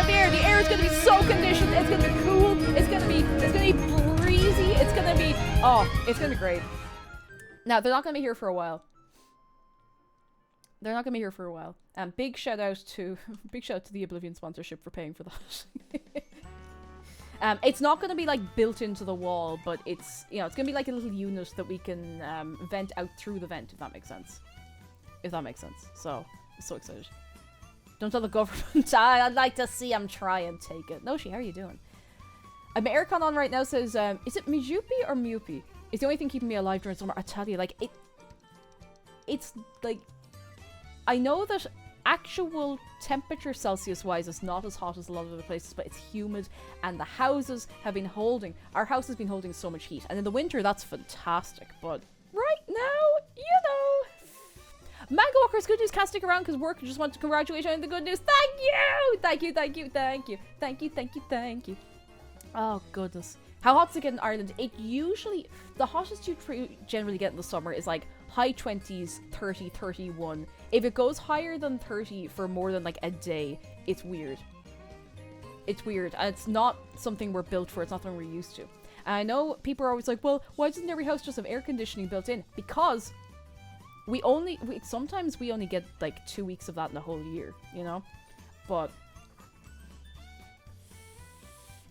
the air. The air is going to be so conditioned. It's going to be cool. It's going to be breezy. It's going to be great. Now, they're not going to be here for a while. Big shout out to the Oblivion sponsorship for paying for that. It's not going to be like built into the wall, but it's, you know, it's going to be like a little unit that we can vent out through the vent, if that makes sense. If that makes sense. So, I'm so excited. Don't tell the government. I'd like to see them try and take it. Noshi, how are you doing? Aircon on right now says, is it Mijupi or Mupi? It's the only thing keeping me alive during summer. I tell you, like, it's like, I know that actual temperature Celsius-wise is not as hot as a lot of other places, but it's humid, and the houses have been holding, our house has been holding so much heat. And in the winter, that's fantastic, but right now, you know. Mango Walker's good news can't stick around because work. Just want to congratulate you on the good news. Thank you! Thank you, thank you, thank you. Thank you, thank you, thank you. Oh, goodness. How hot does it get in Ireland? It usually, the hottest you generally get in the summer is like high 20s, 30, 31. If it goes higher than 30 for more than like a day, it's weird. It's weird. And it's not something we're built for. It's not something we're used to. And I know people are always like, well, why doesn't every house just have air conditioning built in? Because sometimes we only get like 2 weeks of that in the whole year, you know? But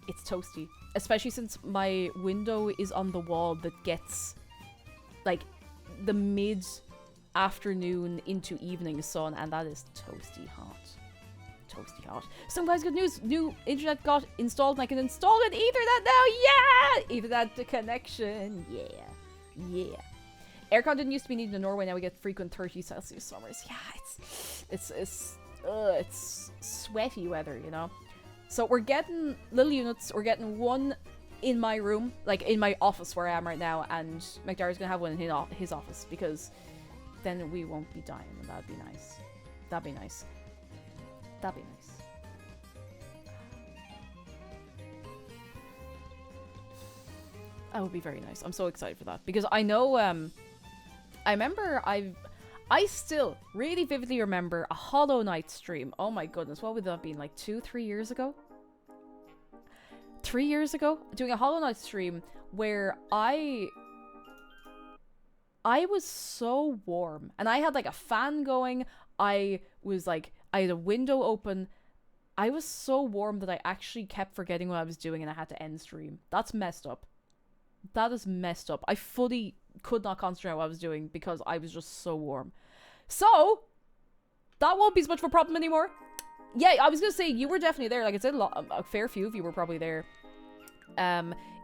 it's toasty. Especially since my window is on the wall that gets like the mid-afternoon into evening sun, and that is toasty hot. Toasty hot. So guys, good news. New internet got installed and I can install an Ethernet now. Yeah! Ethernet connection. Yeah. Yeah. Aircon didn't used to be needed in Norway. Now we get frequent 30 Celsius summers. Yeah, it's sweaty weather, you know? So we're getting little units. We're getting one in my room, like in my office where I am right now, and McDarry's gonna have one in his office, because then we won't be dying, and that'd be nice. That'd be nice. That'd be nice. That would be very nice. I'm so excited for that, because I know, I remember I still really vividly remember a Hollow Knight stream. Oh my goodness, what would that have been, like 2-3 years ago? 3 years ago? Doing a Hollow Knight stream where I was so warm. And I had like a fan going. I had a window open. I was so warm that I actually kept forgetting what I was doing and I had to end stream. That's messed up. That is messed up. I fully could not concentrate on what I was doing because I was just so warm. So, that won't be as much of a problem anymore. Yeah, I was gonna say, you were definitely there. Like, I said, a fair few of you were probably there.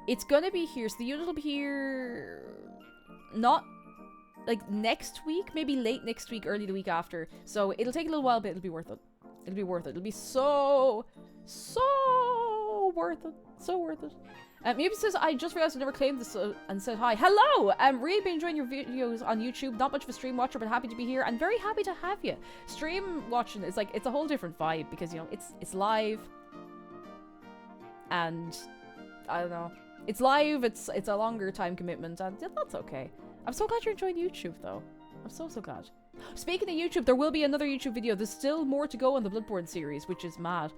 It's gonna be here. So the unit will be here, not like next week, maybe late next week, early the week after. So it'll take a little while, but it'll be worth it. It'll be worth it. It'll be so worth it. So worth it. Maybe says, I just realized I never claimed this and said hi. Hello! Really been enjoying your videos on YouTube. Not much of a stream watcher, but happy to be here and very happy to have you. Stream watching is like, it's a whole different vibe because, you know, it's live. And I don't know. It's live, it's a longer time commitment, and that's okay. I'm so glad you're enjoying YouTube though. I'm so glad. Speaking of YouTube, there will be another YouTube video. There's still more to go on the Bloodborne series, which is mad.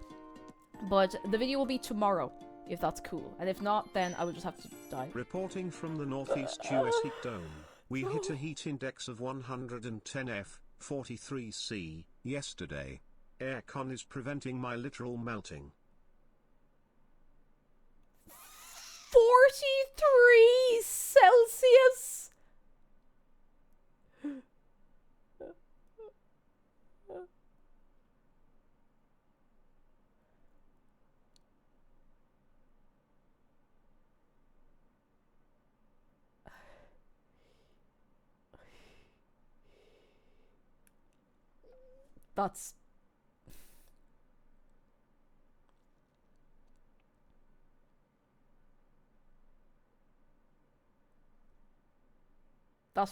But the video will be tomorrow, if that's cool. And if not, then I will just have to die. Reporting from the northeast US heat dome, we hit a heat index of 110 F, 43C, yesterday. Aircon is preventing my literal melting. 43 Celsius! That's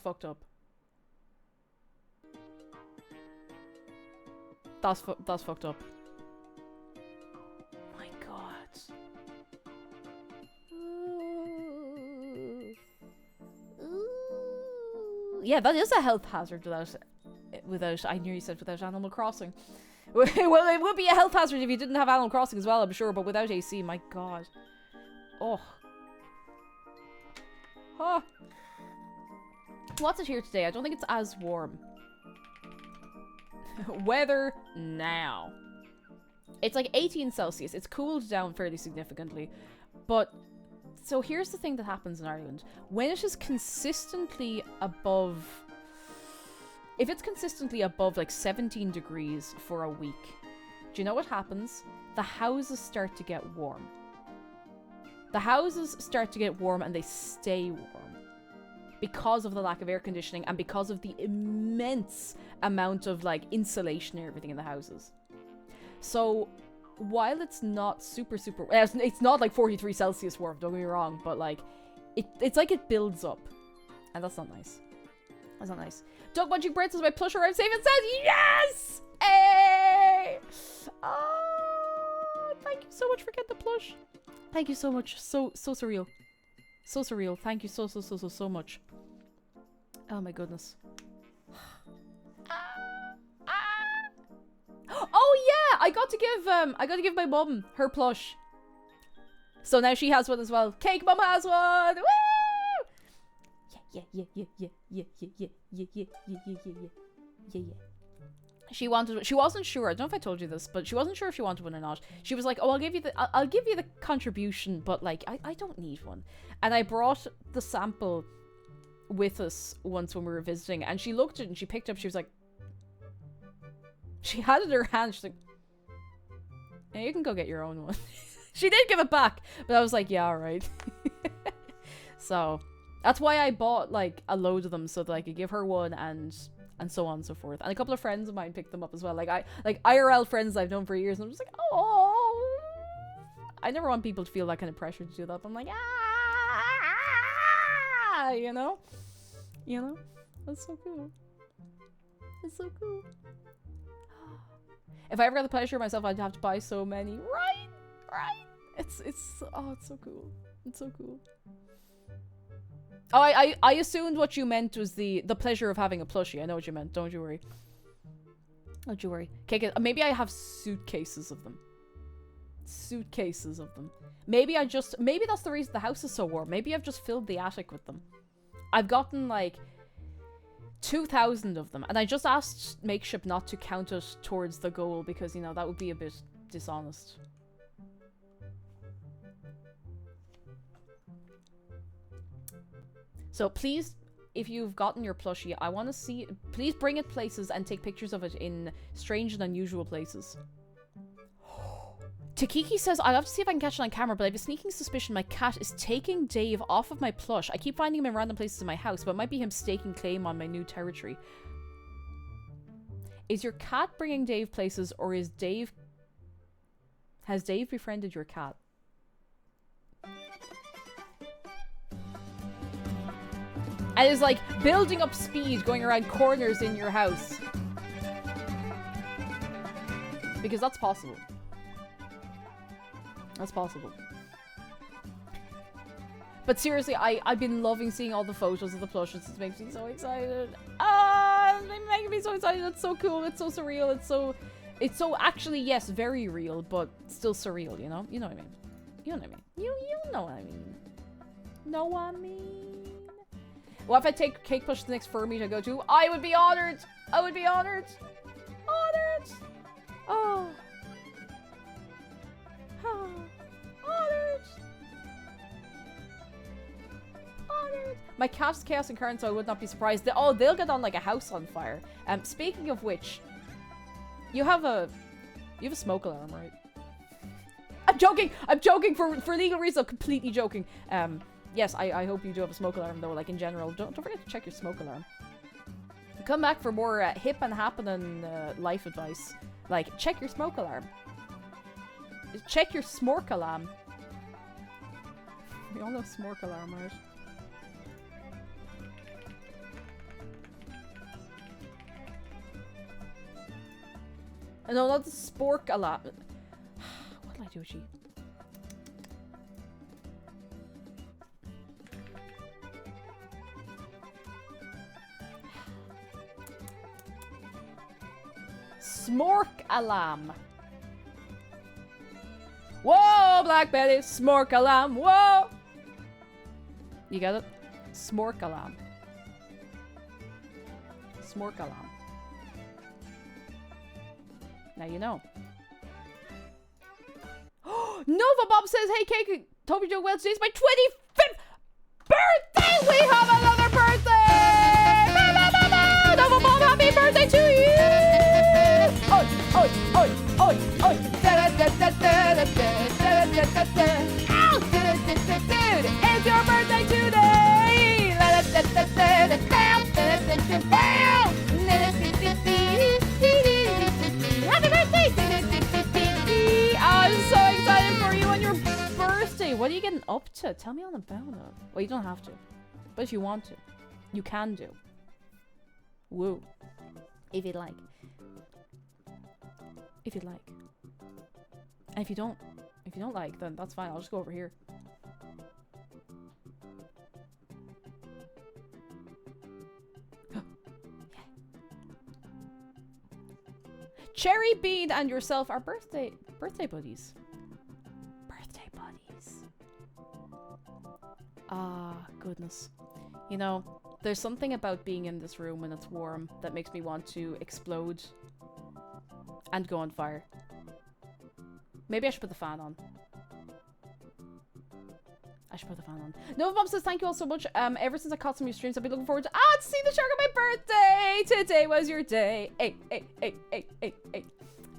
fucked up. That's fucked up. My god. Yeah, that is a health hazard without I nearly said without Animal Crossing. Well, it would be a health hazard if you didn't have Animal Crossing as well, I'm sure, but without AC, my god. Oh. Huh. What's it here today? I don't think it's as warm. Weather now. It's like 18 Celsius. It's cooled down fairly significantly. But, so here's the thing that happens in Ireland. When it is consistently above... If it's consistently above like 17 degrees for a week, do you know what happens? The houses start to get warm. The houses start to get warm and they stay warm. Because of the lack of air conditioning and because of the immense amount of like insulation and everything in the houses. So while it's not super, it's not like 43 Celsius warm, don't get me wrong, but like it's like it builds up. And that's not nice. That's not nice. Doug Munching Brent says my plush arrived safe and says yes! Hey! Oh, thank you so much for getting the plush. Thank you so much. So surreal. So surreal. Thank you so much. Oh my goodness. Oh yeah! I got to give my mum her plush. So now she has one as well. Cake Mum has one! Woo! Yeah. She wasn't sure. I don't know if I told you this, but she wasn't sure if she wanted one or not. She was like, "Oh, I'll give you the contribution, but like, I don't need one." And I brought the sample with us once when we were visiting, and she looked at it and she picked it up. She was like, she had it in her hand. She's like, "Yeah, you can go get your own one." She did give it back, but I was like, "Yeah, all right." So that's why I bought like a load of them so that I could give her one and so on and so forth. And a couple of friends of mine picked them up as well. Like IRL friends I've known for years, and I'm just like, oh, I never want people to feel that kind of pressure to do that. But I'm like, you know, that's so cool. It's so cool. If I ever got the pleasure myself, I'd have to buy so many. Right. It's so cool. It's so cool. Oh, I assumed what you meant was the pleasure of having a plushie. I know what you meant. Don't you worry. Don't you worry. Okay, maybe I have suitcases of them. Maybe that's the reason the house is so warm. Maybe I've just filled the attic with them. I've gotten like 2,000 of them, and I just asked Makeship not to count it towards the goal because, you know, that would be a bit dishonest. So please, if you've gotten your plushie, I want to see... Please bring it places and take pictures of it in strange and unusual places. Takiki says, I'll have to see if I can catch it on camera, but I have a sneaking suspicion my cat is taking Dave off of my plush. I keep finding him in random places in my house, but it might be him staking claim on my new territory. Is your cat bringing Dave places, or is Dave... Has Dave befriended your cat? And is like building up speed going around corners in your house. Because that's possible. That's possible. But seriously, I've been loving seeing all the photos of the plushes. It makes me so excited. It's making me so excited. It's so cool. It's so surreal. It's so actually, yes, very real, but still surreal, you know? You know what I mean? You know what I mean? You know what I mean. Know what I mean? Well, if I take Cake Plush to the next fur meet I go to, I would be honored! I would be honored! Honored! Oh. Honored! Honored! My cat's chaos and current, so I would not be surprised. They'll get on like a house on fire. Speaking of which, you have a smoke alarm, right? I'm joking for legal reasons. I'm completely joking. Yes, I hope you do have a smoke alarm though, like in general. Don't forget to check your smoke alarm. Come back for more hip and happening life advice. Like, check your smoke alarm. Check your smork alarm. We all know smork alarm, right? No, not the spork alarm. What did I do with you? Smork alarm. Whoa, Black Betty, smork alarm. Whoa. You get it? Smork alarm. Smork alarm. Now you know. Nova Bob says, hey, Cake Hope you're doing well. Today's my 25th birthday! We have another birthday! Double bomb, happy birthday to you! Oi, oi, oi, oi, oi! Ow! It's your birthday today! Happy birthday! I'm so excited for you on your birthday. What are you getting up to? Tell me all about it. Well, you don't have to. But if you want to, you can do. Woo. If you'd like. If you'd like. And if you don't like, then that's fine. I'll just go over here. Cherry Bean and yourself are birthday buddies. Birthday buddies. Ah, goodness. You know, there's something about being in this room when it's warm that makes me want to explode and go on fire. Maybe I should put the fan on. I should put the fan on. Nova Mom says, thank you all so much. Ever since I caught some of your streams, I've been looking forward to seeing the shark on my birthday. Today was your day. Hey.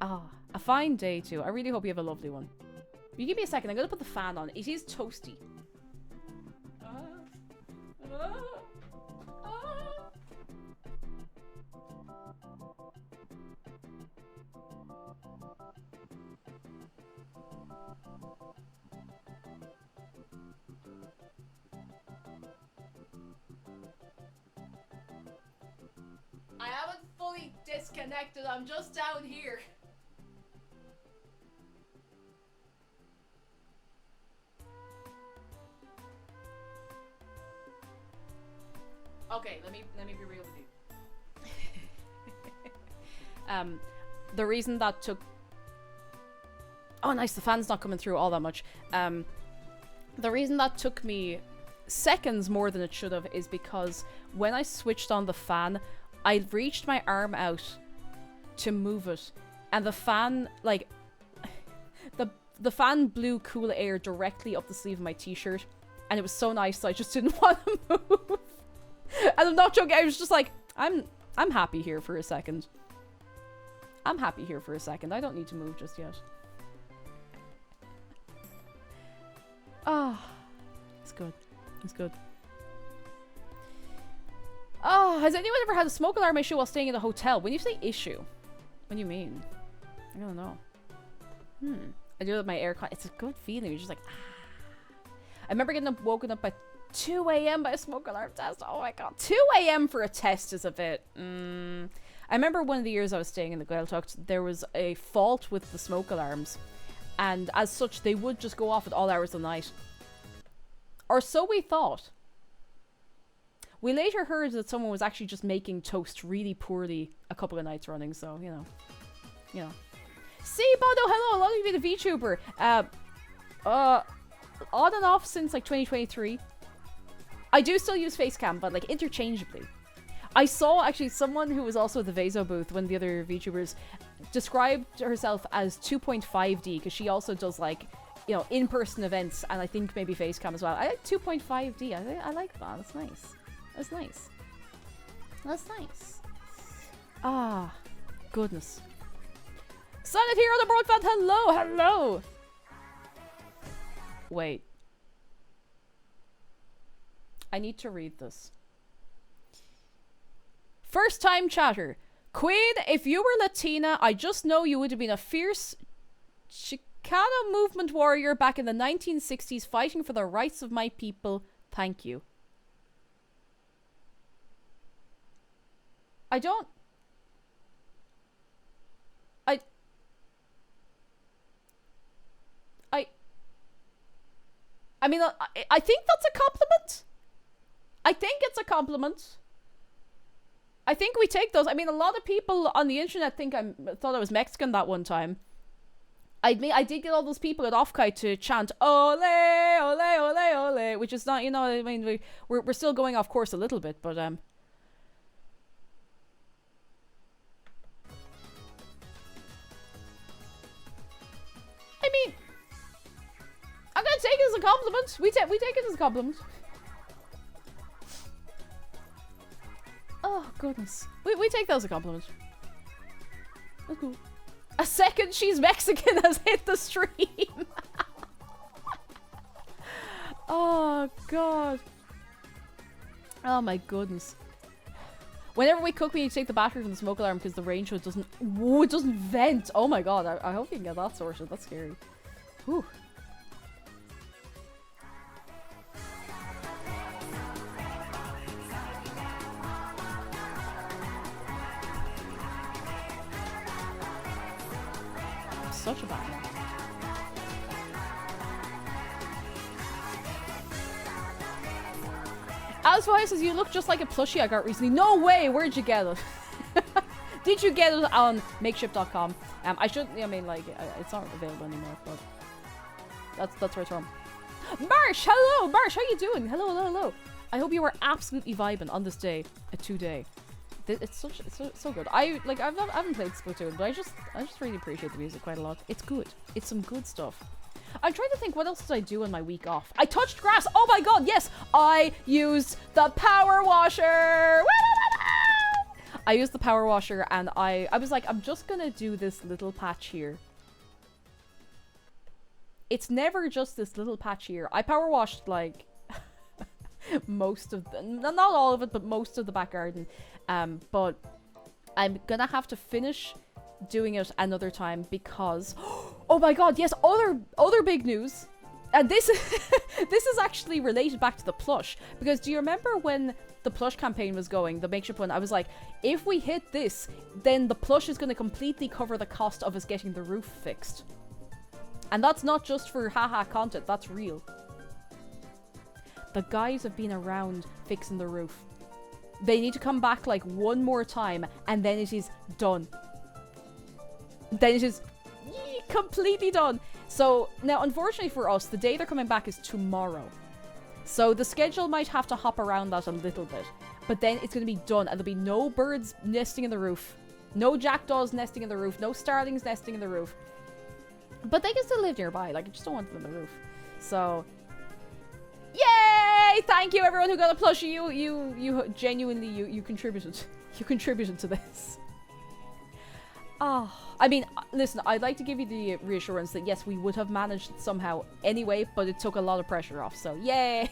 Ah, a fine day too. I really hope you have a lovely one. You give me a second. I'm going to put the fan on. It is toasty. I haven't fully disconnected. I'm just down here. Okay, let me be real with you. The reason that took... Oh, nice. The fan's not coming through all that much. The reason that took me seconds more than it should have is because when I switched on the fan, I reached my arm out to move it, and the fan, like, the fan blew cool air directly up the sleeve of my t-shirt, and it was so nice, so I just didn't want to move. And I'm not joking, I was just like, I'm happy here for a second. I'm happy here for a second. I don't need to move just yet. Ah, it's good. It's good. Oh, has anyone ever had a smoke alarm issue while staying in a hotel? When you say issue, what do you mean? I don't know. I do it with my aircon. It's a good feeling. You're just like, ah. I remember getting woken up by 2 a.m. by a smoke alarm test. Oh my god. 2 a.m. for a test is a bit... I remember one of the years I was staying in the Gaeltacht, there was a fault with the smoke alarms. And as such, they would just go off at all hours of the night. Or so we thought. We later heard that someone was actually just making toast really poorly a couple of nights running, so, you know. See, Bodo, hello, a lot of you been a VTuber. On and off since, like, 2023. I do still use Facecam, but, like, interchangeably. I saw, actually, someone who was also at the Vaso booth, one of the other VTubers, described herself as 2.5D, because she also does, like, you know, in-person events, and I think maybe Facecam as well. I like 2.5D. I like that. That's nice. That's nice. That's nice. Ah, goodness. Silent here on the broadband. Hello, hello. Wait. I need to read this. First time chatter. Queen, if you were Latina, I just know you would have been a fierce Chicano movement warrior back in the 1960s fighting for the rights of my people. Thank you. I mean, I think that's a compliment. I think it's a compliment. I think we take those. I mean, a lot of people on the internet thought I was Mexican that one time. I did get all those people at Offkite to chant "Ole, ole, ole, ole," which is not, you know, I mean, we're still going off course a little bit, but I mean, I'm gonna take it as a compliment. We take it as a compliment. Oh, goodness. We take that as a compliment. That's cool. A second she's Mexican has hit the stream. Oh, God. Oh, my goodness. Whenever we cook, we need to take the battery from the smoke alarm because the range hood doesn't... Whoa, it doesn't vent. Oh, my God. I hope you can get that sorted. That's scary. Whew. Such a bad one. Alice Fire says, you look just like a plushie I got recently. No way! Where'd you get it? Did you get it on makeshift.com? I mean, like, it's not available anymore, but that's where it's from. Marsh! Hello! Marsh, how you doing? Hello, hello, hello. I hope you are absolutely vibing on this day, a 2-day. It's so good. I haven't played Splatoon, but I just really appreciate the music quite a lot. It's good. It's some good stuff. I'm trying to think, what else did I do on my week off? I touched grass. Oh my god, yes! I used the power washer. I used the power washer, and I was like, I'm just gonna do this little patch here. It's never just this little patch here. I power washed like most of the, not all of it, but most of the back garden. But I'm gonna have to finish doing it another time because, oh my god, yes, other big news. And this this is actually related back to the plush, because do you remember when the plush campaign was going, the makeshift one? I was like, if we hit this, then the plush is going to completely cover the cost of us getting the roof fixed. And that's not just for haha content, that's real. The guys have been around fixing the roof. They need to come back like one more time, and then it is done. Then it is completely done. So now, unfortunately for us, the day they're coming back is tomorrow. So the schedule might have to hop around that a little bit. But then it's going to be done, and there'll be no birds nesting in the roof. No jackdaws nesting in the roof. No starlings nesting in the roof. But they can still live nearby. Like, I just don't want them in the roof. So... Yay! Thank you, everyone who got a plushie. You genuinely, you contributed. You contributed to this. Oh, I mean, listen, I'd like to give you the reassurance that yes, we would have managed it somehow anyway, but it took a lot of pressure off, so yay!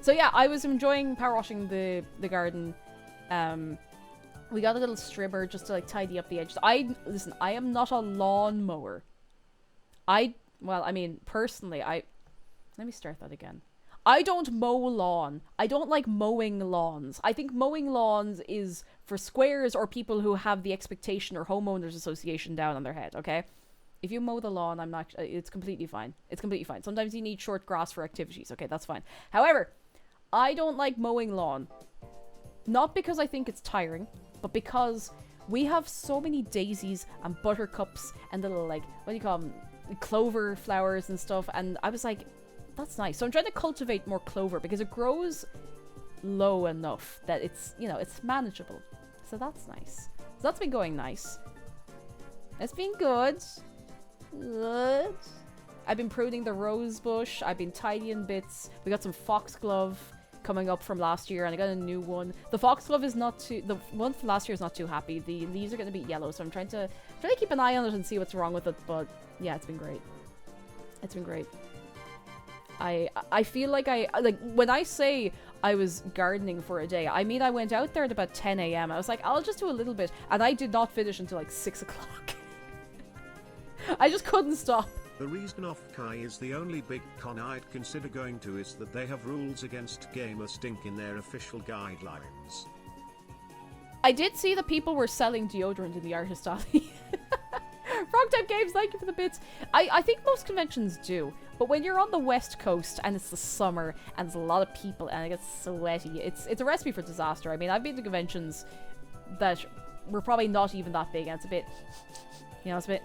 So yeah, I was enjoying power washing the garden. We got a little strimmer just to like tidy up the edges. Listen, I am not a lawn mower. Well, I mean, personally, let me start that again. I don't mow lawn. I don't like mowing lawns. I think mowing lawns is for squares or people who have the expectation or homeowners association down on their head, okay? If you mow the lawn, it's completely fine. It's completely fine. Sometimes you need short grass for activities, okay? That's fine. However, I don't like mowing lawn. Not because I think it's tiring, but because we have so many daisies and buttercups and little, like, what do you call them? Clover flowers and stuff. And I was like, that's nice. So I'm trying to cultivate more clover because it grows low enough that it's, you know, it's manageable. So that's nice. So that's been going nice. It's been good. Good. I've been pruning the rose bush. I've been tidying bits. We got some foxglove coming up from last year, and I got a new one. The foxglove is not too... The one from last year is not too happy. The leaves are going to be yellow, so I'm trying to keep an eye on it and see what's wrong with it. But yeah, it's been great. It's been great. I feel like when I say I was gardening for a day, I mean I went out there at about 10 a.m. I was like, I'll just do a little bit, and I did not finish until like 6 o'clock. I just couldn't stop. The reason Off-Kai is the only big con I'd consider going to is that they have rules against gamer stink in their official guidelines. I did see that people were selling deodorant in the artist alley. Frogtype Games, thank you for the bits. I think most conventions do, but when you're on the west coast and it's the summer and there's a lot of people and it gets sweaty, it's a recipe for disaster. I mean, I've been to conventions that were probably not even that big, and it's a bit, you know, it's a bit,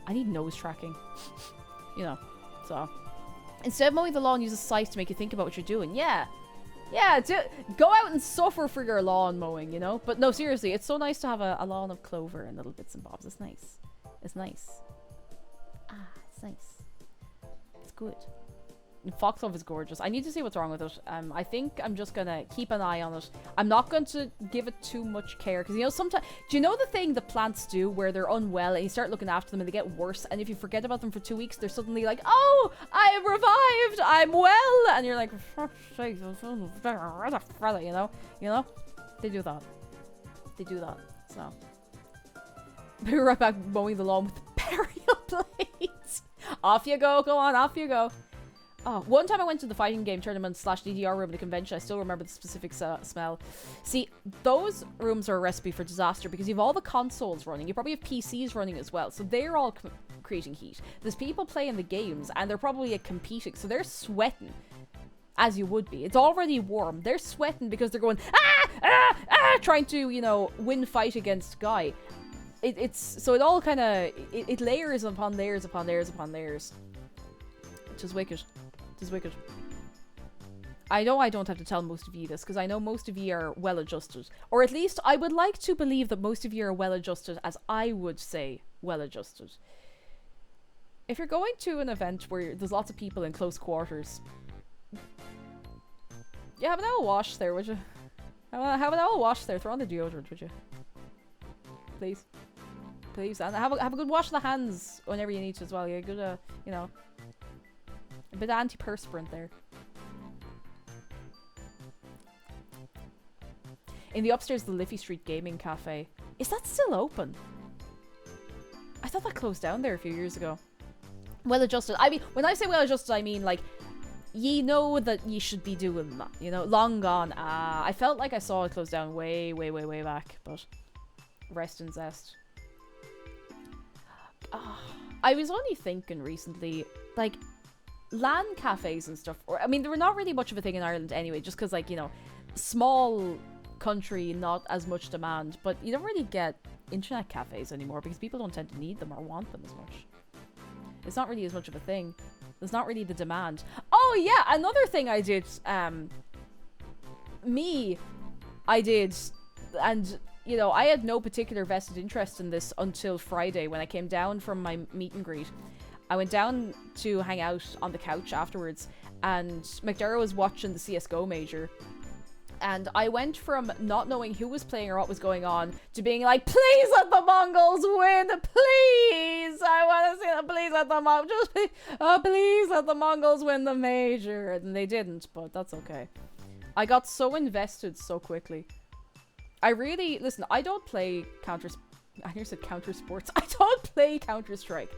I need nose tracking, you know, so. Instead of mowing the lawn, use a scythe to make you think about what you're doing. Yeah, go out and suffer for your lawn mowing, you know? But no, seriously, it's so nice to have a lawn of clover and little bits and bobs. It's nice. It's nice. Ah, it's nice. It's good. Foxglove is gorgeous. I need to see what's wrong with it. I think I'm just gonna keep an eye on it. I'm not going to give it too much care because, you know, sometimes, do you know the thing the plants do where they're unwell and you start looking after them and they get worse, and if you forget about them for 2 weeks, they're suddenly like, oh, I am revived, I'm well, and you're like, for fuck's sake, you know, they do that. They do that. So be right back mowing the lawn with the burial blades. Off you go. Go on, off you go. Oh, one time I went to the fighting game tournament / DDR room at a convention. I still remember the specific smell. See, those rooms are a recipe for disaster because you have all the consoles running. You probably have PCs running as well. So they're all creating heat. There's people playing the games and they're probably competing. So they're sweating, as you would be. It's already warm. They're sweating because they're going, trying to, you know, win fight against Guy. So it all kind of, it layers upon layers upon layers upon layers. Which is wicked. It is wicked. I know I don't have to tell most of you this, because I know most of you are well-adjusted. Or at least, I would like to believe that most of you are well-adjusted, as I would say well-adjusted. If you're going to an event where there's lots of people in close quarters, yeah, have an owl wash there, would you? Have an owl wash there. Throw on the deodorant, would you? Please. Please. And have a good wash of the hands whenever you need to as well. Yeah, good, you know, a bit of antiperspirant there. In the upstairs, the Liffey Street Gaming Cafe. Is that still open? I thought that closed down there a few years ago. Well-adjusted. I mean, when I say well-adjusted, I mean, like, ye know that ye should be doing that, you know? Long gone. I felt like I saw it close down way, way, way, way back, but rest and zest. I was only thinking recently, like, LAN cafes and stuff, or I mean, they were not really much of a thing in Ireland anyway, just because, like, you know, small country, not as much demand, but you don't really get internet cafes anymore because people don't tend to need them or want them as much. It's not really as much of a thing. There's not really the demand. Oh yeah, another thing I did, I did, and you know, I had no particular vested interest in this until Friday when I came down from my meet and greet. I went down to hang out on the couch afterwards, and McDara was watching the CSGO major. And I went from not knowing who was playing or what was going on to being like, please let the Mongols win, please! I want to see them, please let the please let the Mongols win the major. And they didn't, but that's okay. I got so invested so quickly. I really, listen, I don't play I nearly said Counter Sports. I don't play Counter-Strike.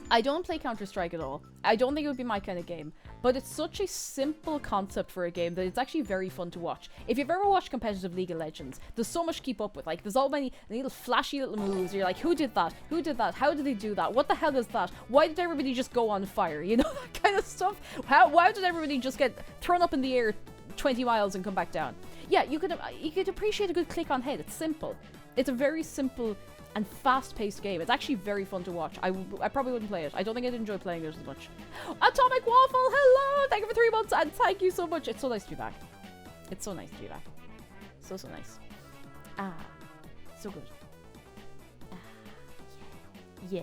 I don't play Counter-Strike at all. I don't think it would be my kind of game. But it's such a simple concept for a game that it's actually very fun to watch. If you've ever watched competitive League of Legends, there's so much to keep up with. Like, there's all many little flashy little moves. You're like, who did that? Who did that? How did they do that? What the hell is that? Why did everybody just go on fire? You know, that kind of stuff. Why did everybody just get thrown up in the air 20 miles and come back down? Yeah, you could appreciate a good click on head. It's simple. It's a very simple and fast-paced game. It's actually very fun to watch. I probably wouldn't play it. I don't think I'd enjoy playing it as much. Atomic Waffle, hello! Thank you for 3 months, and thank you so much. It's so nice to be back. It's so nice to be back. So nice. So good. Yeah.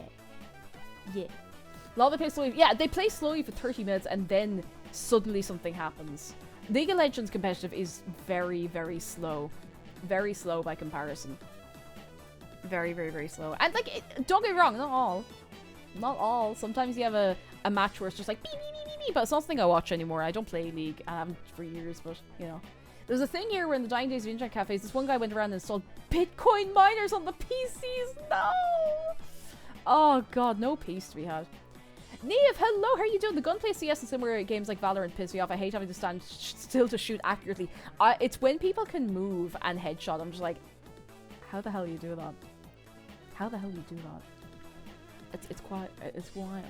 Love, they play slowly. Yeah, they play slowly for 30 minutes, and then suddenly something happens. League of Legends competitive is very, very slow. Very slow by comparison. Very, very, very slow. And, like, don't get me wrong, not all. Not all. Sometimes you have a match where it's just like, beep, beep, beep, beep, but it's not something I watch anymore. I don't play League. I haven't for years, but, you know. There's a thing here where in the dying days of internet cafes, this one guy went around and installed Bitcoin miners on the PCs. No! Oh, God, no peace to be had. Neve, hello, how are you doing? The gunplay CS and similar games like Valorant piss me off. I hate having to stand still to shoot accurately. It's when people can move and headshot. I'm just like, how the hell do you do that? How the hell do you do that? It's wild. It's wild.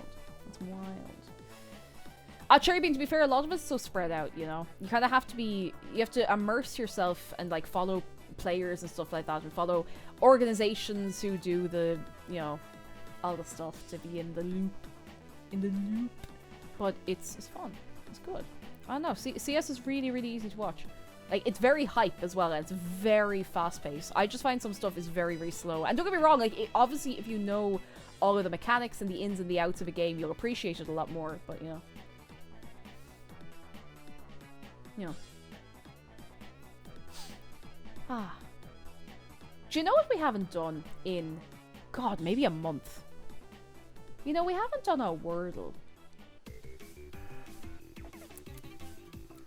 Cherry Bean, to be fair, a lot of it's so spread out, you know? You kind of have to you have to immerse yourself and, like, follow players and stuff like that, and follow organizations who do the, you know, all the stuff to be in the loop. But it's fun. It's good. I don't know. CS is really, really easy to watch. Like, it's very hype as well, and it's very fast-paced. I just find some stuff is very, very slow. And don't get me wrong, like, obviously, if you know all of the mechanics and the ins and the outs of a game, you'll appreciate it a lot more, but, you know. You know. Ah. Do you know what we haven't done in, God, maybe a month? You know, we haven't done a Wordle.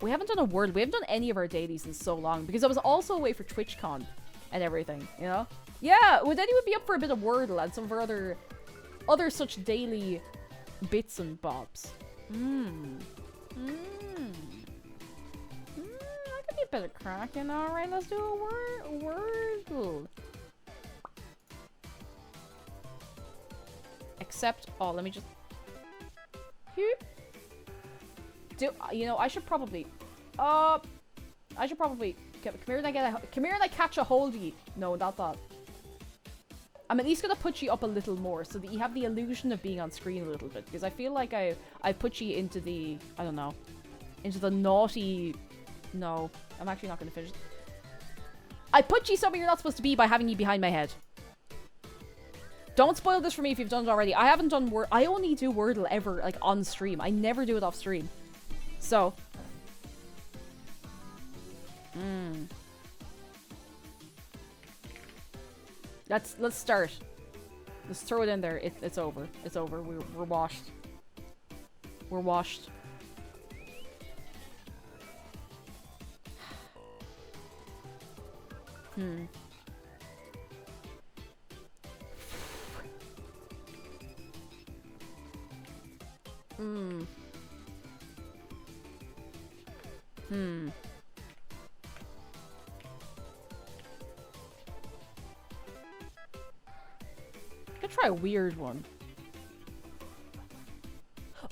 We haven't done a Wordle. We haven't done any of our dailies in so long, because I was also away for TwitchCon and everything, you know? Yeah, would anyone be up for a bit of Wordle and some of our other such daily bits and bobs? That could be a bit of cracking. Alright, let's do a Wordle. Except, oh, let me just... You know, I should probably... come here and I catch a hold of you. No, not that. I'm at least gonna put you up a little more so that you have the illusion of being on screen a little bit. Because I feel like I put you into the... I don't know. Into the naughty... No, I'm actually not gonna finish. I put you somewhere you're not supposed to be by having you behind my head. Don't spoil this for me if you've done it already. I haven't done I only do Wordle ever, like, on stream. I never do it off stream. So. Let's start. Let's throw it in there. It's over. It's over. We're washed. We're washed. Gonna try a weird one.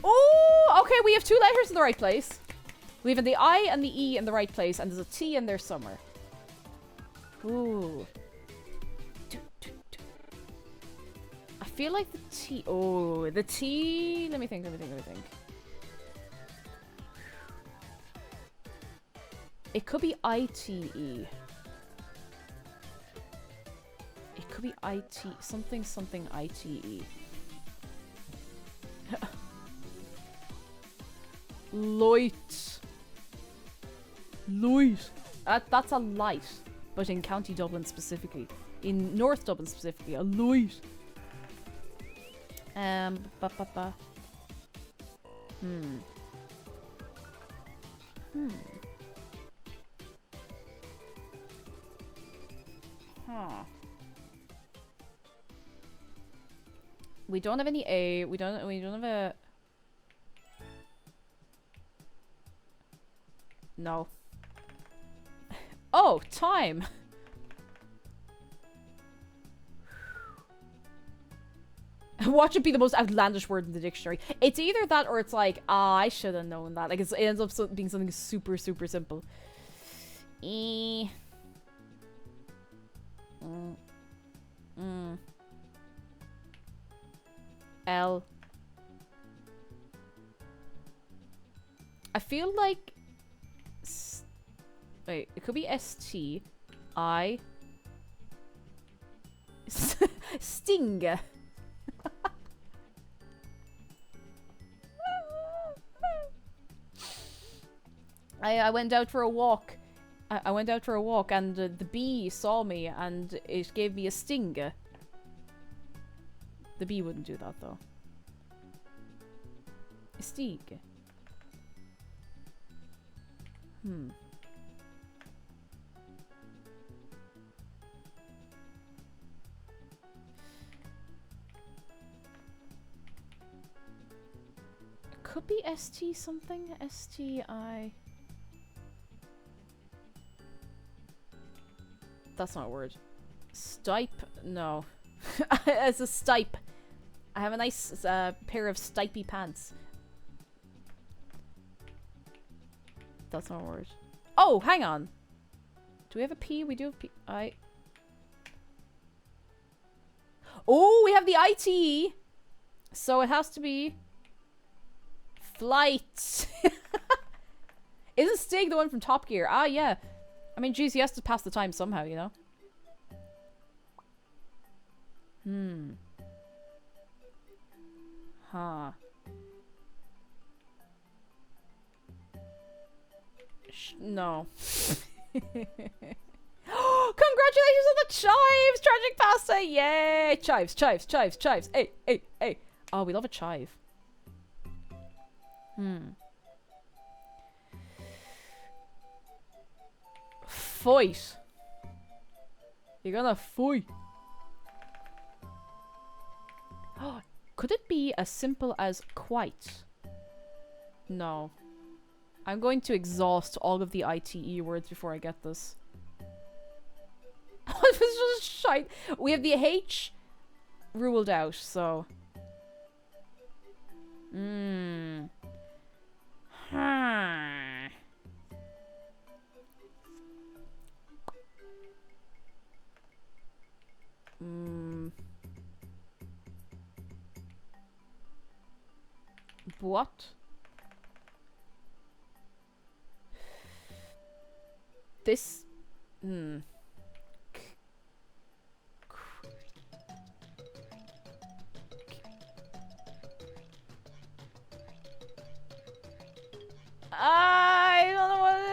Oh, okay, we have two letters in the right place. We have the I and the E in the right place, and there's a T in there somewhere. Ooh. I feel like the T... Oh, the T... Let me think. It could be I-T-E. It could be I-T... Something I-T-E. Light. That's a light. But in County Dublin specifically. In North Dublin specifically. A light. We don't have any A. We don't have a... No. Oh, time! Watch it be the most outlandish word in the dictionary. It's either that or it's like, I should have known that. Like, it ends up being something super, super simple. L. I feel like... Wait, it could be S-T. I... Sting. I went out for a walk. I went out for a walk and the bee saw me and it gave me a sting. The bee wouldn't do that though. Stig. It could be ST something. STI. That's not a word. Stipe? No. It's a stipe. I have a nice pair of stipey pants. That's not a word. Oh, hang on. Do we have a P? We do have P. I. Oh, we have the ITE. So it has to be... Flight. Isn't Stig the one from Top Gear? Ah, yeah. I mean, geez, he has to pass the time somehow, you know? Huh. No. Congratulations on the chives! Tragic pasta! Yay! Chives, chives, chives, chives. Hey, hey, hey. Oh, we love a chive. Fight. You're gonna fight. Could it be as simple as quite? No. I'm going to exhaust all of the ITE words before I get this. This is just shite. We have the H ruled out, so. What? This. I don't know what it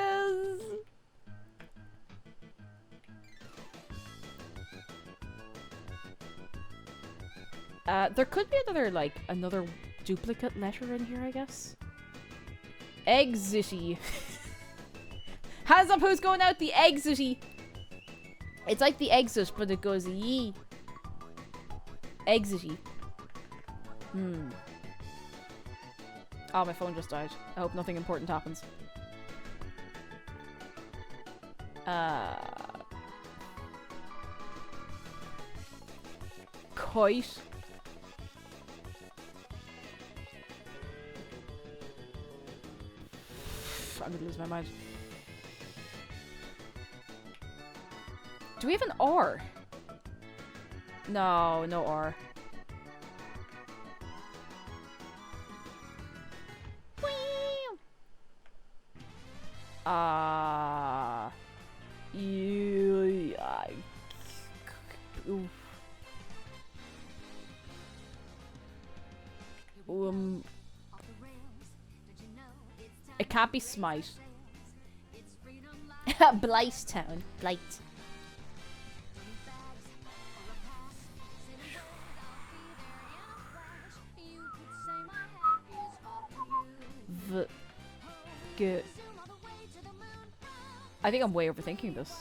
is. There could be another duplicate letter in here, I guess. Exity. Hands up who's going out the exity. It's like the exit, but it goes yee. Exity. Oh, my phone just died. I hope nothing important happens. Kite. I'm gonna lose my mind. Do we have an R? No, no R. It can't be Smite. Blight Town. Blight. Good. I think I'm way overthinking this.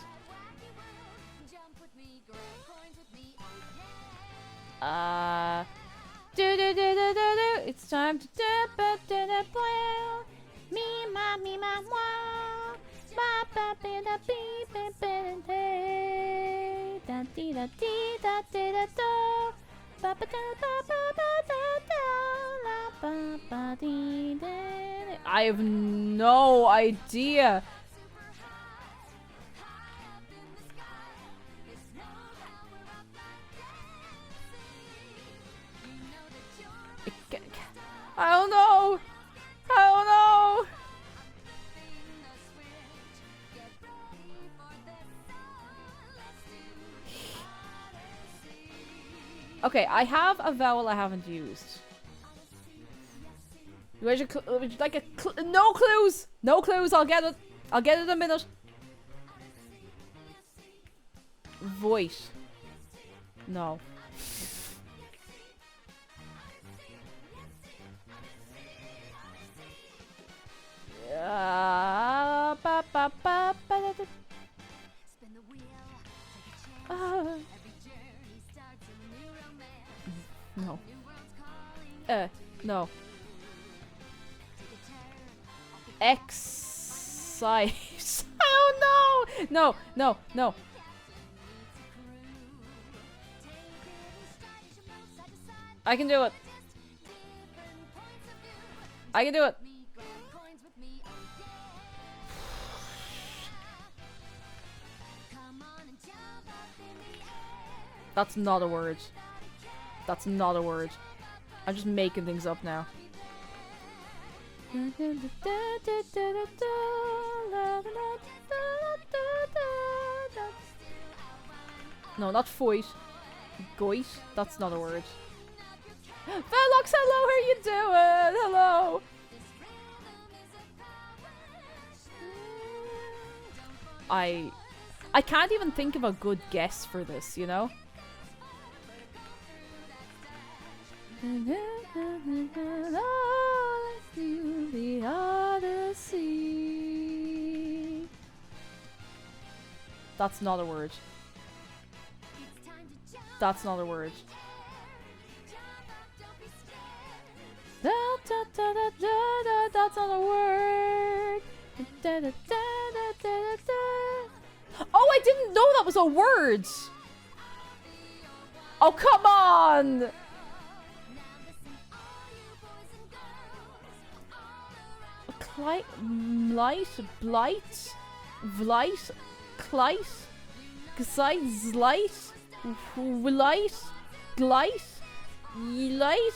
It's time to me ma moi ba ba ba da be ba ba da dee da dee da dee da do ba ba da ba ba ba da da la ba ba dee da. I have no idea. I don't know. I don't know. Okay, I have a vowel I haven't used. Would you like a no clues? No clues. I'll get it. I'll get it in a minute. Voice. No. Ba, ba, ba, ba, da, no. No. Excite. Oh no! No, no, no. I can do it. I can do it. That's not a word. That's not a word. I'm just making things up now. No, not fight. Goit. That's not a word. Velox, hello, how you doing? Hello. I can't even think of a good guess for this, you know? The Odyssey. That's not a word. That's not a word. That's not a word. Oh, I didn't know that was a word. Oh, come on. Blight, blight, blight, clight, gsite, zlight, light, glight, light.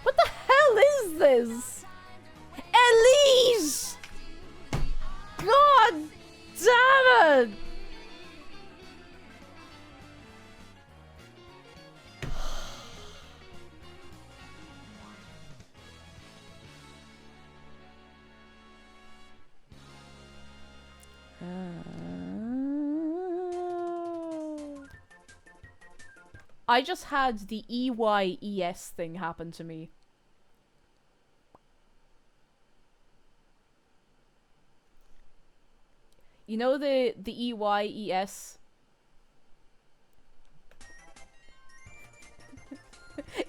What the hell is this? Elise! God damn it! I just had the EYES thing happen to me. You know the EYES?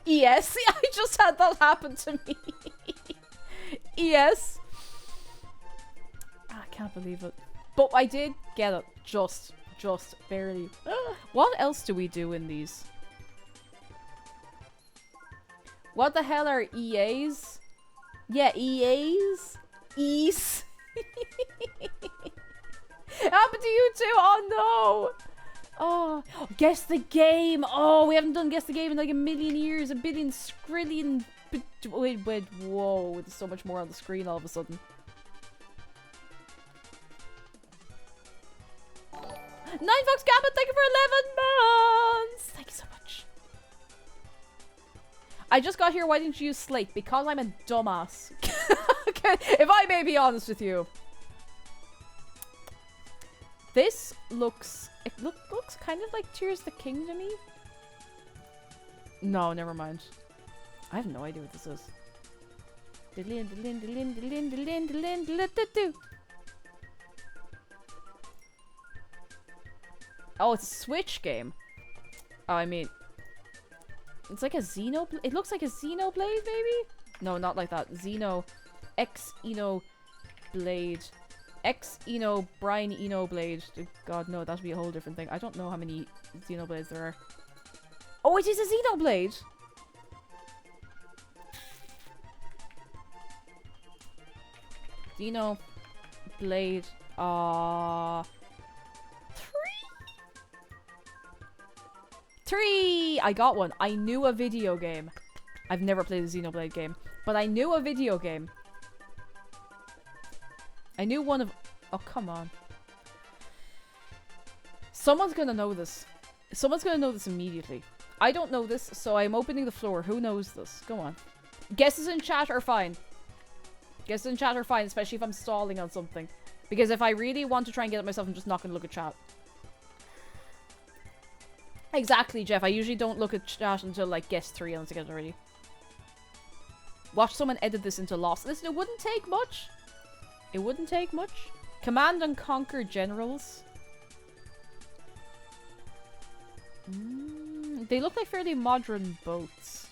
ES? I just had that happen to me. ES. I can't believe it. But I did get it. Just barely. What else do we do in these? What the hell are EAs? Yeah, EAs? Ease. Happened to you too? Oh no! Oh, guess the game! Oh, we haven't done guess the game in like a million years. A billion, skrillion... Wait, whoa. There's so much more on the screen all of a sudden. Ninefox Gambit, thank you for 11 months! Thank you so much. I just got here, why didn't you use Slate? Because I'm a dumbass. Okay, if I may be honest with you. This looks... It looks kind of like Tears of the King to me. No, never mind. I have no idea what this is. Oh, it's a Switch game. Oh, I mean... It's like a Xenoblade... It looks like a Xenoblade, maybe? No, not like that. Blade. X-Eno, Brian Eno Blade. God, no, that'd be a whole different thing. I don't know how many Xenoblades there are. Oh, it is a Xenoblade! Xenoblade. Three! I got one. I knew a video game. I've never played a Xenoblade game, but I knew a video game. I knew one of... Oh, come on. Someone's gonna know this. Someone's gonna know this immediately. I don't know this, so I'm opening the floor. Who knows this? Go on. Guesses in chat are fine. Guesses in chat are fine, especially if I'm stalling on something. Because if I really want to try and get it myself, I'm just not gonna look at chat. Exactly, Jeff. I usually don't look at chat until, like, guess 3 unless I get it already. Watch someone edit this into Lost. Listen, it wouldn't take much. It wouldn't take much. Command and Conquer Generals. They look like fairly modern boats.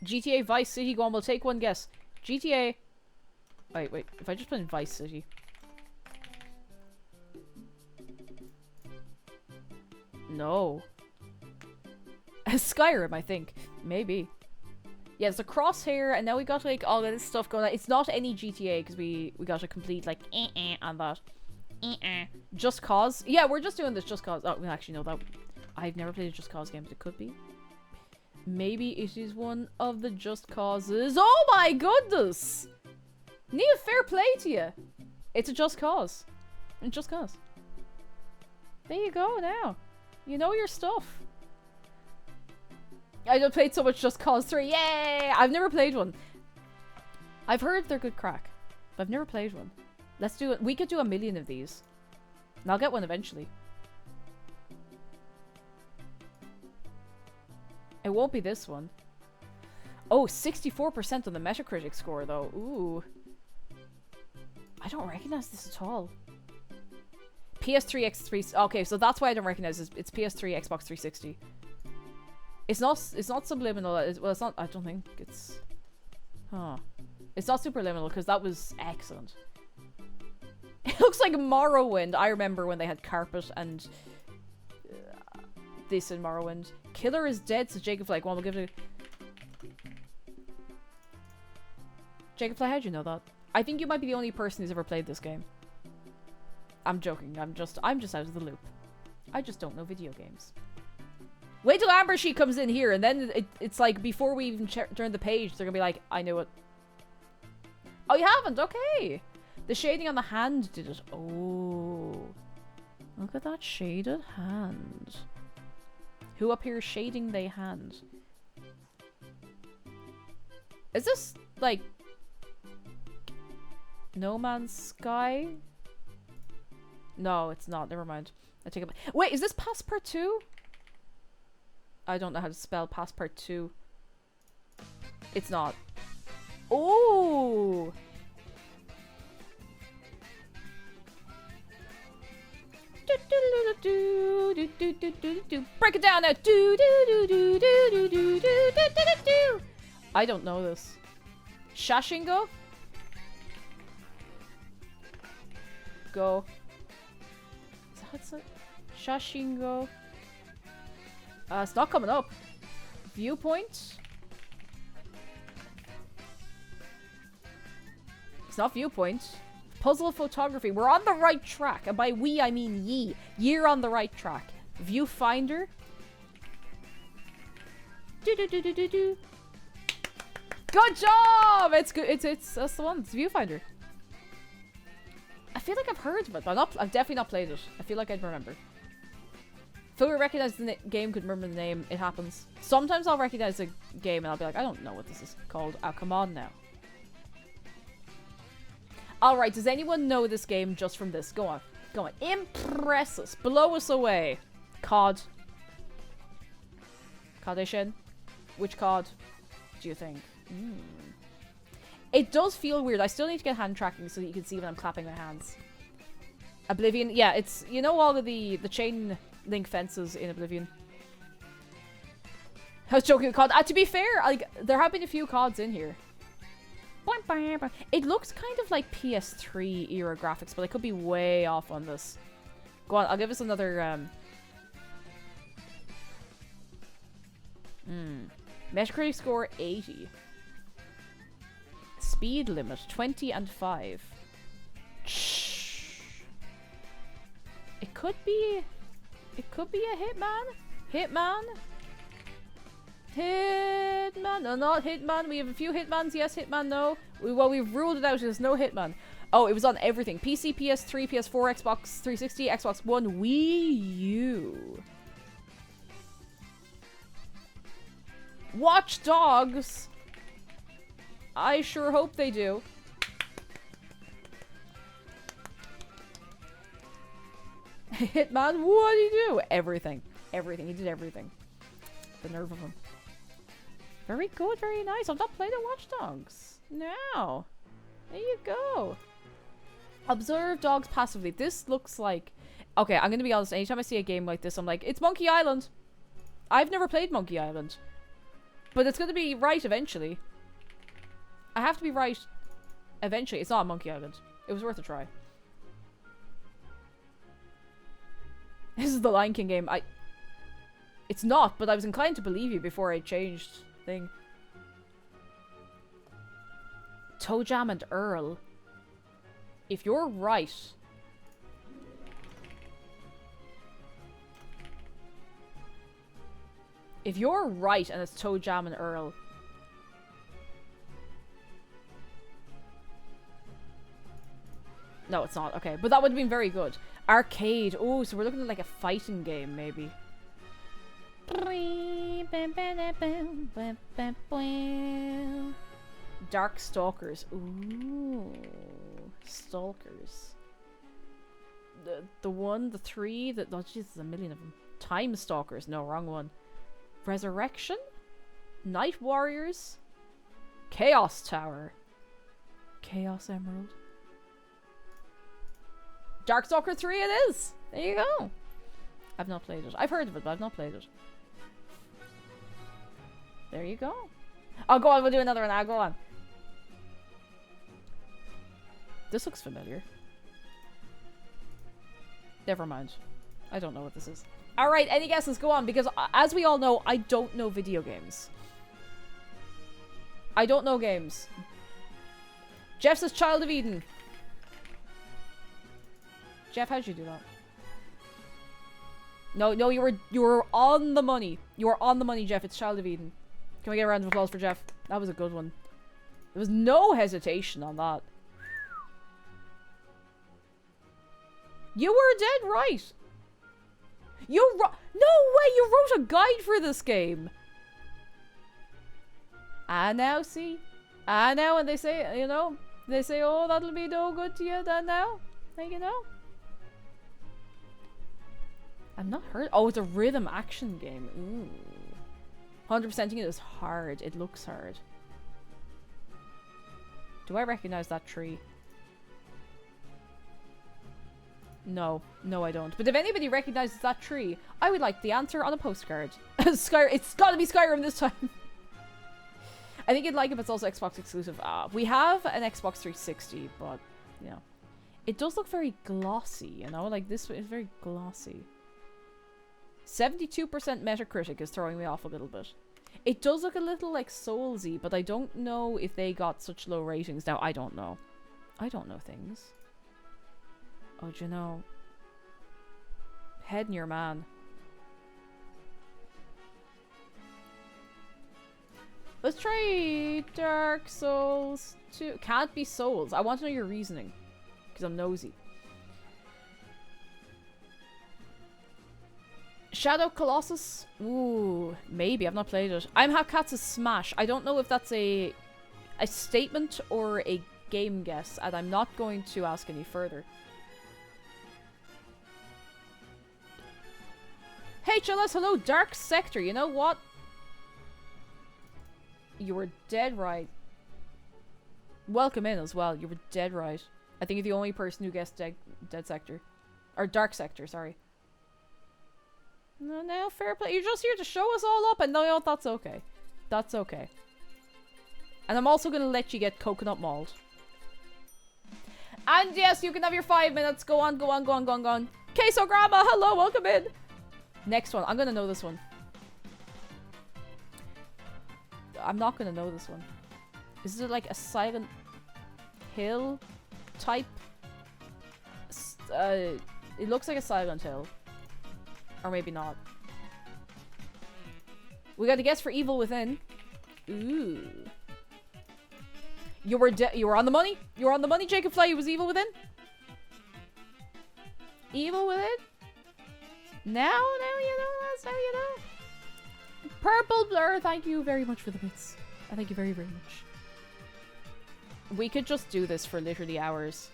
GTA Vice City. Go on, we'll take one guess. GTA... Wait. If I just put in Vice City... No. Skyrim, I think. Maybe. Yeah, it's a crosshair, and now we got, like, all of this stuff going on. It's not any GTA, because we got a complete, like, on that. Just Cause. Yeah, we're just doing this Just Cause. Oh, actually, no, that... I've never played a Just Cause game, but it could be. Maybe it is one of the Just Causes. Oh my goodness! Neil, fair play to you. It's a Just Cause. Just Cause. There you go now. You know your stuff. I just played so much Just Cause 3. Yay! I've never played one. I've heard they're good crack, but I've never played one. Let's do it. We could do 1,000,000 of these. And I'll get one eventually. It won't be this one. Oh, 64% on the Metacritic score, though. Ooh. I don't recognize this at all. PS3, X3... Okay, so that's why I don't recognize this. It's PS3, Xbox 360. It's not subliminal. Well, it's not... I don't think it's... Huh. It's not superliminal, because that was excellent. It looks like Morrowind. I remember when they had carpet and... this in Morrowind. Killer is dead, so Jacob like, well, we'll give it a... Jacob Fly, how'd you know that? I think you might be the only person who's ever played this game. I'm joking. I'm just out of the loop. I just don't know video games. Wait till Amber She comes in here, and then it's like before we even turn the page, they're gonna be like, I knew it. Oh, you haven't? Okay. The shading on the hand did it. Oh. Look at that shaded hand. Who up here is shading they hand? Is this, like... No Man's Sky? No, it's not. Never mind. I take it back. Wait, is this Passport 2? I don't know how to spell Passport 2. It's not. Oh! Break it down now. I don't know this. Shashingo? Go. Is that it? Shashingo. It's not coming up. Viewpoint? It's not Viewpoint. Puzzle photography. We're on the right track. And by we, I mean ye. You're on the right track. Viewfinder. Do. Good job! It's good. It's that's the one. It's Viewfinder. I feel like I've heard of it, but I've definitely not played it. I feel like I'd remember. If I recognize the game, could remember the name, it happens. Sometimes I'll recognize the game and I'll be like, I don't know what this is called. Oh, come on now. Alright, does anyone know this game just from this? Go on. Go on. Impress us. Blow us away. COD. CODition? Which COD do you think? It does feel weird. I still need to get hand tracking so that you can see when I'm clapping my hands. Oblivion. Yeah, it's... You know all of the chain link fences in Oblivion? I was joking with COD. To be fair, like, there have been a few CODs in here. It looks kind of like PS3 era graphics, but I could be way off on this. Go on, I'll give us another, Metacritic score 80. Speed limit 20 and 5. It could be a Hitman. Hitman. No, not Hitman. We have a few Hitmans. Yes, Hitman. No. We've ruled it out as no Hitman. Oh, it was on everything. PC, PS3, PS4, Xbox 360, Xbox One, Wii U. Watch Dogs. I sure hope they do. Hitman, what did he do? Everything. Everything. He did everything. The nerve of him. Very good, very nice. I've not played a Watch Dogs. No. There you go. Observe dogs passively. This looks like... Okay, I'm gonna be honest. Anytime I see a game like this, I'm like, it's Monkey Island. I've never played Monkey Island. But it's gonna be right eventually. I have to be right eventually. It's not Monkey Island. It was worth a try. This is the Lion King game. It's not, but I was inclined to believe you before I changed thing. Toe Jam and Earl. If you're right... If you're right and it's Toe Jam and Earl... No, it's not. Okay, but that would have been very good. Arcade. Oh, so we're looking at like a fighting game, maybe. Dark Stalkers. Ooh. Stalkers. The one, the three, oh jeez, there's a million of them. Time Stalkers. No, wrong one. Resurrection? Night Warriors? Chaos Tower. Chaos Emerald. Darkstalker 3 it is! There you go. I've not played it. I've heard of it, but I've not played it. There you go. Oh, go on, we'll do another one now. Go on. This looks familiar. Never mind. I don't know what this is. Alright, any guesses? Go on, because as we all know, I don't know video games. I don't know games. Jeff says Child of Eden. Jeff, how'd you do that? No, you were on the money. You were on the money, Jeff. It's Child of Eden. Can we get a round of applause for Jeff? That was a good one. There was no hesitation on that. You were dead right. No way, you wrote a guide for this game. And now, see? And now when they say, you know, they say, oh, that'll be no good to you, then now? Like, you know? I'm not heard. Oh, it's a rhythm action game. Ooh. 100%ing it is hard. It looks hard. Do I recognize that tree? No. No, I don't. But if anybody recognizes that tree, I would like the answer on a postcard. It's gotta be Skyrim this time. I think you'd like if it's also Xbox exclusive. We have an Xbox 360, but, you know. It does look very glossy, you know? Like, this is very glossy. 72% Metacritic is throwing me off a little bit. It does look a little like Soulsy, but I don't know if they got such low ratings. Now, I don't know. I don't know things. Oh, do you know? Head in your man. Let's try Dark Souls 2. Can't be Souls. I want to know your reasoning. Because I'm nosy. Shadow Colossus? Ooh, maybe. I've not played it. I'm Half Cats' Smash. I don't know if that's a statement or a game guess, and I'm not going to ask any further. HLS, hello, Dark Sector. You know what? You were dead right. Welcome in as well. You were dead right. I think you're the only person who guessed Dead Sector. Or Dark Sector, sorry. No, fair play. You're just here to show us all up, and no, that's okay. That's okay. And I'm also gonna let you get coconut malt. And yes, you can have your 5 minutes. Go on, go on, go on, go on, go on. Queso Grandma, hello, welcome in. Next one. I'm gonna know this one. I'm not gonna know this one. Is it like a Silent Hill type? It looks like a Silent Hill. Or maybe not. We got a guess for Evil Within. Ooh. You were on the money? You were on the money, Jacob Fly. You was Evil Within? Evil Within? Now you know. That's how you know. Purple Blur, thank you very much for the bits. I thank you very, very much. We could just do this for literally hours.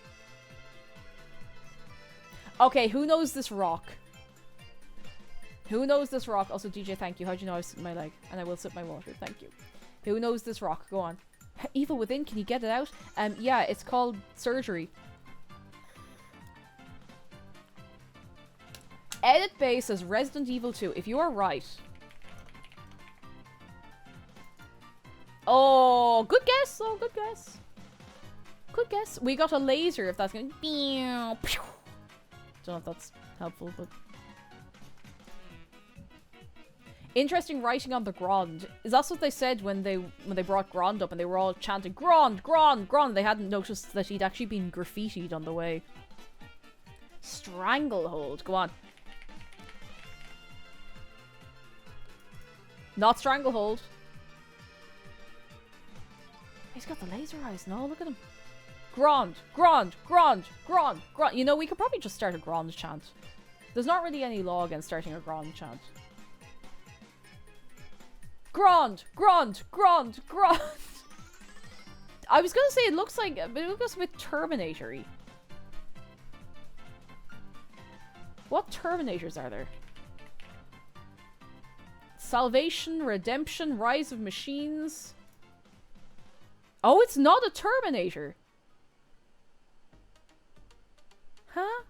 Okay, who knows this rock? Who knows this rock? Also, DJ, thank you. How'd you know I was sitting my leg? And I will sip my water. Thank you. Who knows this rock? Go on. Evil Within, can you get it out? Yeah, it's called Surgery. Edit Bay says Resident Evil 2. If you are right. Oh, good guess. Oh, good guess. Good guess. We got a laser if that's going to... Don't know if that's helpful, but... Interesting writing on the Grand. Is that what they said when they brought Grand up and they were all chanting Grand, Grand, Grand? They hadn't noticed that he'd actually been graffitied on the way. Stranglehold. Go on. Not Stranglehold. He's got the laser eyes. No, look at him. Grand, grand, grand, grand, grand. You know, we could probably just start a grand chant. There's not really any law against starting a grand chant. Grand, grand, grand, grand. I was gonna say it looks like, but it looks a bit Terminator-y. What Terminators are there? Salvation, Redemption, Rise of Machines. Oh, it's not a Terminator. Huh?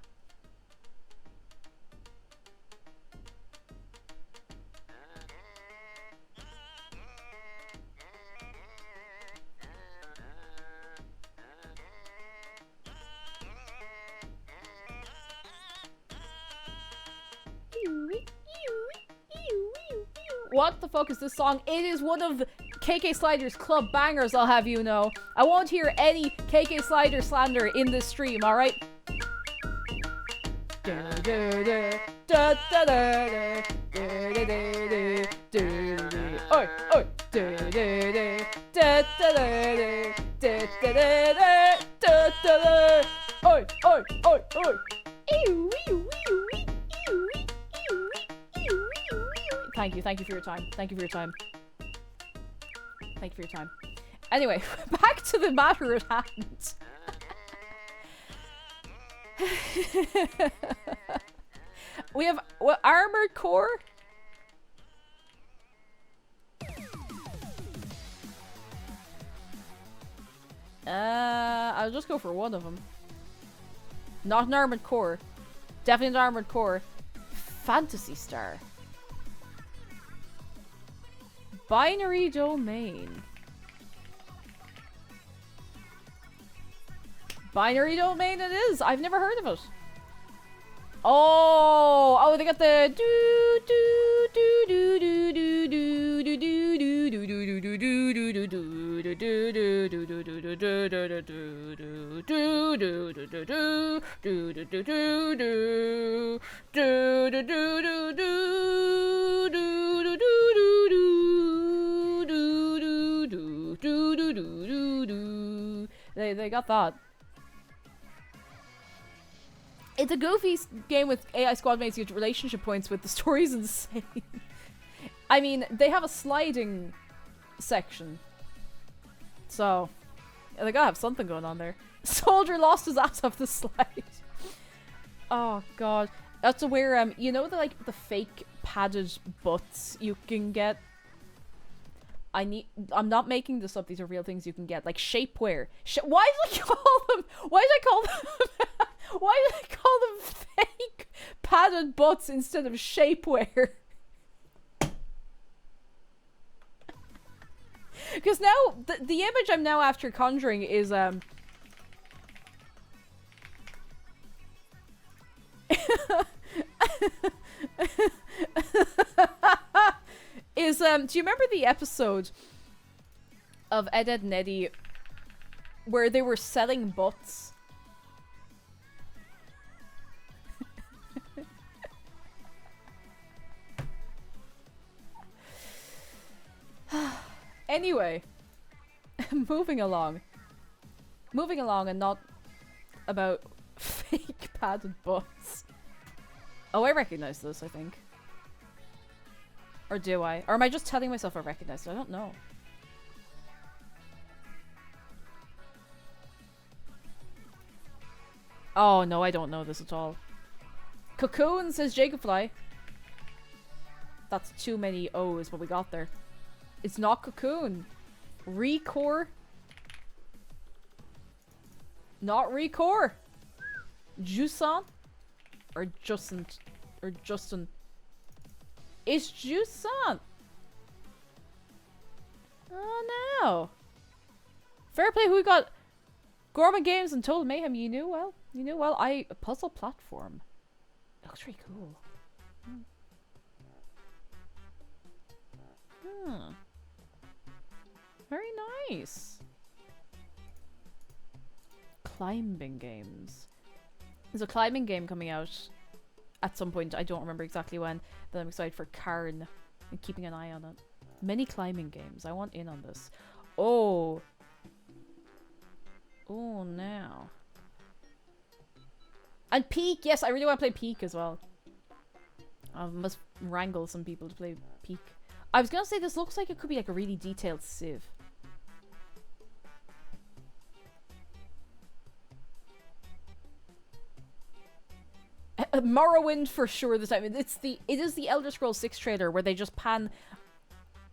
What the fuck is this song? It is one of KK Slider's club bangers, I'll have you know. I won't hear any KK Slider slander in this stream, alright? Oi, oi. Oi, oi, oi, oi. Thank you for your time. Thank you for your time. Thank you for your time. Anyway, back to the matter at hand. We have what, Armored Core? I'll just go for one of them. Not an Armored Core. Definitely an Armored Core. Fantasy Star. Binary Domain. Binary Domain it is. I've never heard of it. Oh, they got the do do do do do do do do do do do do do do do. They got that. It's a goofy game with AI squad mates you get relationship points with. The story's insane. I mean, they have a sliding section. So, they gotta have something going on there. Soldier lost his ass off the slide. Oh god. That's where, you know the, like, the fake padded butts you can get? I'm not making this up, these are real things you can get. Like shapewear. Why did I call them why did I call them fake padded butts instead of shapewear? Because now, the image I'm now after conjuring is, do you remember the episode of Ed, Edd n Eddy where they were selling butts? Anyway, moving along and not about fake padded butts. Oh, I recognize this, I think. Or do I? Or am I just telling myself I recognize it? I don't know. Oh, no, I don't know this at all. Cocoon, says Jacobfly. That's too many O's, but we got there. It's not Cocoon. Recore. Not Recore. Jusan? Or Justin. Or Justin. It's Jusan! Oh no! Fair play, who we got? Gorman Games and Total Mayhem, you knew well. You knew well. A puzzle platform. It looks really cool. Very nice. Climbing games. There's a climbing game coming out at some point. I don't remember exactly when, but I'm excited for Karn and keeping an eye on it. Many climbing games. I want in on this. Oh. Oh no. And Peak, yes, I really want to play Peak as well. I must wrangle some people to play Peak. I was gonna say this looks like it could be like a really detailed Civ. Morrowind for sure this time. It is the Elder Scrolls 6 trailer where they just pan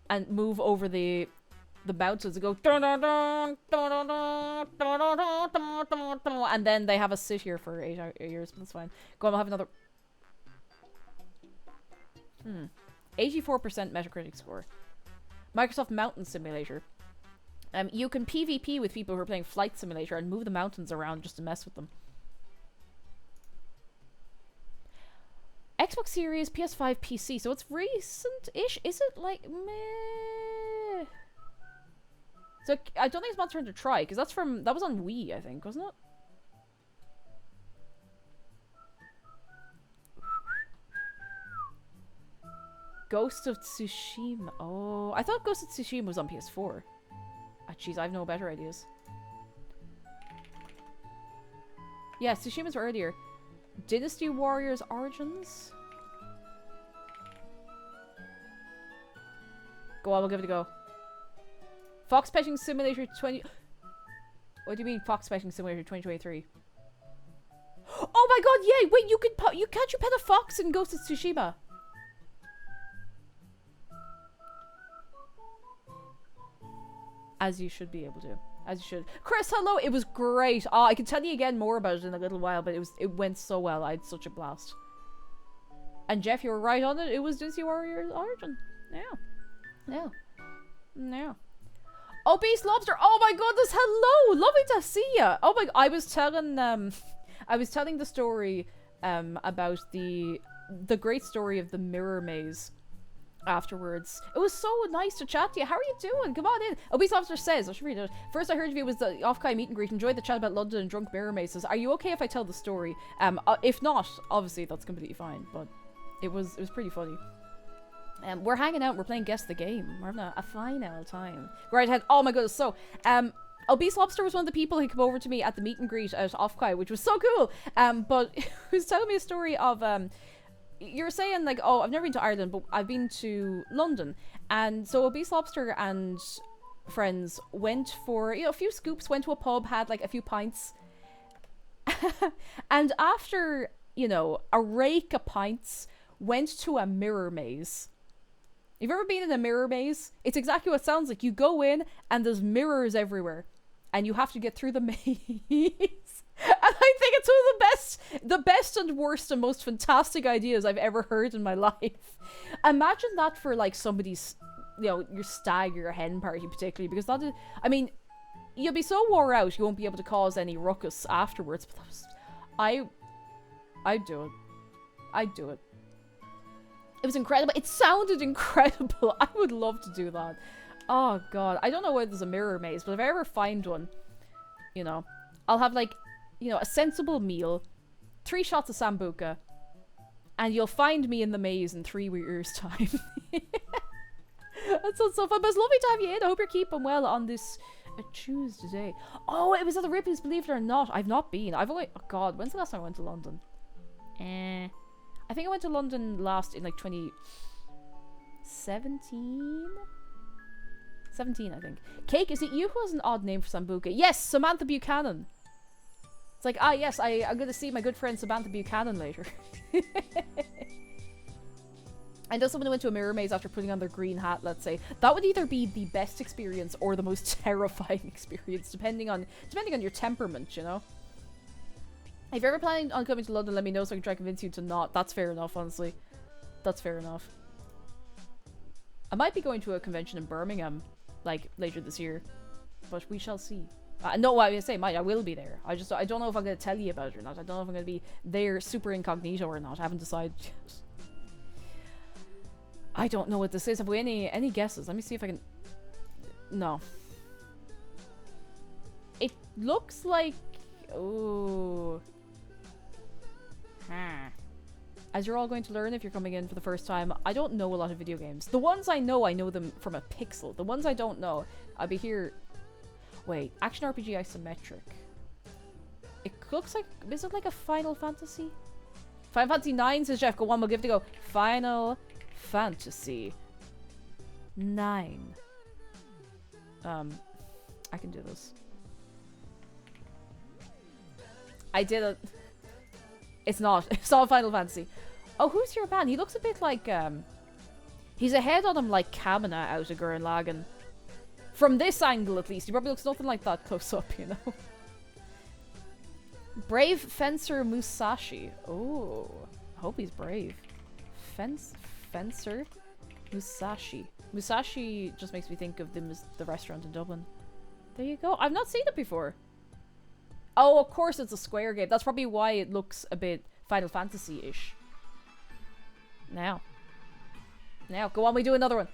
and move over the mountains and go dun, dun, dun, dun, dun, dun, dun, dun, dun, dun, dun, and then they have us sit here for 8 years, but that's fine. Go on, we'll have another 84% Metacritic score. Microsoft Mountain Simulator. You can PvP with people who are playing Flight Simulator and move the mountains around just to mess with them. Xbox Series, PS5, PC. So it's recent-ish. Is it like meh? So I don't think it's Monster Hunter Tri, because that was on Wii, I think, wasn't it? Ghost of Tsushima. Oh, I thought Ghost of Tsushima was on PS4. Ah, jeez, I have no better ideas. Yeah, Tsushima's earlier. Dynasty Warriors Origins? Go on, we'll give it a go. Fox Petting Simulator 20... What do you mean Fox Petting Simulator 2023? Oh my god, yay! Wait, can't you pet a fox in Ghost of Tsushima? As you should be able to. As you should. Chris, hello! It was great! Oh, I can tell you again more about it in a little while, but it went so well. I had such a blast. And Jeff, you were right on it. It was Dynasty Warriors Origin. Yeah. Oh, Beast Lobster! Oh my goodness! Hello! Lovely to see you! Oh my... I was telling the story about the great story of the mirror maze afterwards. It was so nice to chat to you. How are you doing? Come on in. Obese Officer says, I should read it. First I heard of you was the off-kai meet and greet. Enjoyed the chat about London and drunk mirror mazes. Are you okay if I tell the story? If not, obviously that's completely fine, but it was pretty funny. We're hanging out, we're playing Guess the Game. We're having a fine old time. Right ahead. Oh my goodness. So, Obese Lobster was one of the people who came over to me at the meet and greet at Offkai, which was so cool. But he was telling me a story of, you were saying like, oh, I've never been to Ireland, but I've been to London. And so Obese Lobster and friends went for, a few scoops, went to a pub, had like a few pints. And after, a rake of pints, went to a mirror maze. You've ever been in a mirror maze? It's exactly what it sounds like. You go in and there's mirrors everywhere. And you have to get through the maze. And I think it's one of the best and worst and most fantastic ideas I've ever heard in my life. Imagine that for like somebody's, your stag or your hen party particularly. Because that is, you'll be so wore out you won't be able to cause any ruckus afterwards. But that was, I'd do it. I'd do it. It was incredible. It sounded incredible. I would love to do that. Oh god. I don't know whether there's a mirror maze, but if I ever find one, I'll have like, a sensible meal, 3 shots of Sambuca, and you'll find me in the maze in 3 years' time. That sounds so fun, but it's lovely to have you in. I hope you're keeping well on this Tuesday. Oh, it was at the Ripley's, believe it or not. I've not been. I've only... Oh god, when's the last time I went to London? I think I went to London last in like 2017? 17, I think. Cake, is it you who has an odd name for Sambuca? Yes, Samantha Buchanan. It's like, yes, I'm going to see my good friend Samantha Buchanan later. I know someone who went to a mirror maze after putting on their green hat, let's say. That would either be the best experience or the most terrifying experience, depending on your temperament, If you're ever planning on coming to London, let me know so I can try to convince you to not. That's fair enough, honestly. That's fair enough. I might be going to a convention in Birmingham, like, later this year. But we shall see. No, I was saying, I will be there. I don't know if I'm going to tell you about it or not. I don't know if I'm going to be there super incognito or not. I haven't decided yet. I don't know what this is. Have we any guesses? Let me see if I can... No. It looks like... Oh... As you're all going to learn if you're coming in for the first time, I don't know a lot of video games. The ones I know them from a pixel. The ones I don't know, I'll be here... Wait, action RPG isometric. It looks like, is it like a Final Fantasy? Final Fantasy 9 says Jeff. Go on, we'll give it a go. Final Fantasy 9. I can do this. I did it. It's not. It's not Final Fantasy. Oh, who's your man? He looks a bit like, he's a head on him like Kamina out of Gurren Lagann. From this angle, at least. He probably looks nothing like that close up, you know? Brave Fencer Musashi. Oh, I hope he's brave. Fencer Musashi. Musashi just makes me think of the restaurant in Dublin. There you go. I've not seen it before. Oh, of course it's a Square game. That's probably why it looks a bit Final Fantasy-ish. Now, go on, we do another one.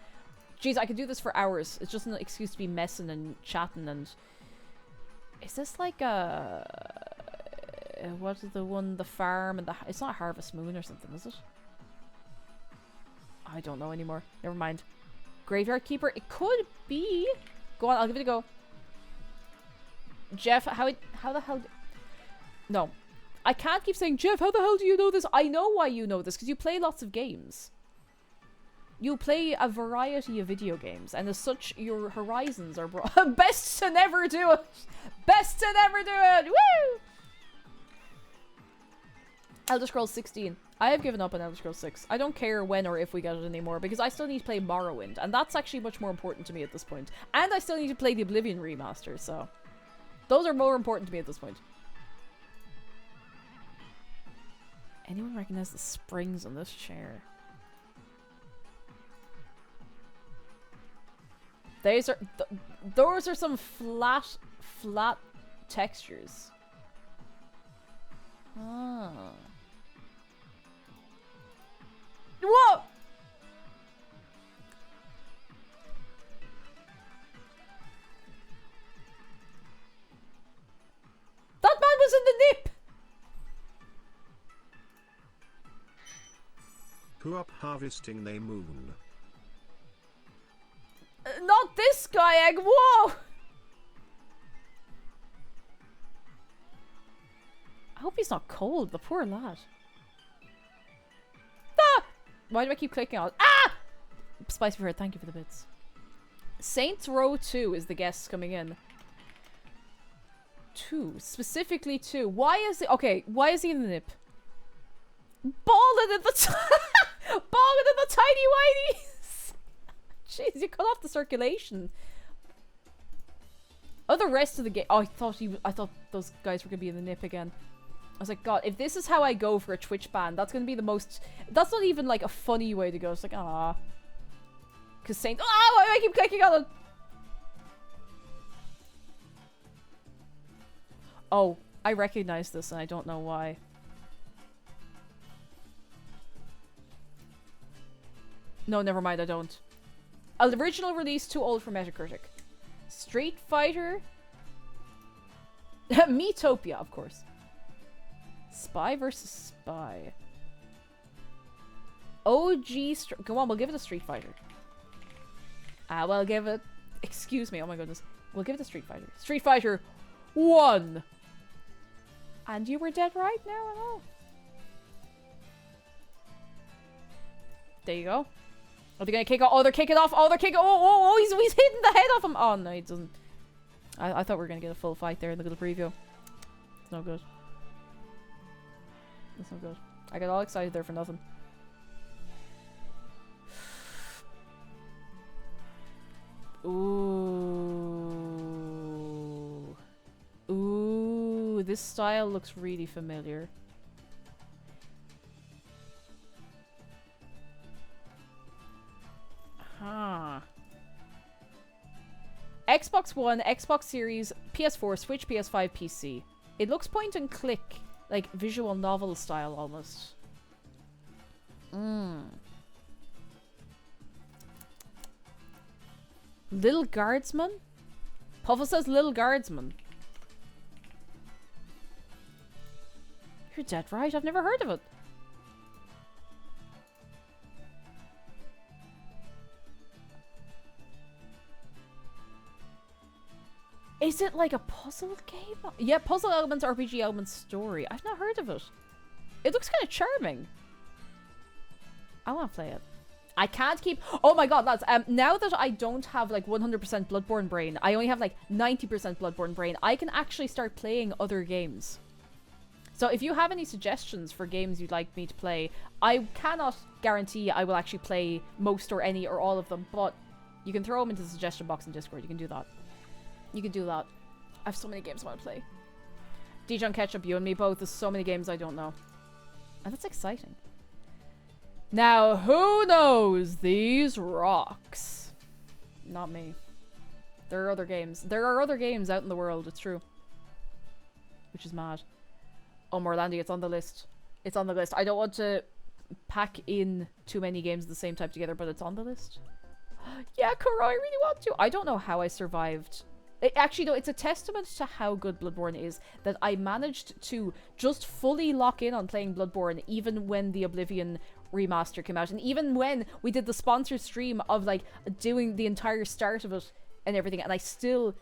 Jeez, I could do this for hours. It's just an excuse to be messing and chatting and... Is this like a... What is the one? The farm and the... It's not Harvest Moon or something, is it? I don't know anymore. Never mind. Graveyard Keeper? It could be. Go on, I'll give it a go. Jeff, how the hell... No. I can't keep saying, Jeff, how the hell do you know this? I know why you know this, because you play lots of games. You play a variety of video games, and as such, your horizons are broad. Best to never do it! Best to never do it! Woo! Elder Scrolls 16. I have given up on Elder Scrolls 6. I don't care when or if we get it anymore, because I still need to play Morrowind, and that's actually much more important to me at this point. And I still need to play the Oblivion remaster, so... Those are more important to me at this point. Anyone recognize the springs on this chair? Those are some flat textures. Ah. Whoa! That man was in the nip! Who up harvesting they moon? Not this guy, Egg. Whoa! I hope he's not cold, the poor lad. Ah! Why do I keep clicking on it? Ah! Spicy Bird, thank you for the bits. Saints Row 2 is the guest coming in. 2. Specifically 2. Why is it... Okay, why is he in the nip? Balling in the... Balling in the tiny whiteys! Jeez, you cut off the circulation. Oh, the rest of the game... Oh, I thought those guys were going to be in the nip again. I was like, God, if this is how I go for a Twitch ban, that's going to be the most... That's not even, like, a funny way to go. It's like, ah. Because Saint... Oh, why do I keep clicking on it? Oh, I recognize this and I don't know why. No, never mind, I don't. Original release, too old for Metacritic. Street Fighter? Metopia, of course. Spy versus Spy. OG... Go on, we'll give it a Street Fighter. We'll give it... Excuse me, oh my goodness. We'll give it a Street Fighter. Street Fighter 1! And you were dead right now, I know. There you go. Are they gonna kick off? Oh, they're kicking off. Oh, they're kicking. Oh, he's hitting the head off him. Oh, no, he doesn't. I thought we were gonna get a full fight there in the little preview. It's no good. It's no good. I got all excited there for nothing. Ooh. Ooh, this style looks really familiar. Huh. Xbox One, Xbox Series, PS4, Switch, PS5, PC. It looks point and click, like visual novel style almost. Little Guardsman? Puffle says Little Guardsman. You're dead right, I've never heard of it. Is it like a puzzle game? Yeah, puzzle elements, RPG elements, story. I've not heard of it. It looks kind of charming. I want to play it. I can't keep... Oh my god, lads. Now that I don't have like 100% Bloodborne brain, I only have like 90% Bloodborne brain, I can actually start playing other games. So if you have any suggestions for games you'd like me to play, I cannot guarantee I will actually play most or any or all of them, but you can throw them into the suggestion box in Discord. You can do that. You can do that. I have so many games I want to play. Dijon Ketchup, you and me both. There's so many games I don't know. And that's exciting. Now, who knows these rocks? Not me. There are other games. There are other games out in the world, it's true. Which is mad. Oh, Morlandi, it's on the list. It's on the list. I don't want to pack in too many games of the same type together, but it's on the list. Yeah, Kuro, I really want to. I don't know how I survived. Actually, no, it's a testament to how good Bloodborne is that I managed to just fully lock in on playing Bloodborne even when the Oblivion remaster came out. And even when we did the sponsor stream of, like, doing the entire start of it and everything. And I still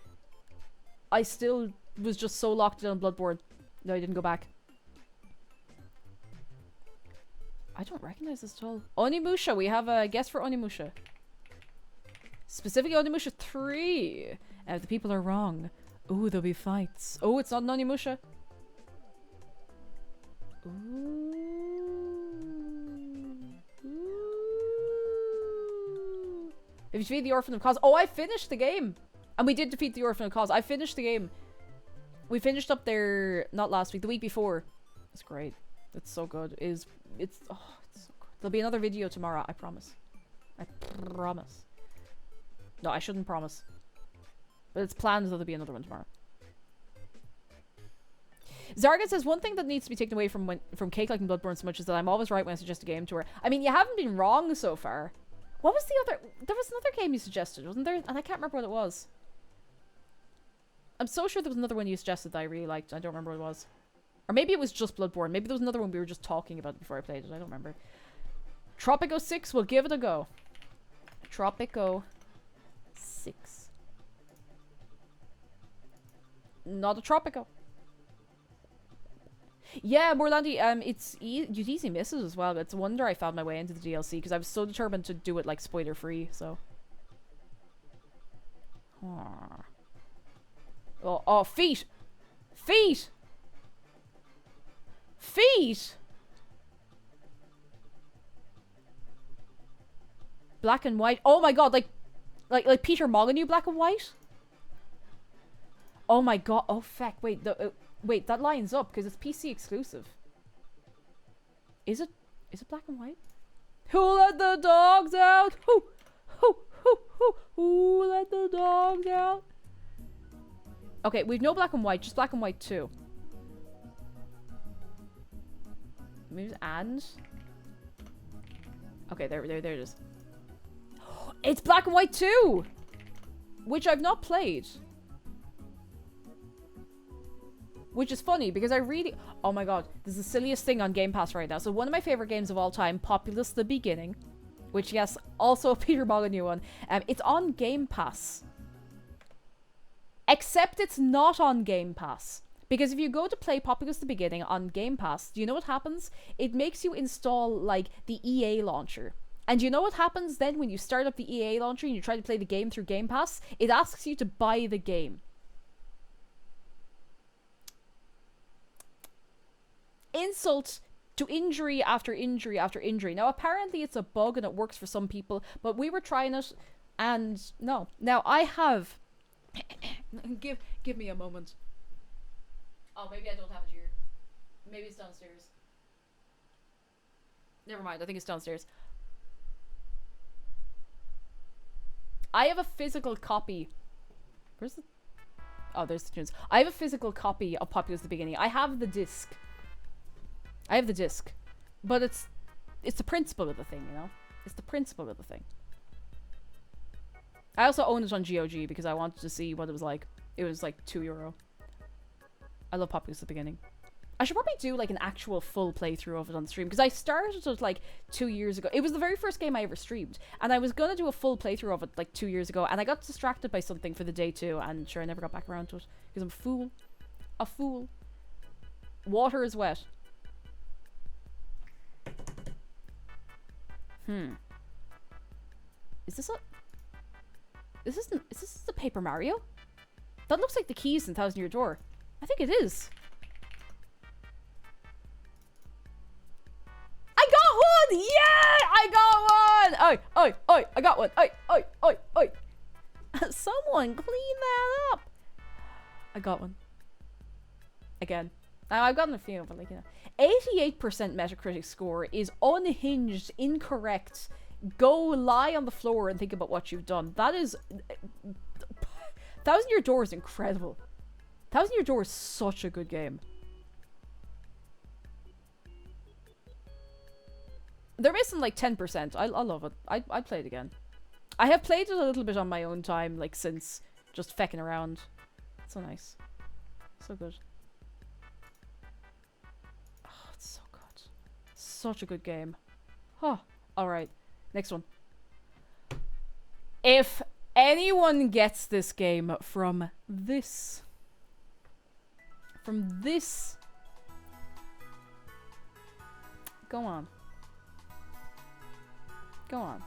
was just so locked in on Bloodborne. No, I didn't go back. I don't recognize this at all. Onimusha, we have a guess for Onimusha. Specifically Onimusha 3. And if the people are wrong, ooh, there'll be fights. Oh, it's not an Onimusha. Ooh. Ooh. If you defeat the Orphan of Cause. Oh, I finished the game. And we did defeat the Orphan of Cause. I finished the game. We finished up there, not last week, the week before. It's great. It's so good. It's so good. There'll be another video tomorrow, I promise. I promise. No, I shouldn't promise. But it's planned that there'll be another one tomorrow. Zargan says, one thing that needs to be taken away from Cake liking Bloodborne so much is that I'm always right when I suggest a game to her. I mean, you haven't been wrong so far. What was the other... There was another game you suggested, wasn't there? And I can't remember what it was. I'm so sure there was another one you suggested that I really liked. I don't remember what it was. Or maybe it was just Bloodborne. Maybe there was another one we were just talking about before I played it. I don't remember. Tropico 6, we'll give it a go. Tropico 6. Not a Tropico. Yeah, Morlandi, it's easy misses as well. It's a wonder I found my way into the DLC because I was so determined to do it like spoiler free, so. Oh, feet! Feet! Feet! Black and white. Oh my god, like Peter Molyneux black and white? Oh my god. Oh feck, wait, wait, that lines up because it's PC exclusive. Is it black and white? Who let the dogs out? Who let the dogs out? Okay, we've no black and white, just black and white 2. Maybe and. Okay, there it is. It's black and white 2! Which I've not played. Which is funny, because I really... Oh my god, this is the silliest thing on Game Pass right now. So one of my favorite games of all time, Populous the Beginning. Which, yes, also a Peter Molyneux one. It's on Game Pass. Except it's not on Game Pass. Because if you go to play Populous the Beginning on Game Pass, do you know what happens? It makes you install, like, the EA launcher. And you know what happens then when you start up the EA launcher and you try to play the game through Game Pass? It asks you to buy the game. Insult to injury after injury after injury. Now, apparently it's a bug and it works for some people, but we were trying it and no. Now, I have... give me a moment. Oh, maybe I don't have it here. Maybe it's downstairs. Never mind, I think it's downstairs. I have a physical copy. Where's the... Oh, there's the tunes. I have a physical copy of Populous the Beginning. I have the disc. But it's the principle of the thing, you know? It's the principle of the thing. I also own it on GOG because I wanted to see what it was like. It was like €2. I love Populous at the Beginning. I should probably do like an actual full playthrough of it on stream, because I started it like 2 years ago. It was the very first game I ever streamed, and I was gonna do a full playthrough of it like 2 years ago, and I got distracted by something for the day too, and sure, I never got back around to it because I'm a fool. A fool. Water is wet. Is this a... Is this the Paper Mario? That looks like the keys in Thousand Year Door. I think it is. I got one! Yeah! I got one! Oi, oi, oi, I got one. Oi, oi, oi, oi. Someone clean that up. I got one. Again. I've gotten a few, but like, you know. 88% Metacritic score is unhinged, incorrect. Go lie on the floor and think about what you've done. That is... Thousand Year Door is incredible. Thousand Year Door is such a good game. They're missing like 10%. I love it. I'd play it again. I have played it a little bit on my own time, like since just fecking around. So nice. So good. Oh, it's so good. Such a good game. Huh. Alright. Next one. If anyone gets this game from this... Go on. Go on.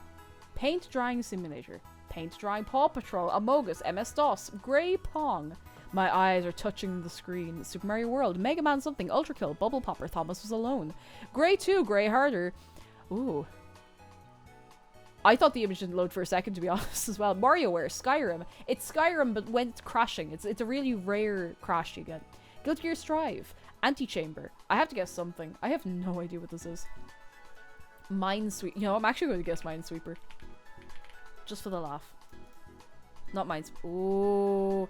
Paint Drying Simulator. Paint Drying Paw Patrol. Amogus. MS-DOS. Grey Pong. My eyes are touching the screen. Super Mario World. Mega Man something. Ultra Kill. Bubble Popper. Thomas Was Alone. Grey 2. Grey Harder. Ooh. I thought the image didn't load for a second, to be honest, as well. WarioWare. Skyrim. It's Skyrim, but when it's crashing. It's a really rare crash you get. Guilty Gear Strive. Antechamber. I have to guess something. I have no idea what this is. Minesweeper. You know, I'm actually going to guess Minesweeper. Just for the laugh. Not Minesweeper. Ooh.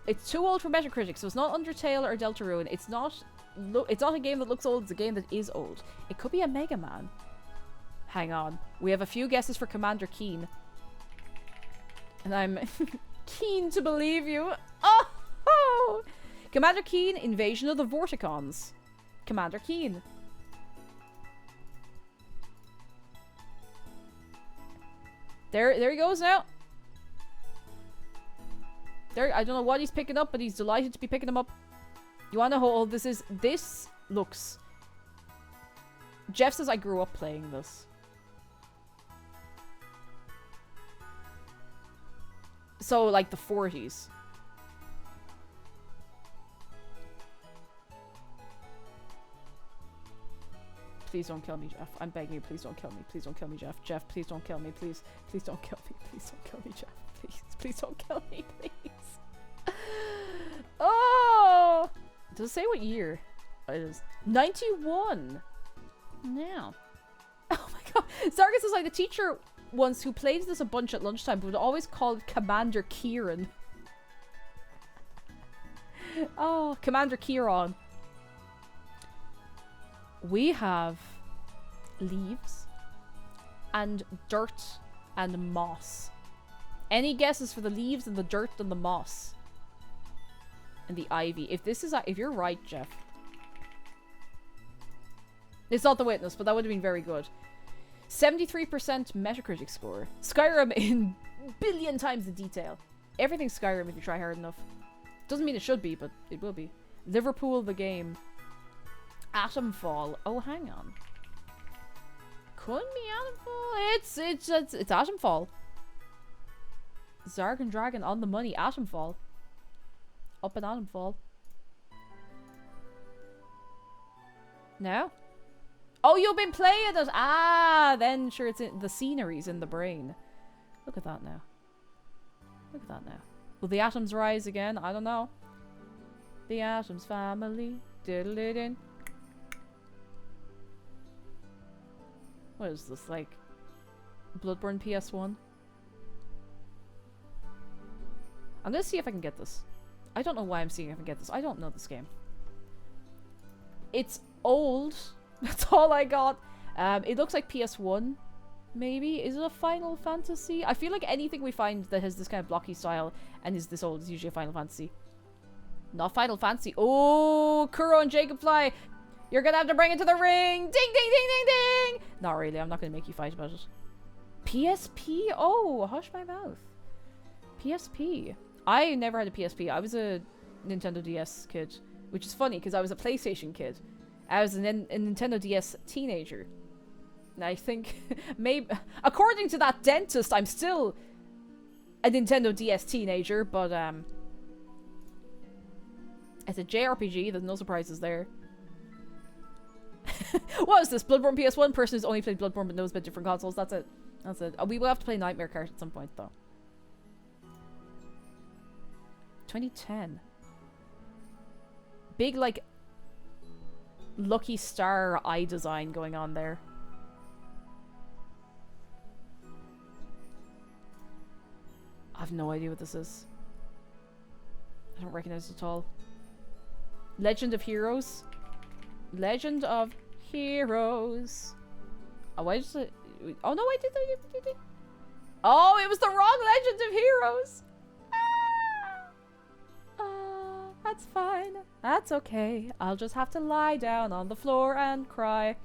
It's too old for Metacritic, so it's not Undertale or Deltarune. It's not a game that looks old, it's a game that is old. It could be a Mega Man. Hang on. We have a few guesses for Commander Keen. And I'm keen to believe you. Oh! Commander Keen, Invasion of the Vorticons. Commander Keen. There he goes now. There, I don't know what he's picking up, but he's delighted to be picking them up. You wanna know how old this is? This looks... Jeff says I grew up playing this. So, like, the 40s. Please don't kill me, Jeff. I'm begging you, please don't kill me. Please don't kill me, Jeff. Jeff, please don't kill me, please. Please don't kill me. Please don't kill me, Jeff. Please. Please don't kill me, please. Oh! Does it say what year it is? 91! Now. Oh my god. Sargus is like the teacher once who played this a bunch at lunchtime, but would always call it Commander Kieran. Oh, Commander Kieran. We have leaves and dirt and moss. Any guesses for the leaves and the dirt and the moss? And the ivy. If you're right, Jeff. It's not The Witness, but that would have been very good. 73% Metacritic score. Skyrim in billion times the detail. Everything's Skyrim if you try hard enough. Doesn't mean it should be, but it will be. Liverpool the game. Atomfall. Oh, hang on. Couldn't be Atomfall. It's Atomfall. Zarg and Dragon on the money. Atomfall. Up in Atomfall. No? Oh, you've been playing it! Ah, then sure, it's in the scenery's in the brain. Look at that now. Look at that now. Will the atoms rise again? I don't know. The Atoms family. Diddle-didin'. What is this, like Bloodborne PS1? I'm gonna see if I can get this. I don't know why I'm seeing if I can get this. I don't know this game. It's old. That's all I got. It looks like PS1, maybe. Is it a Final Fantasy? I feel like anything we find that has this kind of blocky style and is this old is usually a Final Fantasy. Not Final Fantasy. Oh, Kuro and Jacob Fly. You're gonna have to bring it to the ring. Ding, ding, ding, ding, ding. Not really. I'm not gonna make you fight about it. PSP? Oh, hush my mouth. PSP. I never had a PSP. I was a Nintendo DS kid, which is funny because I was a PlayStation kid. I was a Nintendo DS teenager. And I think, maybe, according to that dentist, I'm still a Nintendo DS teenager, but, it's a JRPG, there's no surprises there. What is this? Bloodborne PS1? Person who's only played Bloodborne but knows about different consoles. That's it. That's it. We will have to play Nightmare Kart at some point, though. 2010. Big, like, Lucky Star eye design going on there. I have no idea what this is. I don't recognize it at all. Legend of Heroes? Legend of Heroes. Oh, why did it... Oh, no, I did. Oh, it was the wrong Legend of Heroes. That's fine. That's okay. I'll just have to lie down on the floor and cry.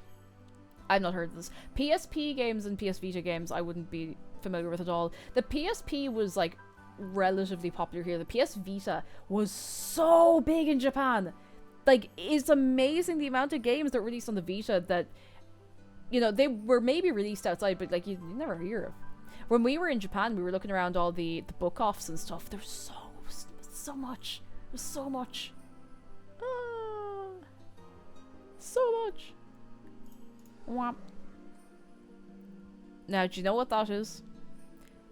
I've not heard of this. PSP games and PS Vita games I wouldn't be familiar with at all. The PSP was, like, relatively popular here. The PS Vita was so big in Japan. Like, it's amazing the amount of games that were released on the Vita that, you know, they were maybe released outside, but, like, you never hear of. When we were in Japan, we were looking around all the book offs and stuff. There was so much. There's so much. So much. Whomp. Now, do you know what that is?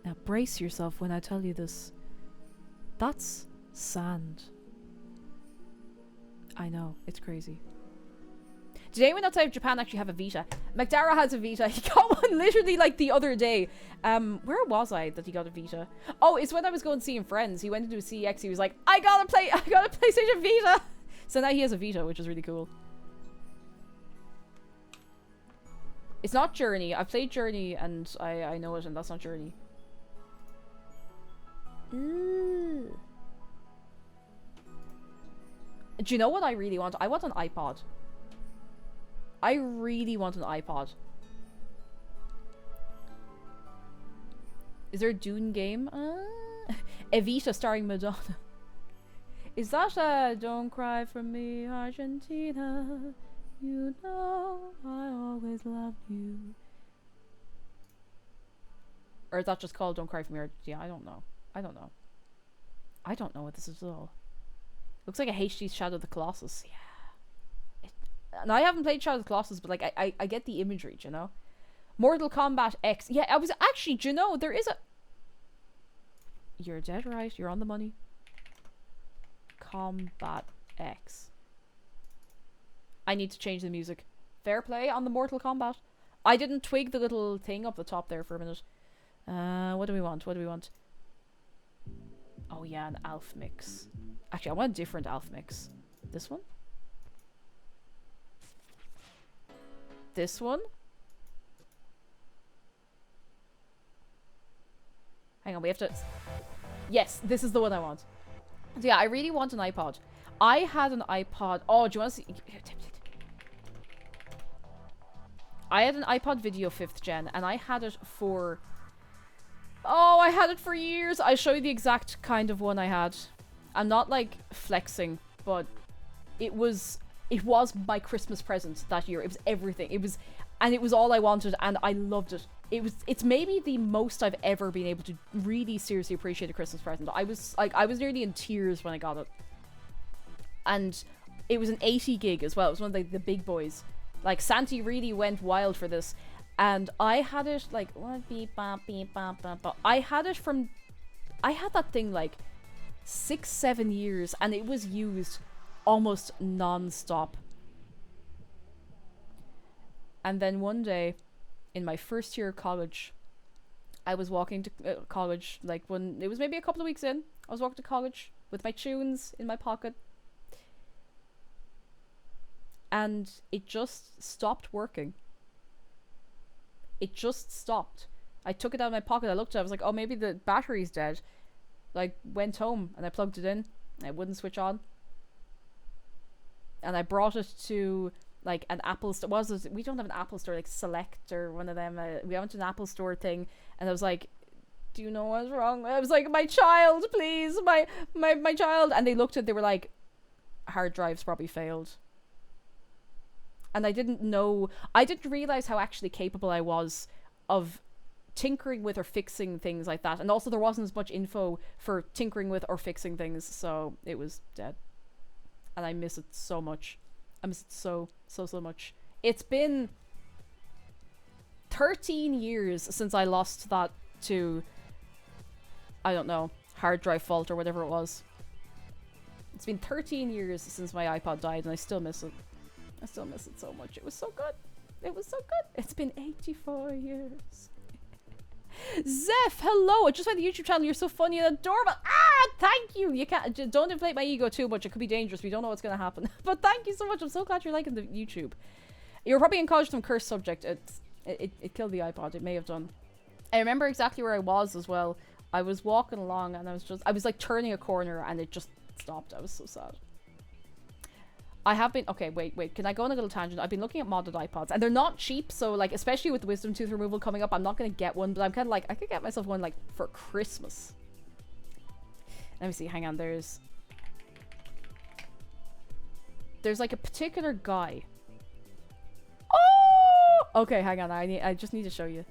Now, brace yourself when I tell you this. That's sand. I know, it's crazy. Did anyone outside of Japan actually have a Vita? McDara has a Vita. He got one literally like the other day. Where was I that he got a Vita? Oh, it's when I was going seeing friends. He went into a CX. He was like, I got a PlayStation Vita. So now he has a Vita, which is really cool. It's not Journey. I've played Journey and I know it, and that's not Journey. Ooh. Do you know what I really want? I want an iPod. I really want an iPod. Is there a Dune game? Evita starring Madonna. Is that Don't Cry For Me, Argentina? You know I always loved you. Or is that just called Don't Cry For Me, Argentina? I don't know. I don't know. I don't know what this is at all. Looks like a HD Shadow of the Colossus. Yeah. And I haven't played Shadow of the Colossus, but like I get the imagery, do you know? Mortal Kombat X. Yeah, I was actually, do you know, there is a... You're dead right. You're on the money. Kombat X. I need to change the music. Fair play on the Mortal Kombat. I didn't twig the little thing up the top there for a minute. What do we want? What do we want? Oh yeah, an Alf mix. Actually, I want a different Alf mix. This one? This one? Hang on, we have to... Yes, this is the one I want. So yeah, I really want an iPod. I had an iPod... Oh, do you want to see... I had an iPod Video 5th gen, and I had it for... Oh, I had it for years. I'll show you the exact kind of one I had. I'm not, like, flexing, but it was my Christmas present that year. It was everything. It was all I wanted, and I loved it. It's maybe the most I've ever been able to really seriously appreciate a Christmas present. I was nearly in tears when I got it. And it was an 80 gig as well. It was one of the big boys. Like, Santi really went wild for this. And I had it, like, beep, bop, beep, bop, bop, bop. I had that thing, like, 6-7 years, and it was used almost non-stop. And then one day, in my first year of college, I was walking to college, like, when it was maybe a couple of weeks in. I was walking to college with my tunes in my pocket. And it just stopped working. It just stopped. I took it out of my pocket, I looked at it, I was like, oh, maybe the battery's dead. Like, went home, and I plugged it in, and it wouldn't switch on. and I brought it to like an Apple store. We don't have an Apple store, like Select or one of them. We went to an Apple store thing, and I was like, do you know what's wrong? I was like, my child, please, my child. And they looked at, they were like, hard drives probably failed. And I didn't realize how actually capable I was of tinkering with or fixing things like that. And also there wasn't as much info for tinkering with or fixing things, so it was dead. And I miss it so much. I miss it so much. It's been 13 years since I lost that to, I don't know, hard drive fault or whatever it was. It's been 13 years since my iPod died, and I still miss it. I still miss it so much. It was so good. It was so good. It's been 84 years. Zeph, hello. I just found the YouTube channel. You're so funny and adorable. Ah, thank you. You can't, don't inflate my ego too much. It could be dangerous. We don't know what's going to happen. But thank you so much. I'm so glad you're liking the YouTube. You're probably in college with some cursed subject. It killed the iPod. It may have done. I remember exactly where I was as well. I was walking along and I was like turning a corner and it just stopped. I was so sad. I have been, okay, wait, can I go on a little tangent? I've been looking at modded iPods, and they're not cheap, so, like, especially with the wisdom tooth removal coming up, I'm not going to get one, but I'm kind of like, I could get myself one, like, for Christmas. Let me see, hang on, there's, like, a particular guy. Oh! Okay, hang on, I just need to show you.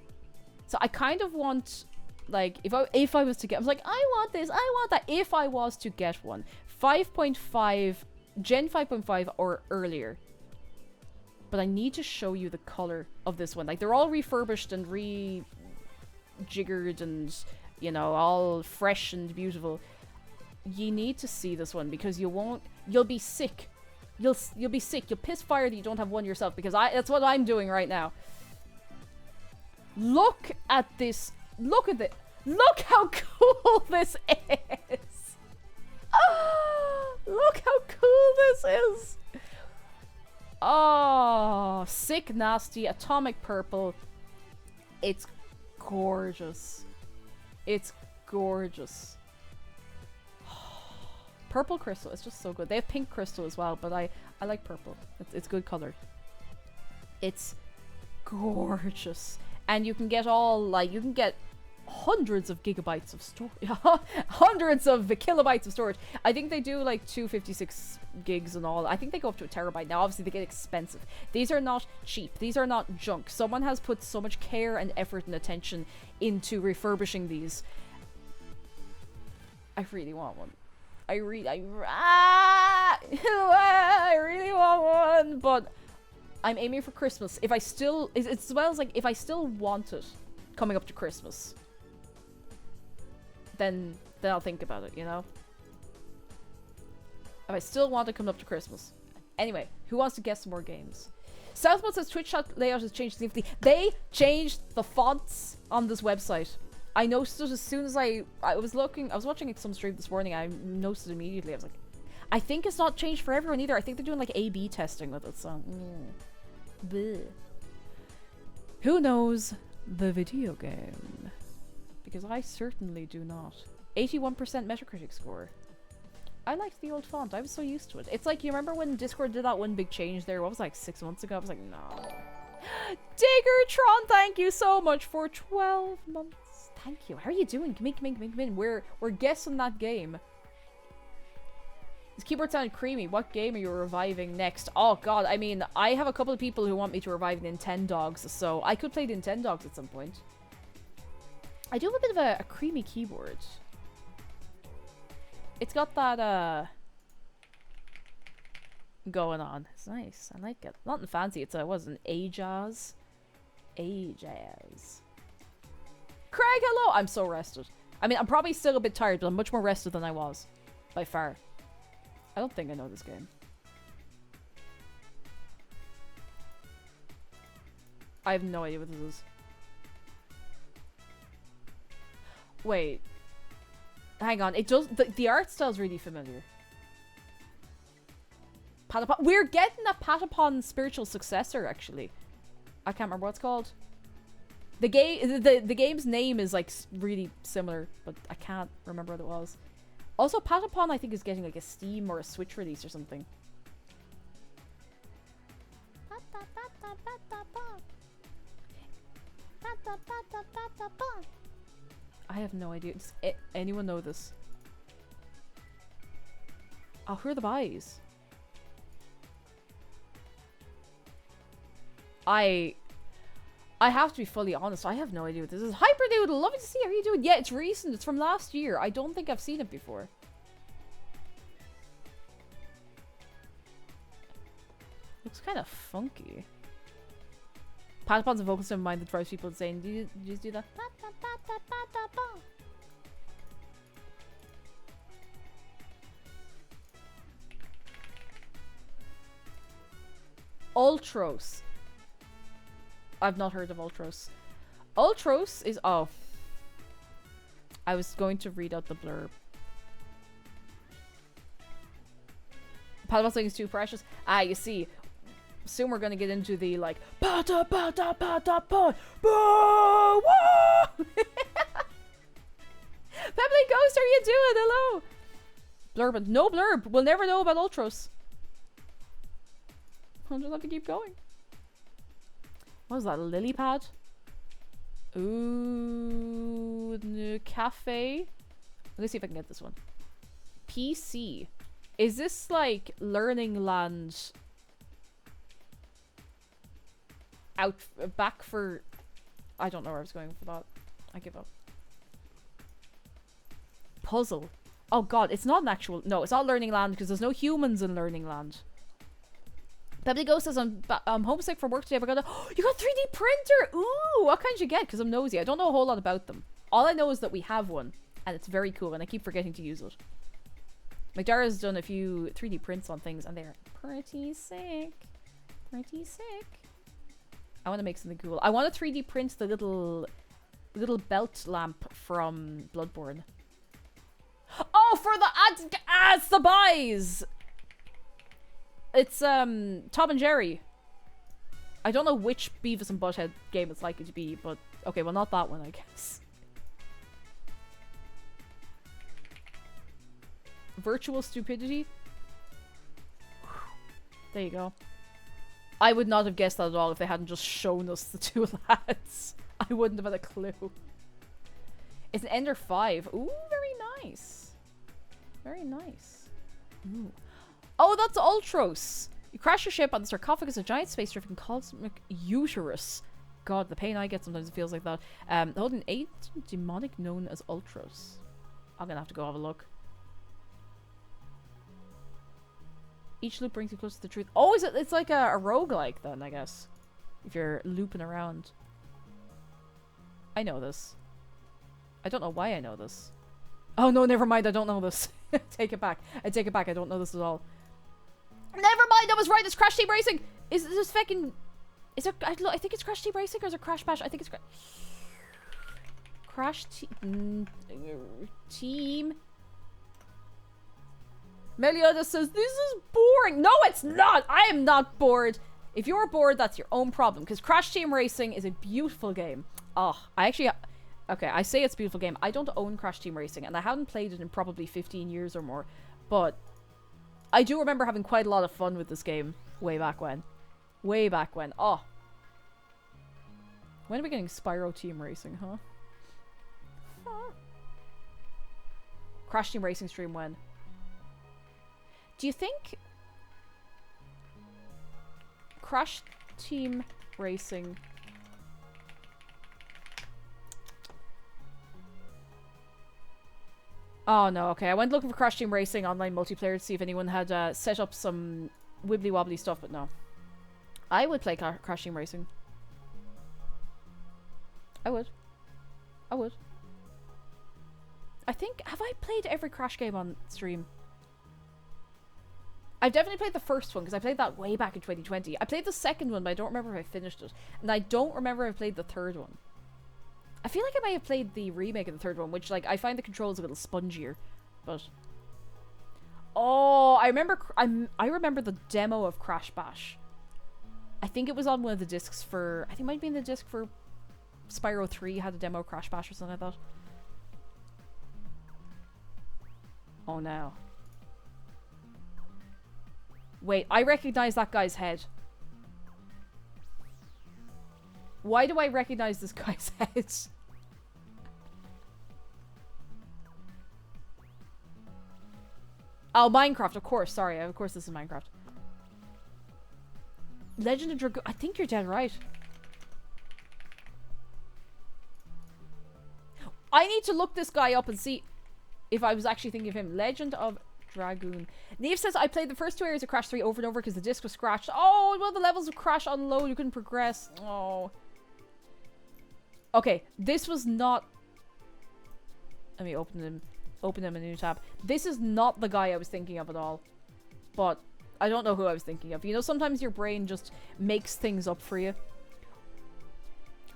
So, I kind of want, like, if I was to get, I was like, I want this, I want that, if I was to get one. 5.5... Gen 5.5 or earlier. But I need to show you the color of this one. Like, they're all refurbished and rejiggered and, you know, all fresh and beautiful. You need to see this one because you'll be sick. You'll be sick. You'll piss fire that you don't have one yourself, because that's what I'm doing right now. Look at this. Look at it. Look how cool this is. Look how cool this is. Oh, sick, nasty, atomic purple. It's gorgeous. It's gorgeous. Purple crystal, it's just so good. They have pink crystal as well, but I like purple. It's good color. It's gorgeous. And you can get all, like, you can get hundreds of gigabytes of storage. Hundreds of kilobytes of storage. I think they do like 256 gigs and all. I think they go up to a terabyte. Now obviously they get expensive. These are not cheap. These are not junk. Someone has put so much care and effort and attention into refurbishing these. I really want one. I really want one, but I'm aiming for Christmas. If I still, it's as well as like, if I still want it coming up to Christmas, then I'll think about it, you know? If I still want to come up to Christmas. Anyway, who wants to guess some more games? Southmode says Twitch chat layout has changed significantly. They changed the fonts on this website. I noticed it as soon as I was watching some stream this morning. I noticed it immediately. I was like, I think it's not changed for everyone either. I think they're doing like A/B testing with it, so bleh. Who knows the video game? Because I certainly do not. 81% Metacritic score. I liked the old font. I was so used to it. It's like, you remember when Discord did that one big change there? What was it, like 6 months ago? I was like, no. Diggertron, thank you so much for 12 months. Thank you. How are you doing? Come in. We're guessing that game. This keyboard sounded creamy. What game are you reviving next? Oh god, I mean, I have a couple of people who want me to revive Nintendogs, so I could play Nintendogs at some point. I do have a bit of a creamy keyboard. It's got that, going on. It's nice. I like it. Nothing fancy. It's a, what is it, an Ajaz? Ajaz. Craig, hello! I'm so rested. I mean, I'm probably still a bit tired, but I'm much more rested than I was. By far. I don't think I know this game. I have no idea what this is. Wait. Hang on. It does. The art style's really familiar. Patapon. We're getting a Patapon spiritual successor, actually. I can't remember what it's called. The game, the game's name is like really similar, but I can't remember what it was. Also, Patapon I think is getting like a Steam or a Switch release or something. I have no idea. Does anyone know this? Oh, who are the buys? I have to be fully honest. I have no idea what this is. Hyperdoodle, lovely to see. How are you doing? Yeah, it's recent. It's from last year. I don't think I've seen it before. Looks kind of funky. Patapons and vocals don't mind that drives people insane. Do you just do that? Ultros. I've not heard of Ultros. Ultros is... Oh. I was going to read out the blurb. Patapon saying is too precious. Ah, you see. Soon we're gonna get into the like pata pata pata pata woo. Pebbly Ghost, how are you doing? Hello. Blurb, no blurb. We'll never know about Ultros. I'll just have to keep going. What was that? A lily pad? Ooh, the cafe. Let's see if I can get this one. PC. Is this like Learning Land? Out back for... I don't know where I was going for that. I give up. Puzzle. Oh god, it's not an actual... No, it's not Learning Land because there's no humans in Learning Land. Pebbly Ghost says I'm homesick from work today, but I got a... Oh, you got a 3D printer! Ooh, what kind did you get? Because I'm nosy. I don't know a whole lot about them. All I know is that we have one, and it's very cool, and I keep forgetting to use it. McDara's done a few 3D prints on things, and they're pretty sick. Pretty sick. I want to make something cool. I want to 3D print the little belt lamp from Bloodborne. Oh, for the it's the buys. It's Tom and Jerry. I don't know which Beavis and Butthead game it's likely to be, but okay, well not that one, I guess. Virtual stupidity. There you go. I would not have guessed that at all if they hadn't just shown us the two lads. I wouldn't have had a clue. It's an Ender 5. Ooh, very nice. Very nice. Ooh. Oh, that's Ultros. You crash your ship on the sarcophagus of a giant space-driven cosmic uterus. God, the pain I get sometimes it feels like that. Holding an demonic known as Ultros. I'm gonna have to go have a look. Each loop brings you closer to the truth. Oh, it's like a roguelike then, I guess. If you're looping around. I know this. I don't know why I know this. Oh no, never mind, I don't know this. Take it back. I take it back, I don't know this at all. Never mind, I was right, it's Crash Team Racing! Is this fucking... Is it... I think it's Crash Team Racing or is it Crash Bash? I think it's Crash Team... Meliodas says, this is boring. No, it's not. I am not bored. If you're bored, that's your own problem. Because Crash Team Racing is a beautiful game. Oh, I actually... Okay, I say it's a beautiful game. I don't own Crash Team Racing. And I haven't played it in probably 15 years or more. But I do remember having quite a lot of fun with this game. Way back when. Way back when. Oh. When are we getting Spyro Team Racing, huh? Crash Team Racing stream when? Do you think Crash Team Racing... Oh no, okay. I went looking for Crash Team Racing online multiplayer to see if anyone had set up some wibbly wobbly stuff, but no. I would play Crash Team Racing. I would. I would. I think... Have I played every Crash game on stream? I've definitely played the first one, because I played that way back in 2020. I played the second one, but I don't remember if I finished it. And I don't remember if I played the third one. I feel like I might have played the remake of the third one, which, like, I find the controls a little spongier. But... Oh, I remember the demo of Crash Bash. I think it was on one of the discs for... I think it might have been the disc for Spyro 3 had a demo of Crash Bash or something like that. Oh no. Wait, I recognize that guy's head. Why do I recognize this guy's head? Oh, Minecraft, of course. Sorry, of course this is Minecraft. Legend of Dragoon. I think you're dead right. I need to look this guy up and see if I was actually thinking of him. Legend of Dragoon. Neve says, I played the first 2 areas of Crash 3 over and over because the disc was scratched. Oh, well, the levels would crash on load. You couldn't progress. Oh. Okay, this was not... Let me open him in a new tab. This is not the guy I was thinking of at all. But I don't know who I was thinking of. You know, sometimes your brain just makes things up for you.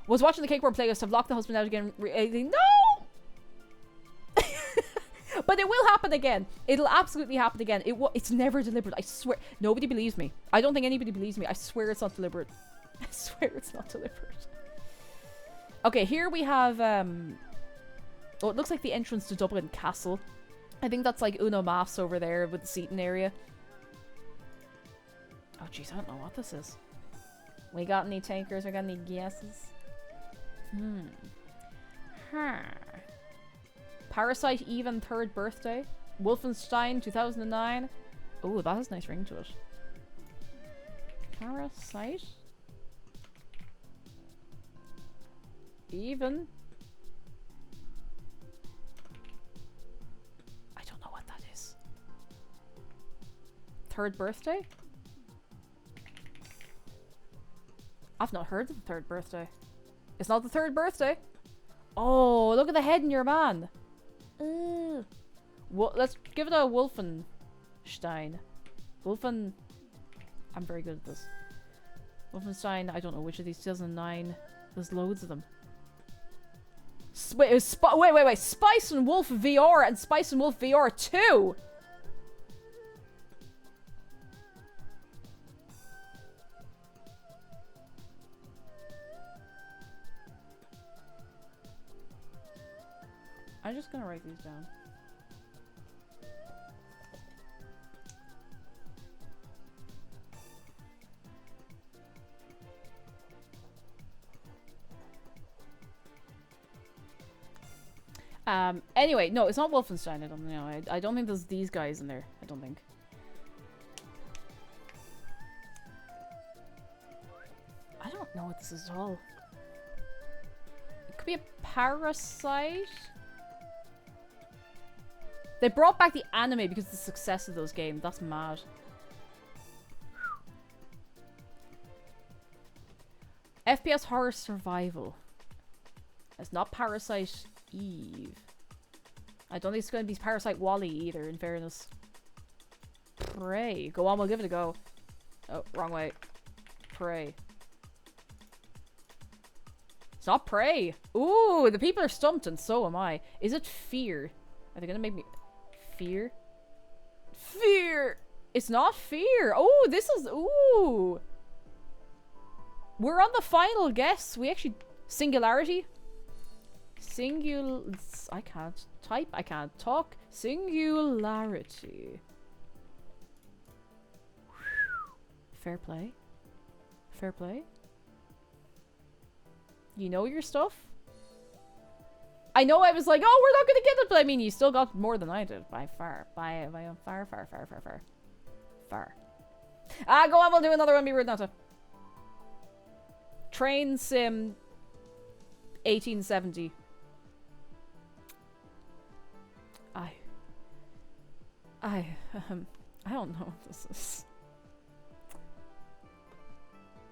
Was watching the Cake Board playlist. Have locked the husband out again. No! But it will happen again. It'll absolutely happen again. It's never deliberate. I swear. Nobody believes me. I don't think anybody believes me. I swear it's not deliberate. I swear it's not deliberate. Okay, here we have... Oh, it looks like the entrance to Dublin Castle. I think that's like Uno Mas over there with the seating area. Oh, jeez, I don't know what this is. We got any takers? We got any guesses? Parasite Even 3rd birthday. Wolfenstein 2009. Oh, that has a nice ring to it. Parasite Even. I don't know what that is. 3rd birthday? I've not heard of the 3rd birthday. It's not the 3rd birthday. Oh, look at the head in your man. Well, let's give it a Wolfenstein. I'm very good at this. Wolfenstein, I don't know which of these. 2009. There's loads of them. Wait, Spice and Wolf VR and Spice and Wolf VR 2! I'm just gonna write these down. Anyway, no, it's not Wolfenstein, I don't know. I don't think there's these guys in there. I don't think. I don't know what this is at all. It could be a Parasite. They brought back the anime because of the success of those games. That's mad. FPS horror survival. It's not Parasite Eve. I don't think it's going to be Parasite Wally either, in fairness. Prey. Go on, we'll give it a go. Oh, wrong way. Prey. It's not Prey. Ooh, the people are stumped and so am I. Is it Fear? Are they going to make me... Fear? Fear! It's not Fear! Oh, this is... Ooh! We're on the final guess. We actually... Singularity? I can't type. I can't talk. Singularity. Fair play. Fair play. You know your stuff? I know I was like, oh, we're not gonna get it, but I mean, you still got more than I did. By far. By far. Far. Ah, go on, we'll do another one. Be rude not to. Train Sim 1870. I don't know what this is.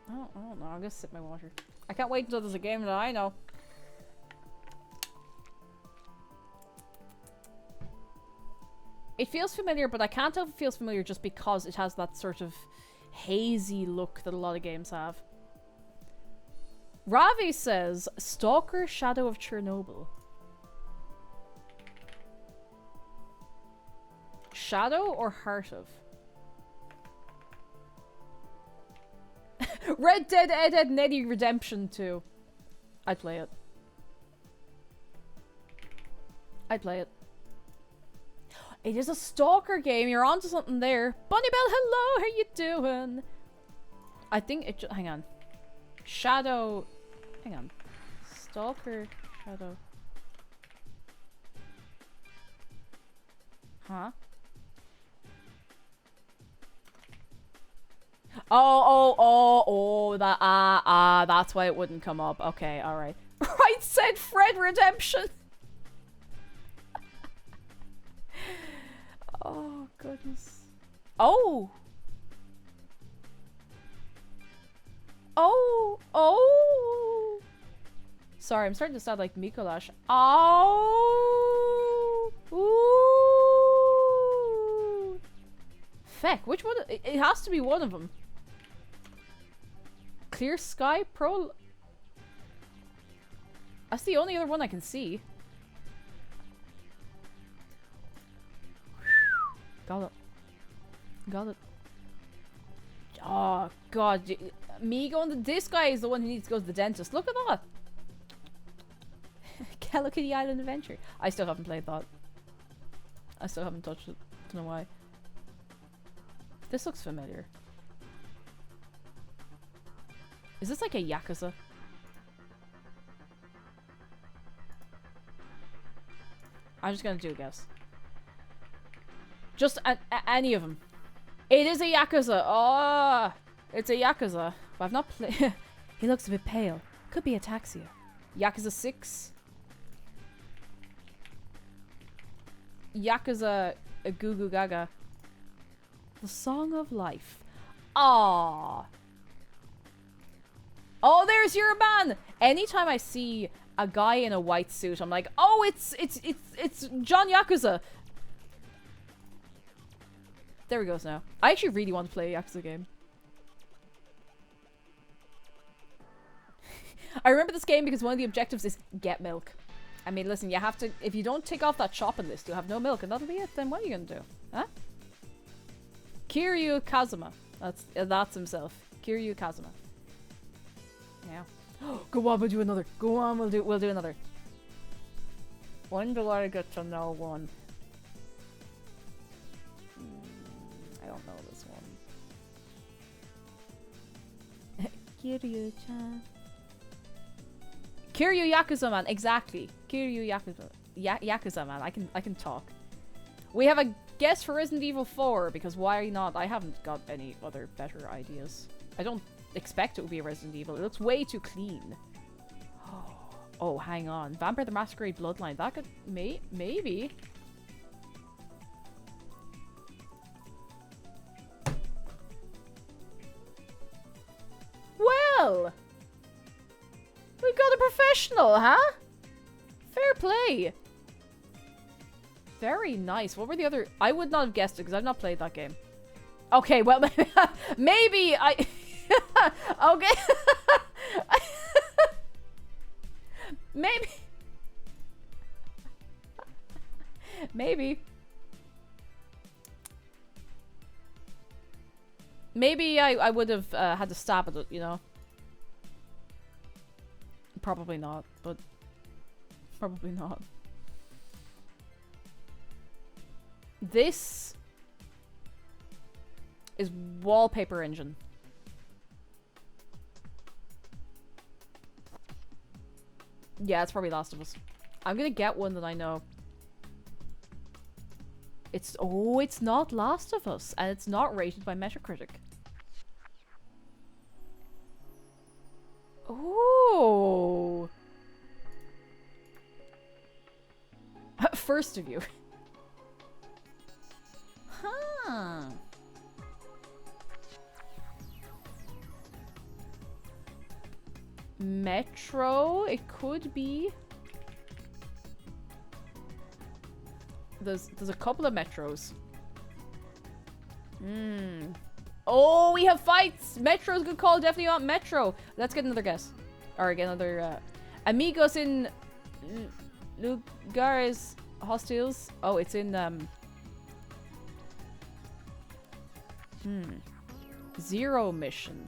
I don't know. I'm gonna sip my water. I can't wait until there's a game that I know. It feels familiar, but I can't tell if it feels familiar just because it has that sort of hazy look that a lot of games have. Ravi says, Stalker Shadow of Chernobyl. Shadow or Heart of? Red Dead Ed Neddy Redemption 2. I'd play it. I'd play it. It is a Stalker game. You're onto something there. Bunny Bell, hello. How you doing? I think it... Hang on. Shadow... Hang on. Stalker... Shadow... Huh? That's why it wouldn't come up. Okay, alright. Right said Fred Redemption! Oh, goodness. Oh! Oh! Oh! Sorry, I'm starting to sound like Mikolash. Oh! Ooh! Feck, which one? It has to be one of them. Clear Sky Pro... That's the only other one I can see. Got it. Got it. Oh, God. Me going to... This guy is the one who needs to go to the dentist. Look at that. Hello Kitty Island Adventure. I still haven't played that. I still haven't touched it. Don't know why. This looks familiar. Is this like a Yakuza? I'm just gonna do a guess. Just any of them. It is a Yakuza. Oh, it's a Yakuza. But I've not played. He looks a bit pale. Could be ataxia. Yakuza 6. Yakuza Goo Goo Gaga. The Song of Life. Ah. Oh, there's your man. Anytime I see a guy in a white suit, I'm like, oh, it's John Yakuza. There he goes now. I actually really want to play a Yakuza game. I remember this game because one of the objectives is get milk. I mean, listen, you have to... If you don't tick off that shopping list, you'll have no milk, and that'll be it. Then what are you gonna do? Huh? Kiryu Kazuma. That's himself. Kiryu Kazuma. Yeah. Go on, we'll do another. Go on, we'll do another. When do I get to know one? I don't know this one. Kiryu-chan. Kiryu Yakuza man, exactly. Kiryu Yakuza. Yakuza man. I can talk. We have a guess for Resident Evil 4 because why not? I haven't got any other better ideas. I don't expect it would be a Resident Evil. It looks way too clean. Oh, hang on. Vampire the Masquerade Bloodline. That could... maybe. Well! We got a professional, huh? Fair play. Very nice. What were the other... I would not have guessed it because I've not played that game. Okay, well, maybe I... Okay. Maybe I would have had to stab at it, you know? Probably not, but... Probably not. This... is Wallpaper Engine. Yeah, it's probably Last of Us. I'm gonna get one that I know. It's... Oh, it's not Last of Us. And it's not rated by Metacritic. Oh. First of you. Huh. Metro, it could be. There's a couple of Metros. Oh, we have fights! Metro's a good call, definitely not Metro. Let's get another guess. Or get another, Amigos in Lugares Hostiles. Oh, it's in, Zero Mission.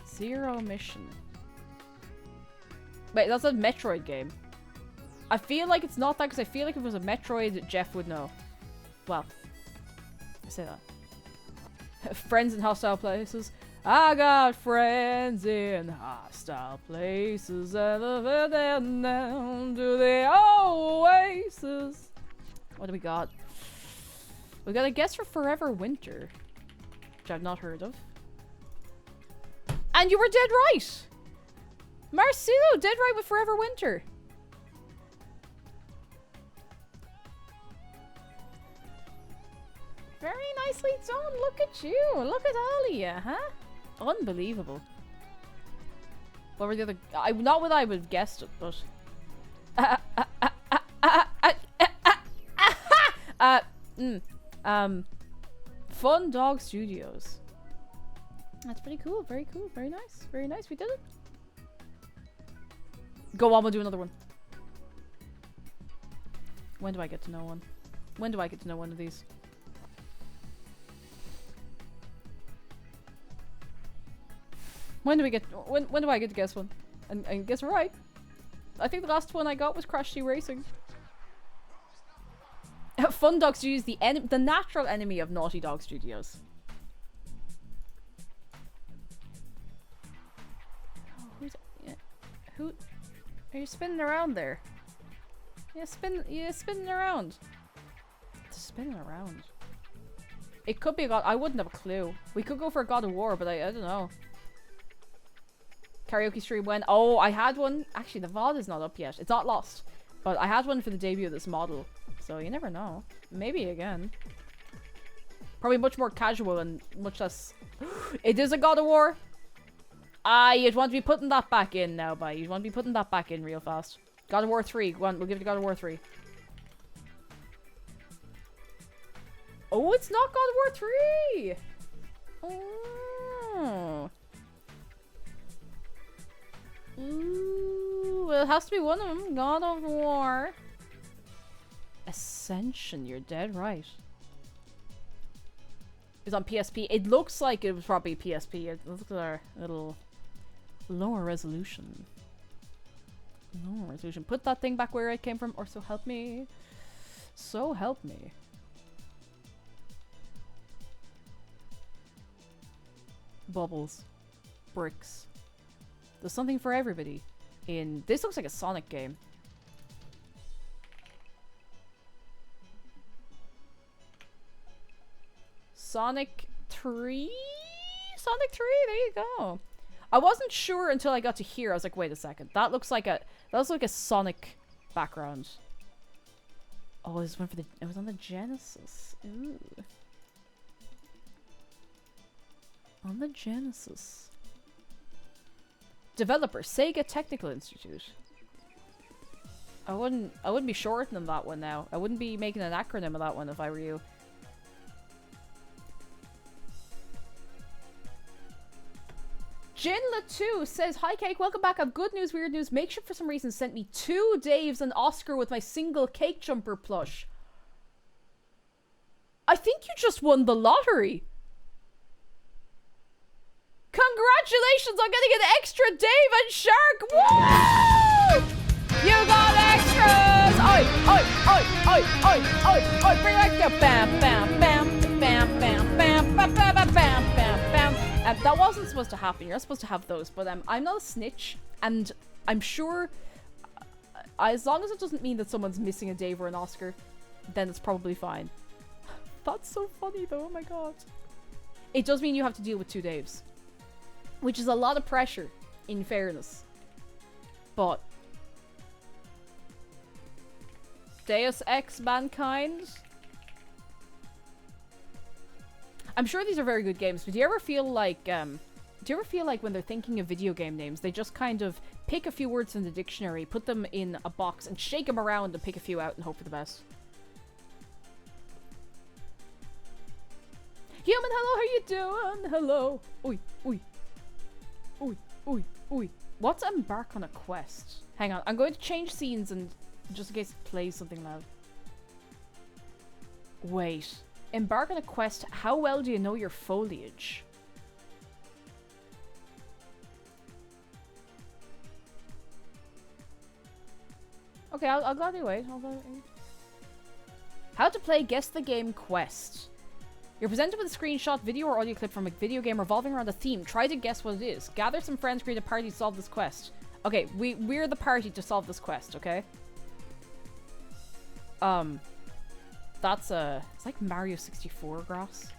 Zero Mission. Wait, that's a Metroid game. I feel like it's not that because I feel like if it was a Metroid, Jeff would know. Well, I say that. Friends in hostile places. I got friends in hostile places and I've been down to the oasis. What do we got? We got a guess for Forever Winter, which I've not heard of. And you were dead right! Marcelo, dead right with Forever Winter. Very nicely done. Look at you. Look at all of you, huh? Unbelievable. What were the other... not what I would have guessed it, but... Fun Dog Studios. That's pretty cool. Very cool. Very nice. Very nice. We did it. Go on, we'll do another one. When do I get to know one? When do I get to know one of these? When do we get... When do I get to guess one? And guess right. I think the last one I got was Crash Team Racing. Fun Dog Studios, the natural enemy of Naughty Dog Studios. Oh, who's... Yeah, who... Are you spinning around there? Yeah, spinning around. Spinning around. It could be a God... I wouldn't have a clue. We could go for a God of War, but I don't know. Karaoke stream when... Oh, I had one. Actually, the VOD is not up yet. It's not lost. But I had one for the debut of this model. So you never know. Maybe again. Probably much more casual and much less... It is a God of War. You'd want to be putting that back in now, bye. You'd want to be putting that back in real fast. God of War 3. Go on, we'll give it to God of War 3. Oh, it's not God of War 3! Oh. Ooh, well, it has to be one of them. God of War. Ascension, you're dead right. It's on PSP. It looks like it was probably PSP. Look at our little lower resolution. Lower resolution. Put that thing back where it came from, or so help me. So help me. Bubbles. Bricks. There's something for everybody. In this looks like a Sonic game. Sonic 3? Sonic 3, there you go. I wasn't sure until I got to here. I was like, wait a second. That looks like a Sonic background. Oh, this went for the... It was on the Genesis. Ooh. On the Genesis. Developer, Sega Technical Institute. I wouldn't be shortening that one now. I wouldn't be making an acronym of that one if I were you. Jinla2 says, "Hi Cake, welcome back. I've good news, weird news. Makeshift for some reason sent me 2 Daves and Oscar with my single Cake Jumper plush. I think you just won the lottery. Congratulations on getting an extra Dave and Shark. Woo! You got extras. Oi, oi, oi, oi, oi, oi, oi. Bring it right there. Bam, bam, bam, bam, bam, bam, bam, bam, bam, bam, bam. That wasn't supposed to happen. You're not supposed to have those, but I'm not a snitch, and I'm sure as long as it doesn't mean that someone's missing a Dave or an Oscar, then it's probably fine. That's so funny though, oh my god. It does mean you have to deal with 2 Daves, which is a lot of pressure, in fairness. But Deus Ex Mankind. I'm sure these are very good games, but do you ever feel like when they're thinking of video game names, they just kind of pick a few words from the dictionary, put them in a box, and shake them around and pick a few out and hope for the best? Human, hello, how you doing? Hello. Oi, oi. Oi, oi, oi. What's embark on a quest? Hang on, I'm going to change scenes and just in case it plays something loud. Wait. Embark on a quest. How well do you know your foliage? Okay, I'll gladly wait. How to play Guess the Game quest. You're presented with a screenshot, video, or audio clip from a video game revolving around a theme. Try to guess what it is. Gather some friends, create a party to solve this quest. Okay, we're the party to solve this quest, okay? That's a... It's like Mario 64 grass.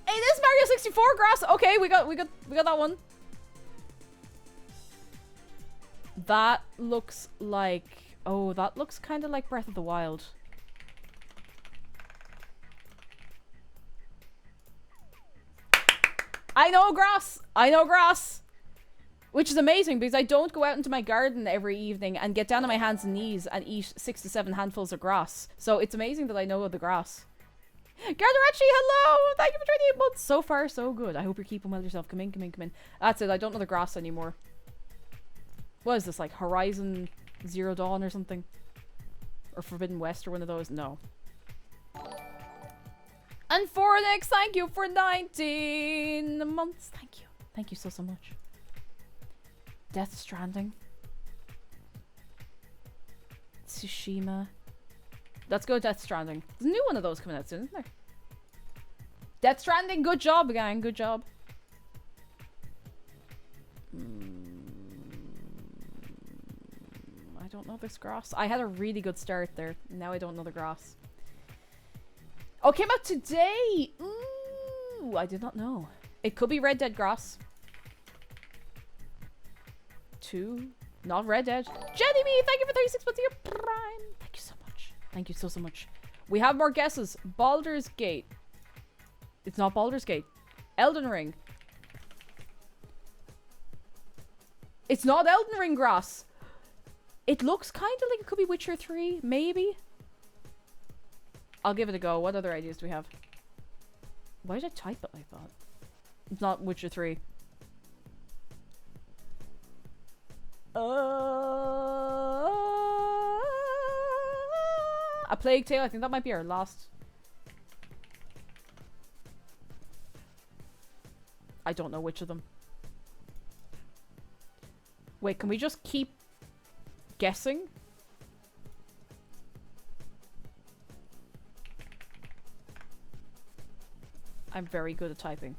It is Mario 64 grass! Okay, we got that one. That looks like... Oh, that looks kind of like Breath of the Wild. I know grass! I know grass! Which is amazing because I don't go out into my garden every evening and get down on my hands and knees and eat 6 to 7 handfuls of grass. So it's amazing that I know the grass. Gardarachi, hello! Thank you for 28 months! So far, so good. I hope you're keeping well yourself. Come in, come in, come in. That's it, I don't know the grass anymore. What is this, like Horizon Zero Dawn or something? Or Forbidden West or one of those? No. And Fornix, thank you for 19 months. Thank you. Thank you so, so much. Death Stranding. Tsushima. Let's go Death Stranding. There's a new one of those coming out soon, isn't there? Death Stranding, good job, gang. Good job. I don't know this grass. I had a really good start there. Now I don't know the grass. Oh, it came out today! Ooh, I did not know. It could be Red Dead grass. 2. Not Red Dead. Jenny Me, thank you for 36 months of your prime. Thank you so much. Thank you so, so much. We have more guesses. Baldur's Gate. It's not Baldur's Gate. Elden Ring. It's not Elden Ring grass. It looks kind of like it could be Witcher 3, maybe. I'll give it a go. What other ideas do we have? Why did I type it like that? It's not Witcher 3. A Plague Tale. I think that might be our last. I don't know which of them. Wait, can we just keep guessing? I'm very good at typing.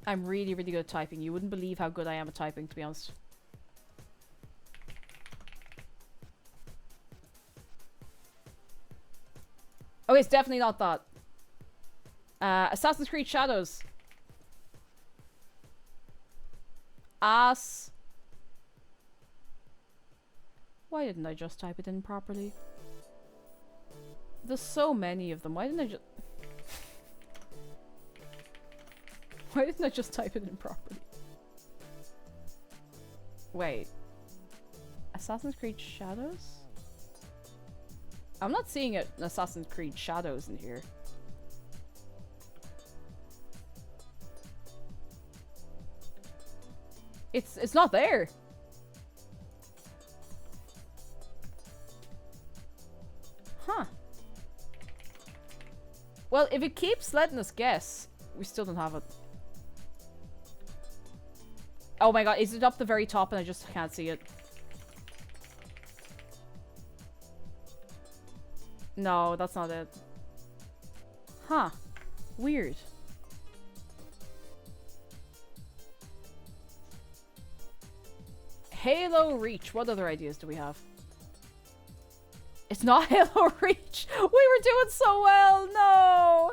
I'm really, really good at typing. You wouldn't believe how good I am at typing, to be honest. Oh, it's definitely not that. Assassin's Creed Shadows. Ass. Why didn't I just type it in properly? There's so many of them. Why didn't I just... Why didn't I just type it in properly? Wait. Assassin's Creed Shadows? I'm not seeing it in Assassin's Creed Shadows in here. It's not there. Huh. Well, if it keeps letting us guess, we still don't have it. Oh my god, is it up the very top and I just can't see it? No, that's not it. Huh. Weird. Halo Reach. What other ideas do we have? It's not Halo Reach. We were doing so well. No.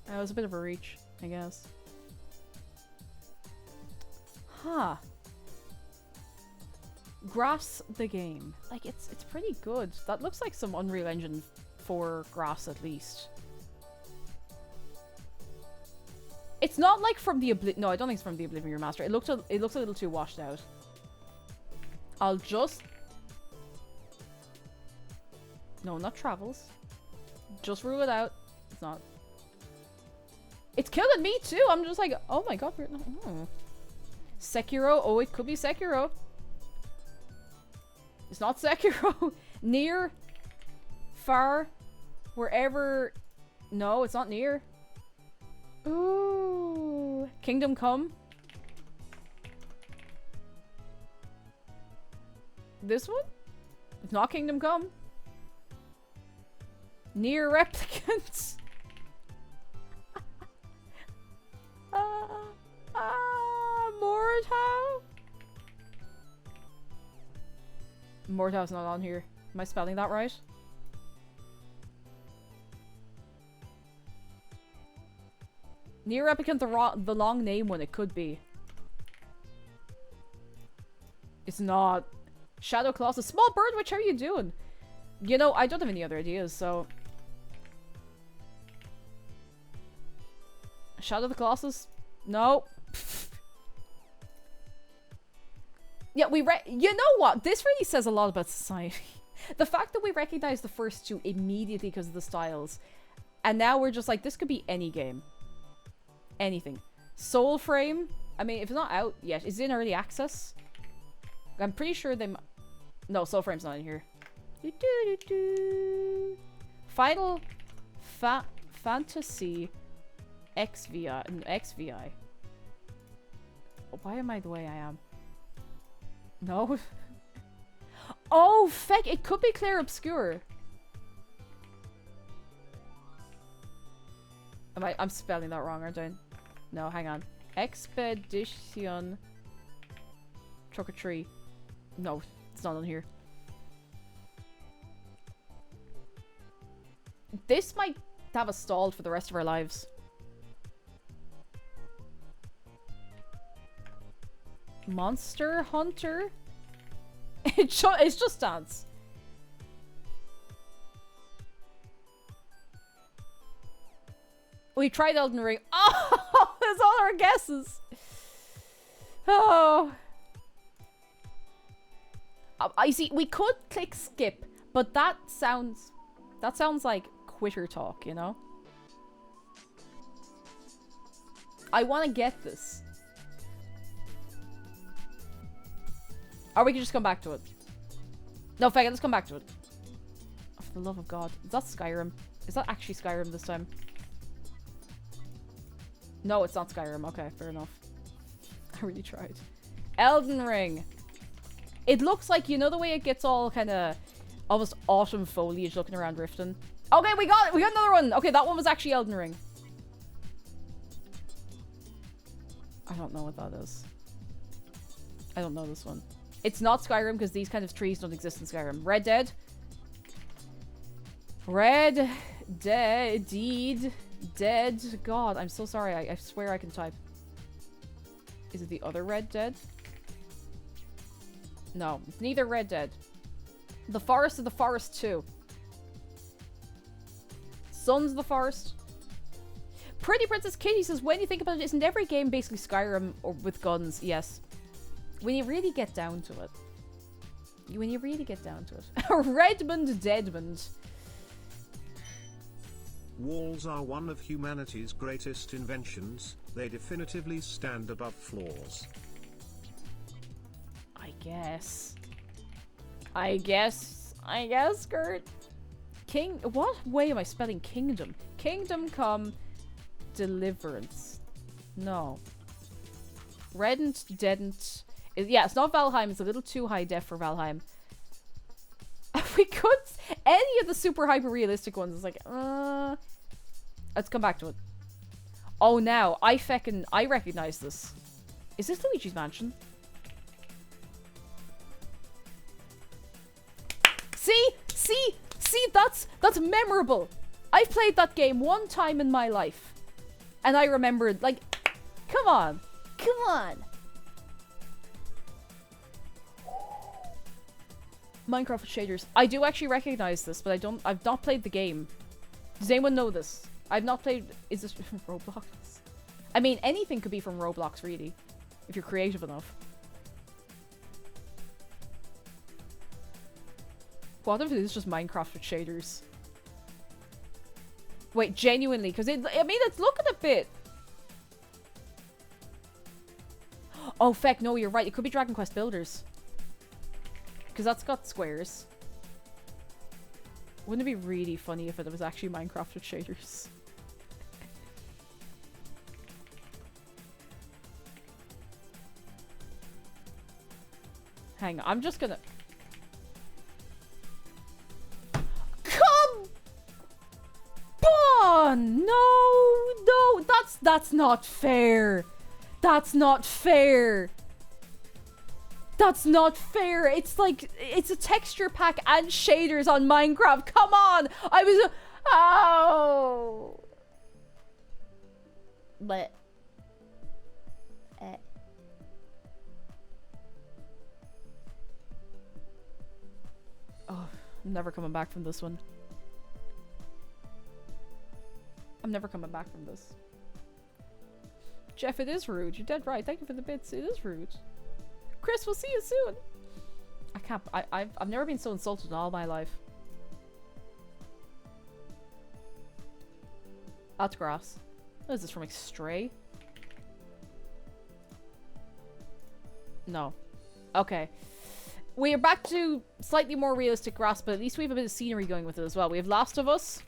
That was a bit of a reach, I guess. Huh. Grass the game. Like, it's pretty good. That looks like some Unreal Engine 4 grass at least. It's not like from the No, I don't think it's from the Oblivion Remaster. It looks a little too washed out. I'll just... No, not Travels. Just rule it out. It's not. It's killing me too. I'm just like, oh my god. Sekiro. Oh, it could be Sekiro. It's not Sekiro. Near. Far. Wherever. No, it's not near. Ooh. Kingdom Come. This one? It's not Kingdom Come. Near Replicants. Mortau's not on here. Am I spelling that right? Near replicant, the long name one, it could be. It's not. Shadow Colossus. Small Birdwitch, how are you doing? You know, I don't have any other ideas, so... Shadow the Colossus? No. Yeah, you know what? This really says a lot about society. The fact that we recognize the first two immediately because of the styles. And now we're just like, this could be any game. Anything. Soul Frame? I mean, if it's not out yet, is it in early access? I'm pretty sure they... No, Soul Frame's not in here. Final Fantasy XVI. Why am I the way I am? No. Oh, feck! It could be Clair Obscure. I'm spelling that wrong, aren't I? No, hang on. Expedition Truck or Tree. No, it's not on here. This might have us stalled for the rest of our lives. Monster Hunter? It's just Dance. We tried Elden Ring. Oh, that's all our guesses. Oh. I see. We could click skip, but that sounds like quitter talk, you know? I want to get this. Or we can just come back to it. No, fuck it, let's come back to it. Oh, for the love of God. Is that Skyrim? Is that actually Skyrim this time? No, it's not Skyrim. Okay, fair enough. I really tried. Elden Ring. It looks like, you know the way it gets all kind of almost autumn foliage looking around Riften? Okay, we got it! We got another one! Okay, that one was actually Elden Ring. I don't know what that is. I don't know this one. It's not Skyrim because these kind of trees don't exist in Skyrim. Red Dead? Red Dead. Dead. God, I'm so sorry. I swear I can type. Is it the other Red Dead? No, it's neither Red Dead. The Forest of the Forest 2. Sons of the Forest. Pretty Princess Kitty says, when you think about it, isn't every game basically Skyrim or with guns? Yes. When you really get down to it. When you really get down to it. Redmond Deadmond. Walls are one of humanity's greatest inventions. They definitively stand above floors. I guess, Gert. What way am I spelling kingdom? Kingdom Come Deliverance. No. Redent, Deadent. Yeah, it's not Valheim. It's a little too high def for Valheim. We could... Any of the super hyper realistic ones is like, let's come back to it. Oh, now. I recognize this. Is this Luigi's Mansion? See, that's memorable. I've played that game one time in my life. And I remembered, like, come on. Minecraft with shaders. I do actually recognize this, but I've not played the game. Does anyone know this? I've not played... Is this from Roblox? I mean, anything could be from Roblox, really. If you're creative enough. What if it is just Minecraft with shaders? Wait, genuinely, because I mean, it's looking a bit... Oh, feck, no, you're right. It could be Dragon Quest Builders. Because that's got squares. Wouldn't it be really funny if it was actually Minecraft with shaders? Hang on, I'm just gonna... Come on! No, that's not fair. That's not fair. That's not fair. It's like, it's a texture pack and shaders on Minecraft. Come on. I was, oh. But. Oh, I'm never coming back from this one. I'm never coming back from this. Jeff, it is rude. You're dead right. Thank you for the bits. It is rude. Chris, we'll see you soon. I can't. I've never been so insulted in all my life. That's grass. What is this from, like, Stray? No. Okay. We are back to slightly more realistic grass, but at least we have a bit of scenery going with it as well. We have Last of Us.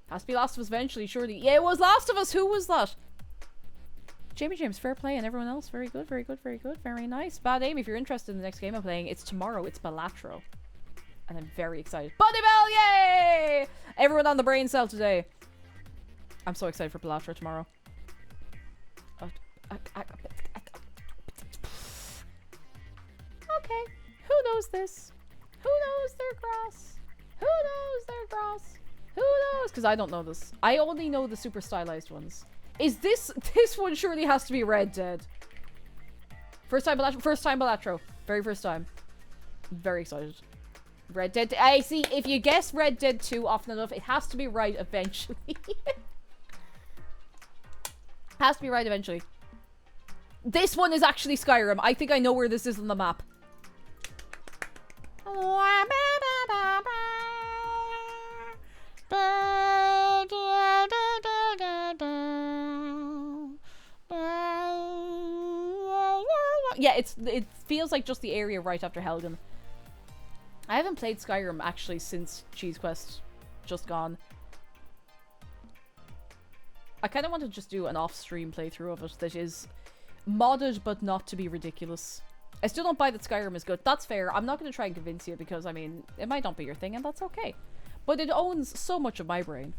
Has to be Last of Us eventually, surely. Yeah, it was Last of Us. Who was that? Jamie James, fair play, and everyone else. Very good, very good, very good. Very nice. Bad aim, if you're interested in the next game I'm playing, it's tomorrow. It's Balatro. And I'm very excited. Buddy Bell, yay! Everyone on the brain cell today. I'm so excited for Balatro tomorrow. Okay. Who knows this? Who knows their grass? Who knows their grass? Who knows? Because I don't know this. I only know the super stylized ones. Is this... This one surely has to be Red Dead. First time Balatro. First time Balatro. Very first time. Very excited. Red Dead... I see. If you guess Red Dead 2 often enough, it has to be right eventually. Has to be right eventually. This one is actually Skyrim. I think I know where this is on the map. Yeah, it feels like just the area right after Helgen. I haven't played Skyrim actually since Cheese Quest just gone. I kind of want to just do an off-stream playthrough of it that is modded but not to be ridiculous. I still don't buy that Skyrim is good. That's fair. I'm not going to try and convince you because, I mean, it might not be your thing and that's okay. But it owns so much of my brain.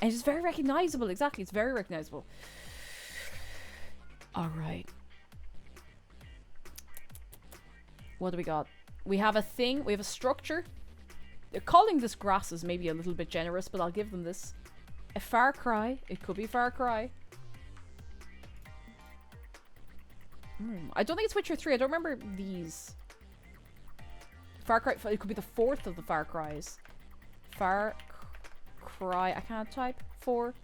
And it's very recognizable. Exactly. It's very recognizable. Alright. What do we got? We have a thing. We have a structure. They're calling this grass is maybe a little bit generous, but I'll give them this. A Far Cry. It could be Far Cry. I don't think it's Witcher 3. I don't remember these. Far Cry. It could be the fourth of the Far Cries. Far Cry. I can't type. 4.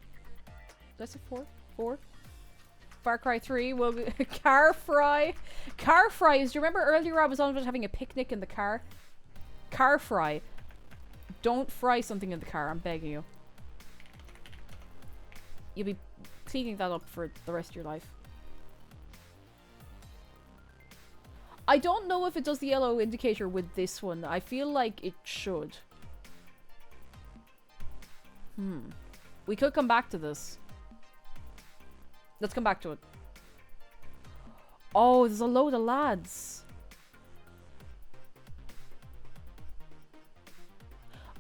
Did I say 4? 4? Far Cry 3 will be car fry. Car fries. Do you remember earlier I was on about having a picnic in the car? Car fry. Don't fry something in the car. I'm begging you. You'll be cleaning that up for the rest of your life. I don't know if it does the yellow indicator with this one. I feel like it should. We could come back to this. Let's come back to it. Oh, there's a load of lads.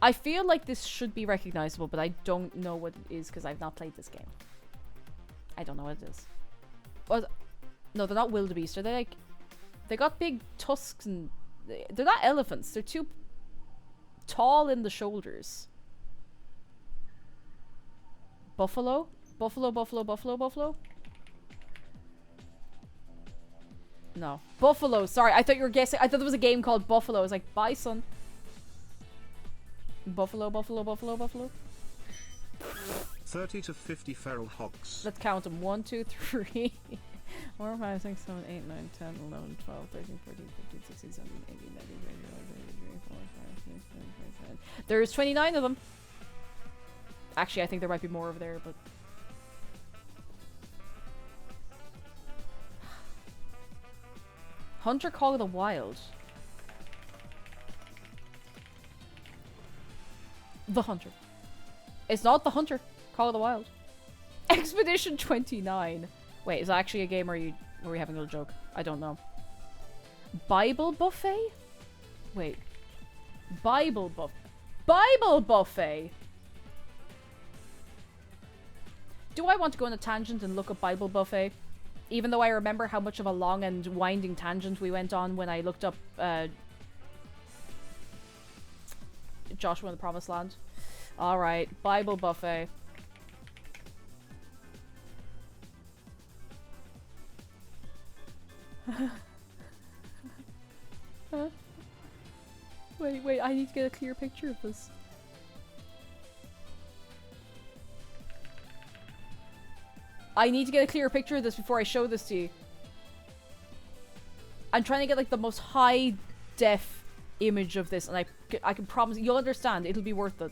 I feel like this should be recognizable, but I don't know what it is because I've not played this game. I don't know what it is. What? No, they're not wildebeest. Are they like... They got big tusks and... They're not elephants. They're too tall in the shoulders. Buffalo? Buffalo, buffalo, buffalo, buffalo? No. Buffalo. Sorry, I thought you were guessing. I thought there was a game called Buffalo. I was like, bison. Buffalo, buffalo, buffalo, buffalo. 30 to 50 feral hogs. Let's count them. 1, 2, 3, 4, 5, 6, 7, 8, 9, 10, 11, 12, 13, 14, 15, 16, 17, 18, 19, 20, 21, 22, 23, 24, 25, 26, 27, 28. There's 29 of them. Actually, I think there might be more over there, but... Hunter Call of the Wild. The Hunter. It's not The Hunter. Call of the Wild. Expedition 29. Wait, is that actually a game or were we having a little joke? I don't know. Bible Buffet? Wait. Bible Buffet? Do I want to go on a tangent and look up Bible Buffet? Even though I remember how much of a long and winding tangent we went on when I looked up Joshua in the Promised Land. Alright, Bible buffet. Wait, I need to get a clear picture of this. I need to get a clear picture of this before I show this to you. I'm trying to get like the most high def image of this, and I can promise you'll understand. It'll be worth it.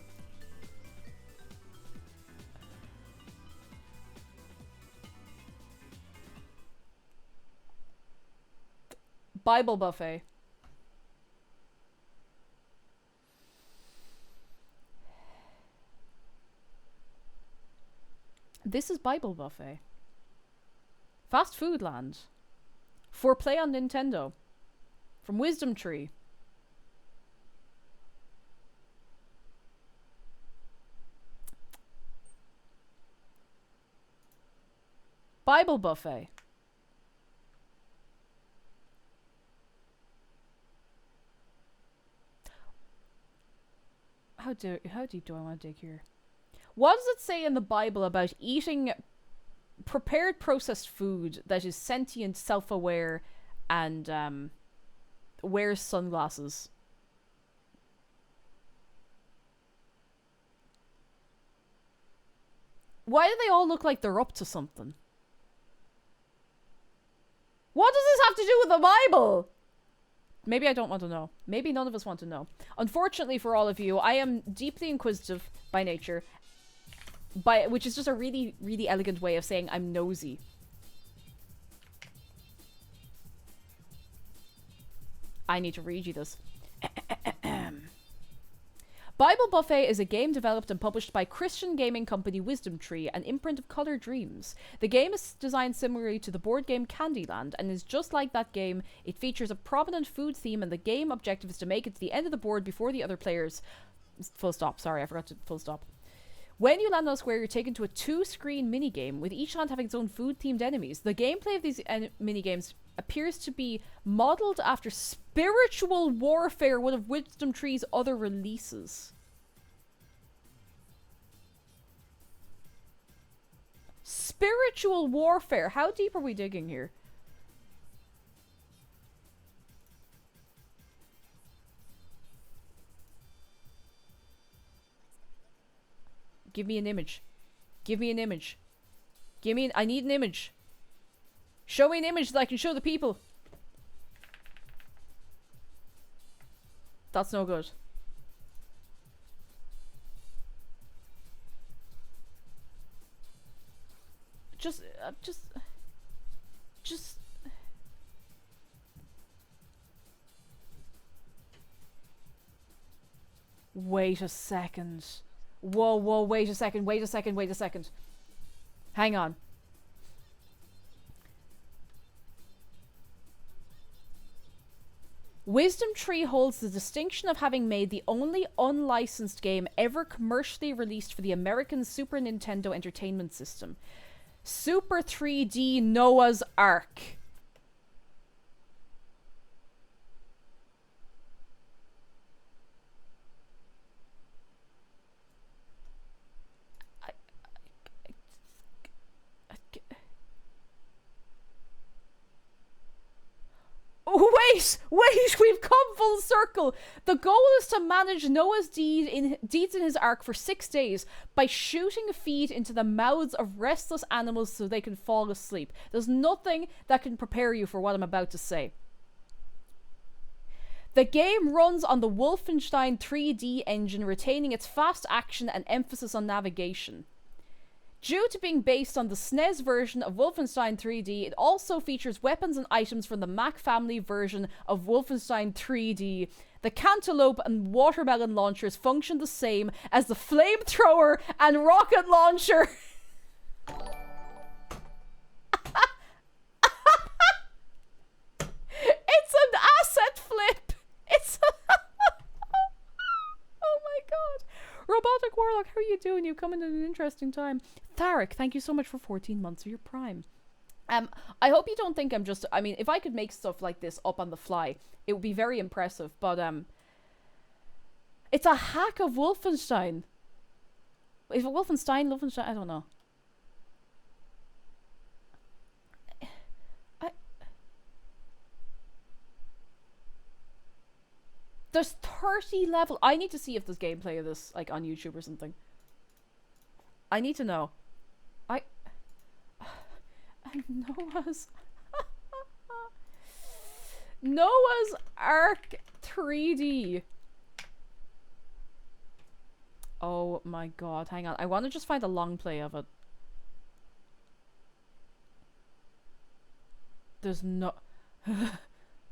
Bible buffet. This is Bible buffet. Fast Food Land. For play on Nintendo. From Wisdom Tree. Bible buffet. How deep do I want to dig here? What does it say in the Bible about eating prepared processed food that is sentient, self-aware, and wears sunglasses? Why do they all look like they're up to something? What does this have to do with the Bible? Maybe I don't want to know. Maybe none of us want to know. Unfortunately for all of you, I am deeply inquisitive by nature, which is just a really, really elegant way of saying I'm nosy. I need to read you this. Bible Buffet is a game developed and published by Christian gaming company Wisdom Tree, an imprint of Color Dreams. The game is designed similarly to the board game Candyland and is just like that game. It features a prominent food theme, and the game objective is to make it to the end of the board before the other players... Full stop. Sorry, I forgot to full stop. When you land on a square, you're taken to a 2-screen minigame, with each land having its own food-themed enemies. The gameplay of these minigames appears to be modelled after Spiritual Warfare, one of Wisdom Tree's other releases. Spiritual Warfare? How deep are we digging here? Give me an image. Give me an image. I need an image. Show me an image that I can show the people. That's no good. Just... Wait a second. Whoa, wait a second. Hang on. Wisdom Tree holds the distinction of having made the only unlicensed game ever commercially released for the American Super Nintendo Entertainment System. Super 3D Noah's Ark. Wait, we've come full circle. The goal is to manage Noah's deeds in his ark for 6 days by shooting feed into the mouths of restless animals so they can fall asleep. There's nothing that can prepare you for what I'm about to say. The game runs on the Wolfenstein 3D engine, retaining its fast action and emphasis on navigation. Due to being based on the SNES version of Wolfenstein 3D, it also features weapons and items from the Mac family version of Wolfenstein 3D. The cantaloupe and watermelon launchers function the same as the flamethrower and rocket launcher. It's an asset flip. Oh my god. Robotic Warlock, how are you doing? You come in at an interesting time. Tharek, thank you so much for 14 months of your Prime. I hope you don't think I'm just... I mean, if I could make stuff like this up on the fly, it would be very impressive, but, it's a hack of Wolfenstein. Is it Wolfenstein? I don't know. There's 30 level... I need to see if there's gameplay of this, like, on YouTube or something. I need to know. Noah's... Noah's Ark 3D. Oh my god, hang on. I want to just find a long play of it. There's no...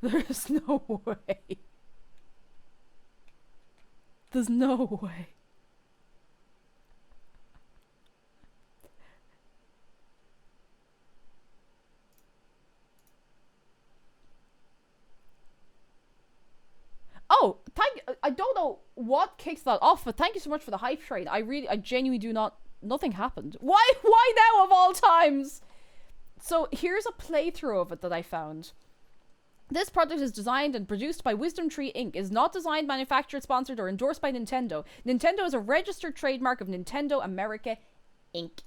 There's no way. There's no way. Oh, I don't know what kicks that off, but thank you so much for the hype train. I genuinely do not... Nothing happened. Why now of all times? So here's a playthrough of it that I found. This project is designed and produced by Wisdom Tree Inc. Is not designed, manufactured, sponsored, or endorsed by Nintendo. Nintendo is a registered trademark of Nintendo America Inc.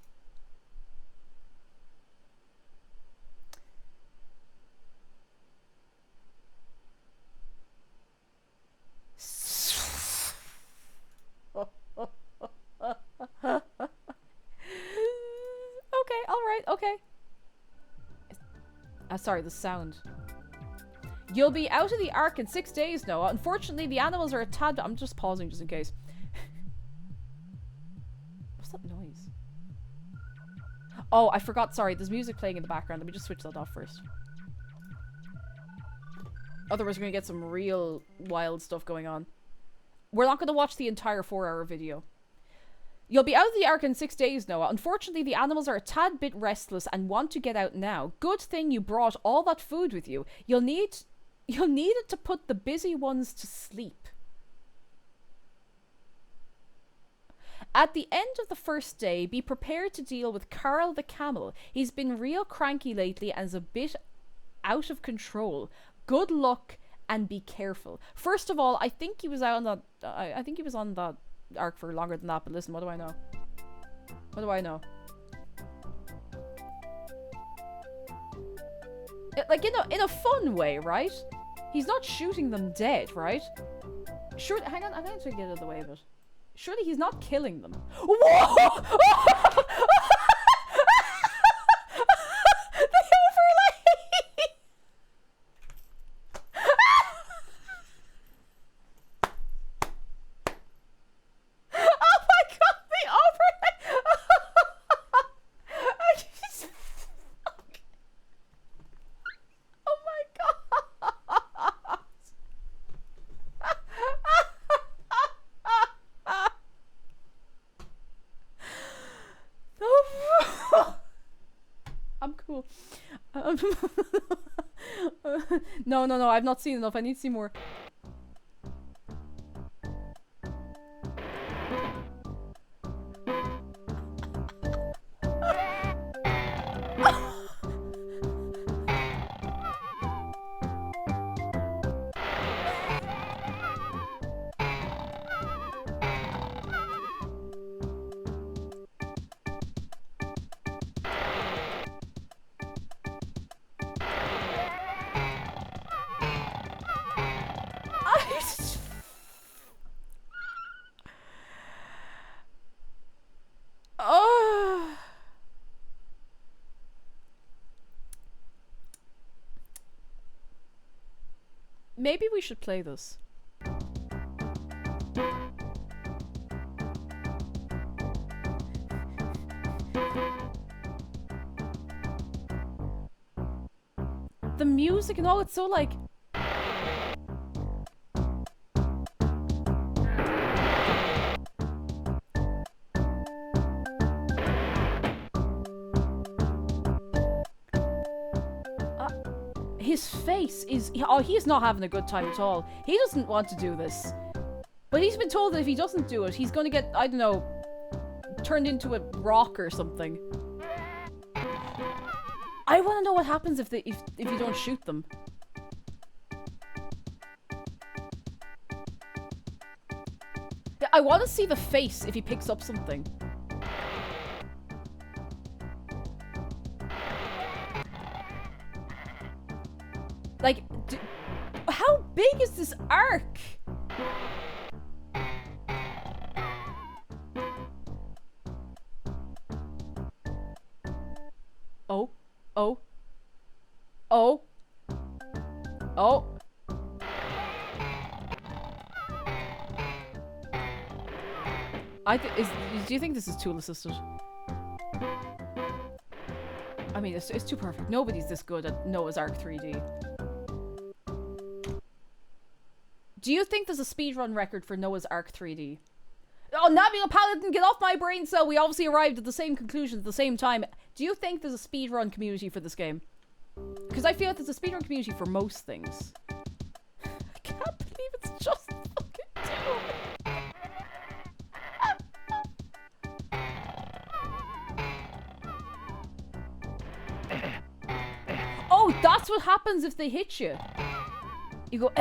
Okay, alright, okay. Sorry, the sound. You'll be out of the Ark in 6 days now. Unfortunately, the animals are a tad... I'm just pausing just in case. What's that noise? Oh, I forgot. Sorry, there's music playing in the background. Let me just switch that off first. Otherwise, we're going to get some real wild stuff going on. We're not going to watch the entire 4-hour video. You'll be out of the Ark in 6 days, Noah. Unfortunately, the animals are a tad bit restless and want to get out now. Good thing you brought all that food with you. You'll need it to put the busy ones to sleep. At the end of the first day, be prepared to deal with Carl the camel. He's been real cranky lately and is a bit out of control. Good luck and be careful. First of all, I think he was out on that... I think he was on that Ark for longer than that, but listen, what do I know? What do I know? Like, in a fun way, right? He's not shooting them dead, right? Sure, hang on, I'm going to get out of the way of it. Surely he's not killing them. Whoa! The overlay! Oh my god, the overlay! I just... Oh my god! I'm cool. No, I've not seen enough. I need to see more. Maybe we should play this. The music and all, it's so like... His face is... Oh, he's not having a good time at all. He doesn't want to do this. But he's been told that if he doesn't do it, he's going to get, I don't know, turned into a rock or something. I want to know what happens if you don't shoot them. I want to see the face if he picks up something. Like, how big is this arc? Oh. Oh. Oh. Oh. Do you think this is tool assisted? I mean, it's too perfect. Nobody's this good at Noah's Ark 3D. Do you think there's a speedrun record for Noah's Ark 3D? Oh, Navigal Paladin, get off my brain cell! We obviously arrived at the same conclusion at the same time. Do you think there's a speedrun community for this game? Because I feel like there's a speedrun community for most things. I can't believe it's just fucking two. Oh, that's what happens if they hit you. You go,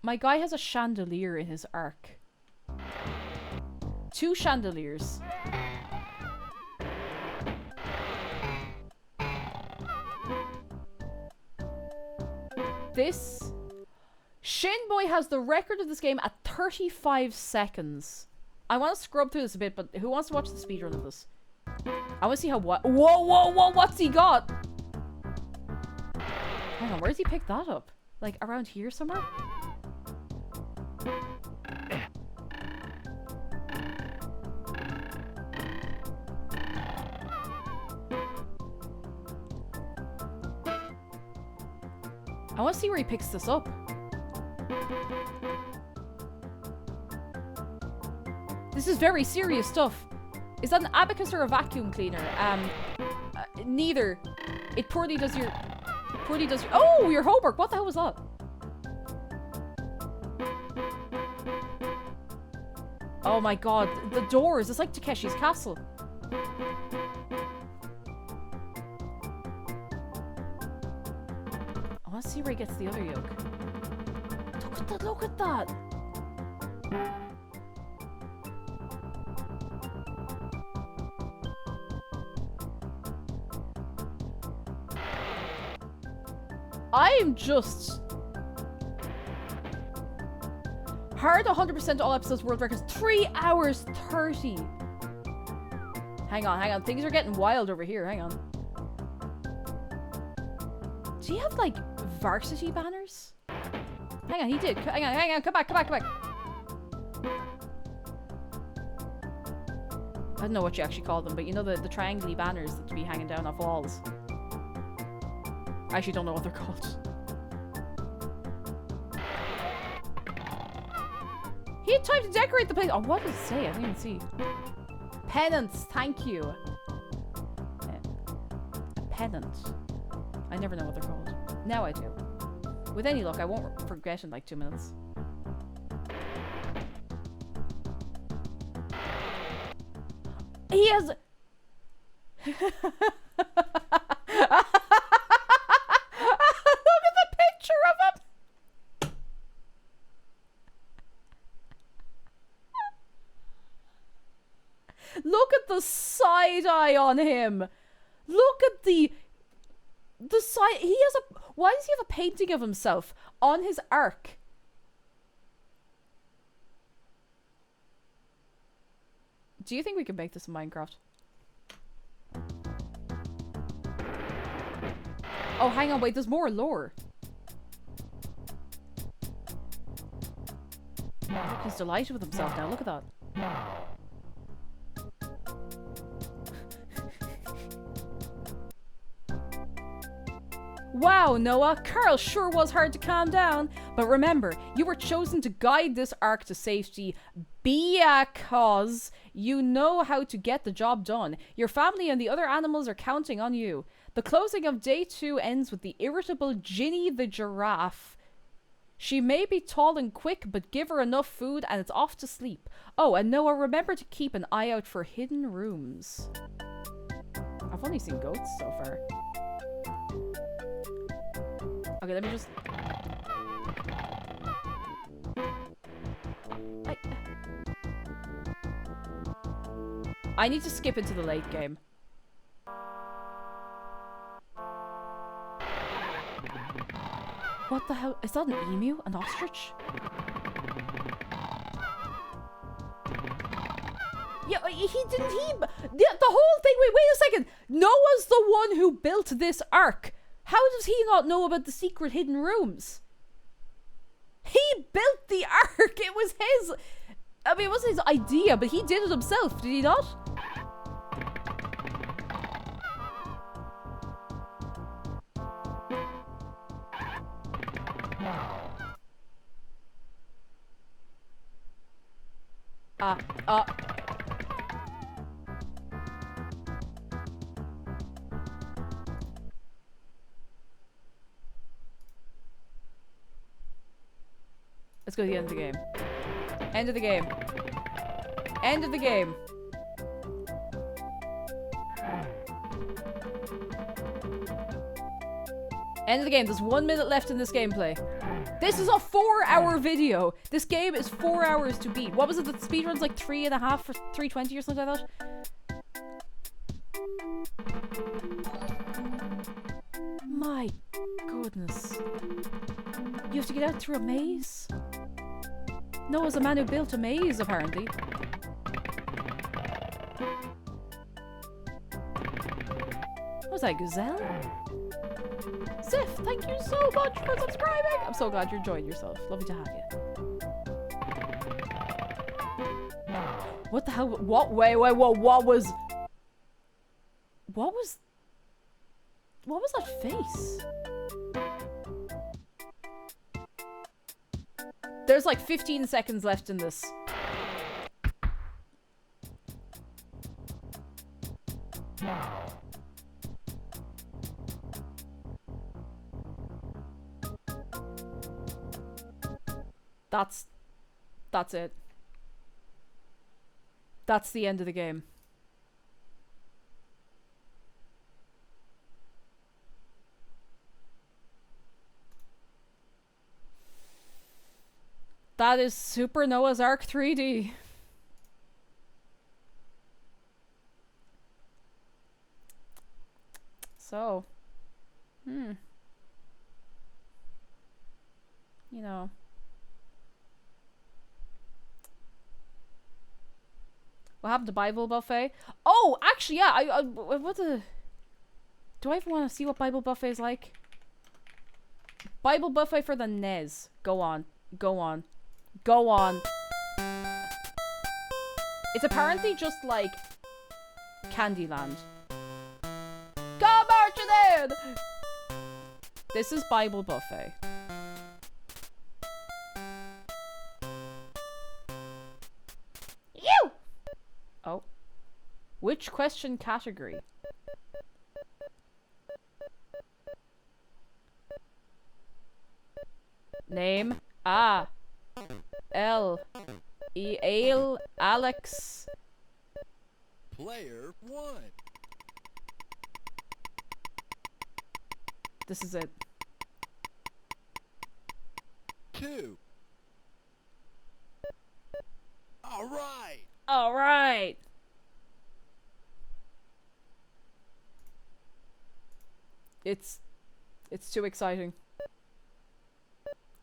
My guy has a chandelier in his arc. 2 chandeliers. This... Shinboy has the record of this game at 35 seconds. I want to scrub through this a bit, but who wants to watch the speedrun of this? I want to see how what... Whoa, whoa, whoa, what's he got? Hang on, where does he pick that up? Like, around here somewhere? I want to see where he picks this up. This is very serious stuff. Is that an abacus or a vacuum cleaner? Neither. It poorly does your... Oh, your homework! What the hell was that? Oh my god, the doors. It's like Takeshi's Castle. I want to see where he gets the other yoke. Look at that, look at that! I am just... Hard 100% all episodes world records. 3 hours 30. Hang on, hang on. Things are getting wild over here. Hang on. Do you have, like, varsity banners? Hang on, he did. Hang on, hang on. Come back, come back, come back. I don't know what you actually call them, but you know the triangle banners that be hanging down off walls. I actually don't know what they're called. He had time to decorate the place. Oh, what does it say? I didn't even see. Penance, thank you. A pennant. I never know what they're called. Now I do. With any luck, I won't forget in like 2 minutes. He has... Look at the picture of him! Look at the side eye on him! Look at the side... He has a... Why does he have a painting of himself on his arc? Do you think we can make this in Minecraft? Oh, hang on, wait, there's more lore. Look, he's delighted with himself now, look at that. Wow, Noah, Carl sure was hard to calm down. But remember, you were chosen to guide this ark to safety because you know how to get the job done. Your family and the other animals are counting on you. The closing of day 2 ends with the irritable Ginny the giraffe She may be tall and quick, but give her enough food and it's off to sleep. Oh, and Noah, remember to keep an eye out for hidden rooms. I've only seen goats so far. Okay, let me just... I need to skip into the late game. What the hell? Is that an emu? An ostrich? Yeah, the whole thing, wait a second. Noah's the one who built this ark. How does he not know about the secret hidden rooms? He built the ark. It was his... I mean, it wasn't his idea, but he did it himself, did he not? Let's go to the end of the game. End of the game. End of the game. End of the game. There's 1 minute left in this gameplay. This is a 4-hour video. This game is 4 hours to beat. What was it? The speedrun's like 3.5 for 320 or something like that? My goodness. You have to get out through a maze? Noah's a man who built a maze, apparently. What was that, gazelle? Ziff, thank you so much for subscribing! I'm so glad you're enjoying yourself. Lovely to have you. What the hell? What? Wait, what was... What was that face? There's like 15 seconds left in this. That's it. That's the end of the game. That is Super Noah's Ark 3D. So, you know. What happened to Bible Buffet? Oh, actually, yeah. What the... Do I even want to see what Bible Buffet is like? Bible Buffet for the NES. Go on. Go on. Go on. It's apparently just like Candyland. Go marching in! This is Bible Buffet. You! Oh. Which question category? Name. Ah. L. E. Ale. Alex. Player 1. This is it. 2. All right. All right. It's too exciting.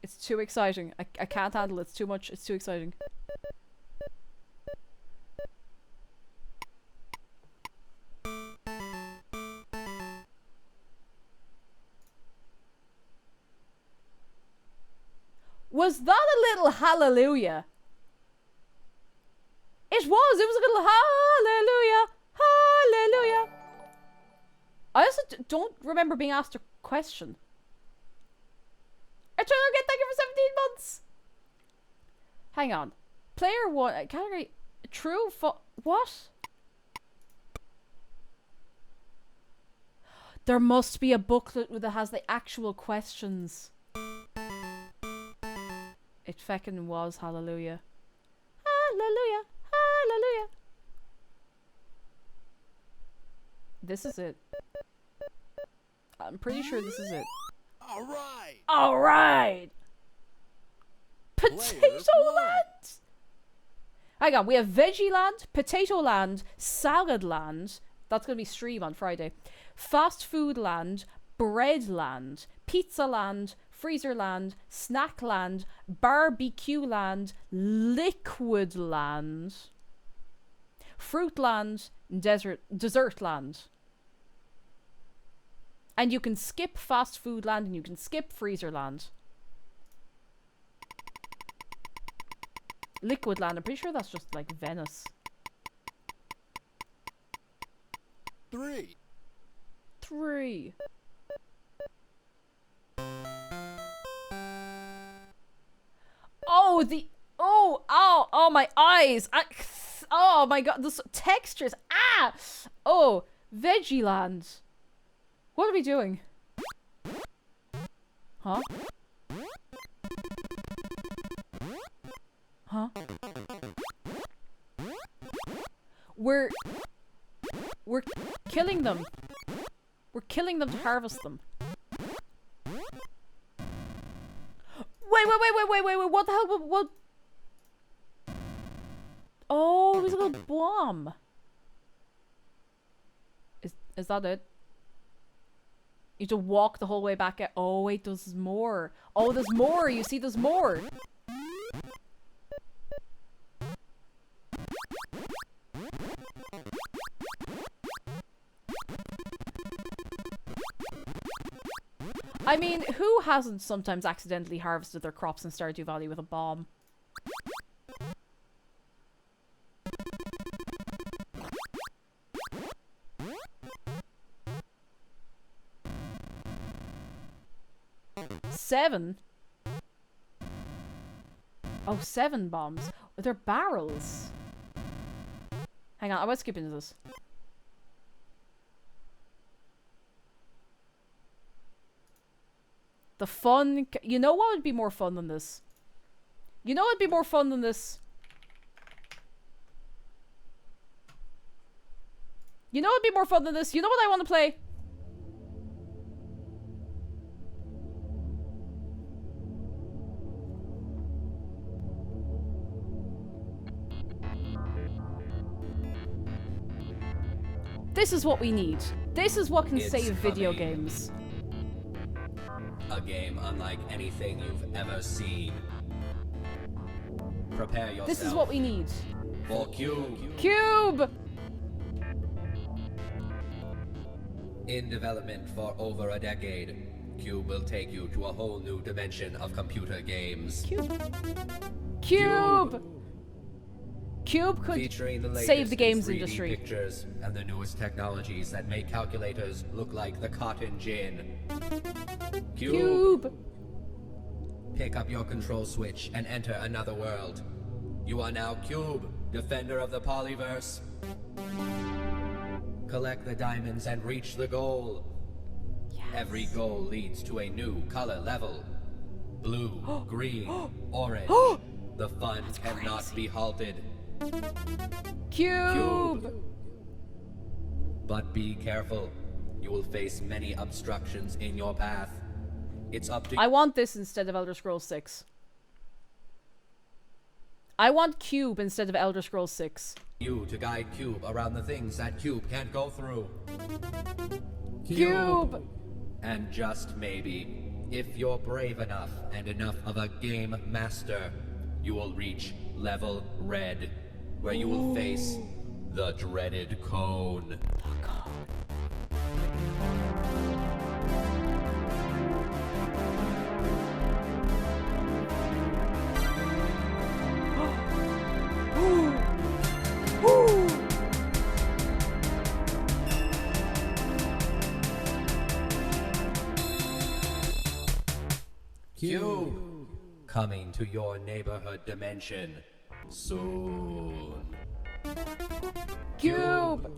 It's too exciting. I can't handle it. It's too much. It's too exciting. Was that a little hallelujah? It was. It was a little hallelujah. Hallelujah. I also don't remember being asked a question. Eternal Gate, thank you for 17 months. Hang on. Player 1, category, true, what? There must be a booklet that has the actual questions. It feckin' was. Hallelujah. Hallelujah. Hallelujah. This is it. I'm pretty sure this is it. All right. Alright! Potato Players won. Land! Hang on, we have Veggie Land, Potato Land, Salad Land. That's going to be stream on Friday. Fast Food Land, Bread Land, Pizza Land, Freezer Land, Snack Land, Barbecue Land, Liquid Land, Fruit Land, Dessert Land. And you can skip Fast Food Land and you can skip Freezer Land. Liquid Land, I'm pretty sure that's just like Venice. 3. 3. Oh, oh, my eyes. Oh my god, the textures. Ah! Oh, Veggie Land. What are we doing? Huh? Huh? We're killing them. We're killing them to harvest them. Wait, what the hell? What? Oh, it was a little bomb. Is that it? You have to walk the whole way back out. Oh, wait, there's more. Oh, there's more. You see, there's more. I mean, who hasn't sometimes accidentally harvested their crops in Stardew Valley with a bomb? Seven? Oh, 7 bombs. They're barrels. Hang on, I might skip into this. The fun... You know what would be more fun than this? You know what would be more fun than this? You know what would be more fun than this? You know what I want to play? This is what we need. This is what can It's save video coming. games. A game unlike anything you've ever seen. Prepare yourself. This is what we need. for Cube. Cube! In development for over a decade, Cube will take you to a whole new dimension of computer games. Cube! Cube could Featuring the latest save the games 3D industry. pictures and the newest technologies that make calculators look like the cotton gin. Cube! Pick up your control switch and enter another world. You are now Cube, defender of the polyverse. Collect the diamonds and reach the goal. Yes. Every goal leads to a new color level. Blue, green, orange. The fun cannot crazy. be halted. Cube! But be careful. You will face many obstructions in your path. It's up to I want this instead of Elder Scrolls 6. I want Cube instead of Elder Scrolls 6. you to guide Cube around the things that Cube can't go through. Cube! And just maybe, if you're brave enough and enough of a game master, you will reach level red, where you will face the dreaded cone. Cube! Coming to your neighborhood dimension soon. Cube!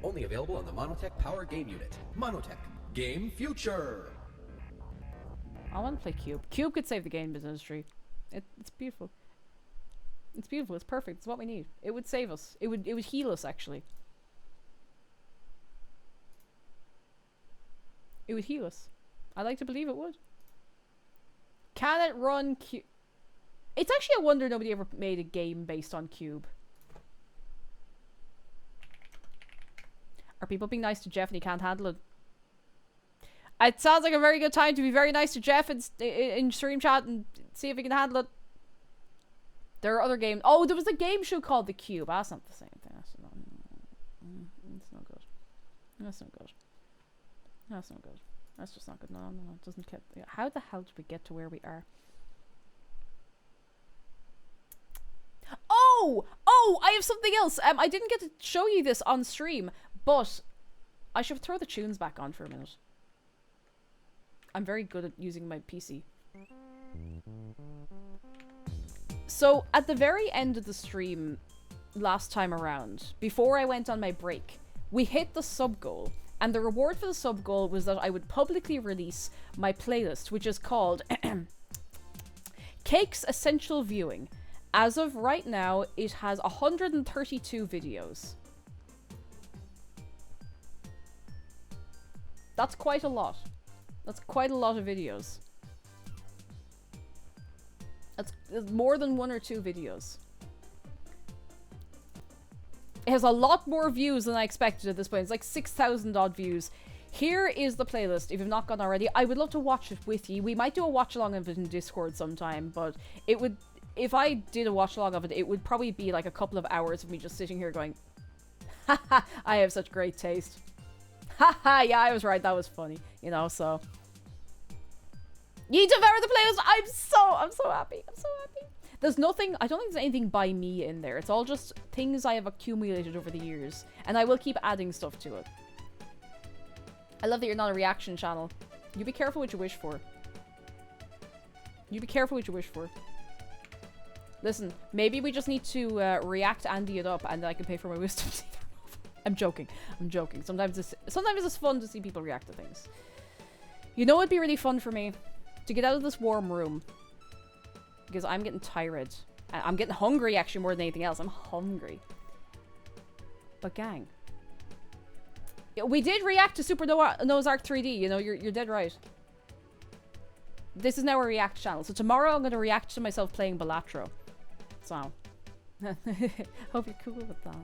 Only available on the Monotech Power Game Unit. Monotech. Game Future! I want to play Cube. Cube could save the game industry. It's beautiful. It's beautiful. It's perfect. It's what we need. It would save us. It would heal us, actually. It would heal us. I like to believe it would. Can it run Cube? It's actually a wonder nobody ever made a game based on Cube. Are people being nice to Jeff and he can't handle it? It sounds like a very good time to be very nice to Jeff in stream chat and see if he can handle it. There are other games. Oh, there was a game show called The Cube. That's not the same thing. That's not good. That's not good. That's not good. That's just not good. No, it doesn't get. How the hell did we get to where we are? Oh, I have something else. I didn't get to show you this on stream, but I should throw the tunes back on for a minute. I'm very good at using my PC. So, at the very end of the stream last time around, before I went on my break, we hit the sub goal. And the reward for the sub goal was that I would publicly release my playlist, which is called Cake's Essential Viewing. As of right now, it has 132 videos. That's quite a lot. That's quite a lot of videos. That's more than 1 or 2 videos. It has a lot more views than I expected at this point. It's like 6,000 odd views. Here is the playlist, if you've not gone already. I would love to watch it with you. We might do a watch along of it in Discord sometime, but it would... If I did a watch along of it, it would probably be like a couple of hours of me just sitting here going, haha, I have such great taste. Haha, yeah, I was right, that was funny. You know, so... You devour the playlist! I'm so happy. I'm so happy. There's nothing, I don't think there's anything by me in there. It's all just things I have accumulated over the years. And I will keep adding stuff to it. I love that you're not a reaction channel. You be careful what you wish for. You be careful what you wish for. Listen, maybe we just need to react Andy it up and I can pay for my wisdom teeth. I'm joking. I'm joking. Sometimes it's fun to see people react to things. You know what'd be really fun for me? To get out of this warm room. Because I'm getting tired. I'm getting hungry, actually, more than anything else. I'm hungry. But gang. We did react to Super Noah's Ark 3D. You know, you're dead right. This is now a react channel. So tomorrow I'm going to react to myself playing Balatro. So. Hope you're cool with that.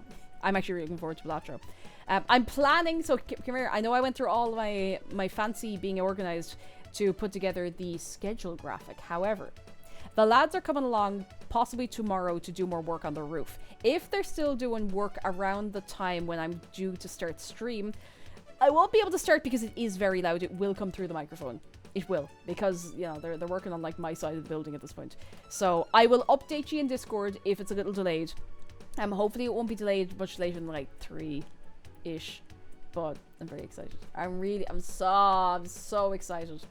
I'm actually looking forward to Balatro. I'm planning, so come here. I know I went through all my fancy being organized to put together the schedule graphic. However, the lads are coming along possibly tomorrow to do more work on the roof. If they're still doing work around the time when I'm due to start stream, I won't be able to start because it is very loud. It will come through the microphone. It will, because, you know, they're working on, like, my side of the building at this point. So, I will update you in Discord if it's a little delayed. Hopefully it won't be delayed much later than, like, 3-ish. But I'm very excited. I'm so excited.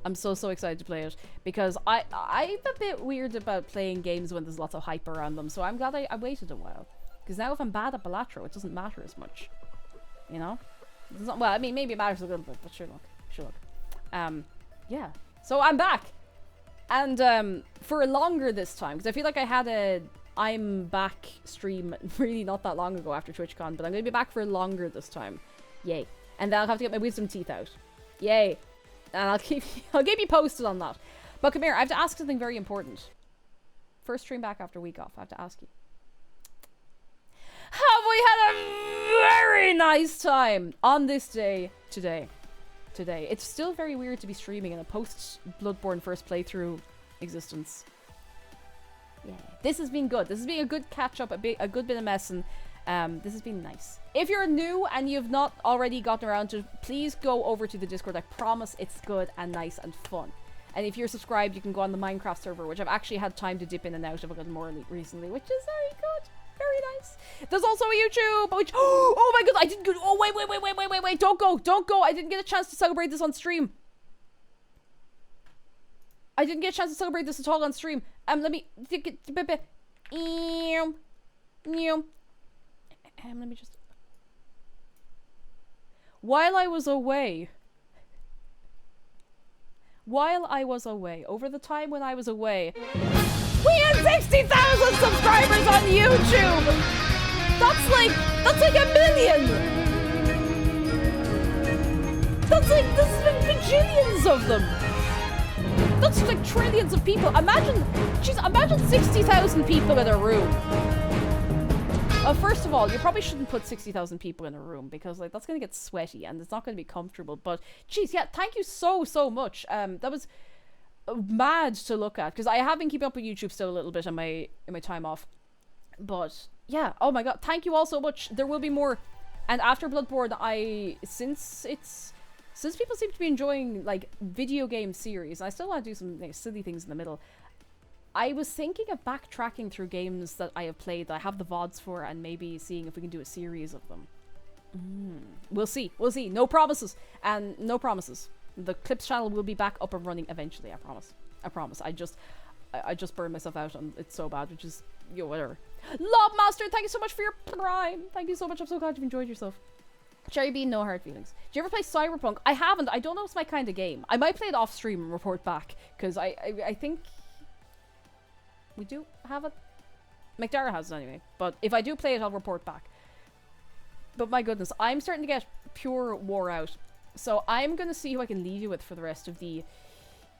I'm so excited to play it. Because I'm a bit weird about playing games when there's lots of hype around them. So I'm glad I waited a while. Because now if I'm bad at Balatro, it doesn't matter as much. You know? It's not, well, I mean, maybe it matters a little bit, but sure look. Yeah. So I'm back. And for longer this time. Because I feel like I had a I'm back stream really not that long ago after TwitchCon. But I'm going to be back for longer this time. Yay. And then I'll have to get my wisdom teeth out. Yay. And I'll keep you posted on that. But come here, I have to ask something very important. First stream back after week off, I have to ask you. Have we had a very nice time on this day today? It's still very weird to be streaming in a post-Bloodborne first playthrough existence. Yeah. This has been good. This has been a good catch-up, a good bit of messing. This has been nice. If you're new and you've not already gotten around to it, please go over to the Discord. I promise it's good and nice and fun. And if you're subscribed, you can go on the Minecraft server, which I've actually had time to dip in and out of a little more recently, which is very good. Very nice. There's also a YouTube, which... Oh my god, I didn't go... Oh, wait. Don't go. I didn't get a chance to celebrate this on stream. I didn't get a chance to celebrate this at all on stream. Let me... Let me just... While I was away... while I was away, over the time when I was away, we had 60,000 subscribers on YouTube! That's like a million! That's like bajillions of them! That's like trillions of people. Imagine 60,000 people in a room. First of all, you probably shouldn't put 60,000 people in a room because like that's gonna get sweaty and it's not gonna be comfortable. But geez, yeah, thank you so much. That was mad to look at because I have been keeping up with YouTube still a little bit in my time off. But yeah, oh my god, thank you all so much. There will be more. And after Bloodborne, since people seem to be enjoying like video game series, I still want to do some like, silly things in the middle. I was thinking of backtracking through games that I have played that I have the VODs for and maybe seeing if we can do a series of them. We'll see. No promises. And no promises. The Clips channel will be back up and running eventually, I promise. I just burned myself out and it's so bad, which is, you know, whatever. Lobmaster, thank you so much for your prime. Thank you so much. I'm so glad you've enjoyed yourself. Cherry Bean, no hard feelings. Do you ever play Cyberpunk? I haven't. I don't know if it's my kind of game. I might play it off stream and report back because I think we do have it. McDara has it anyway. But if I do play it, I'll report back. But my goodness, I'm starting to get pure wore out. So I'm going to see who I can leave you with for the rest of the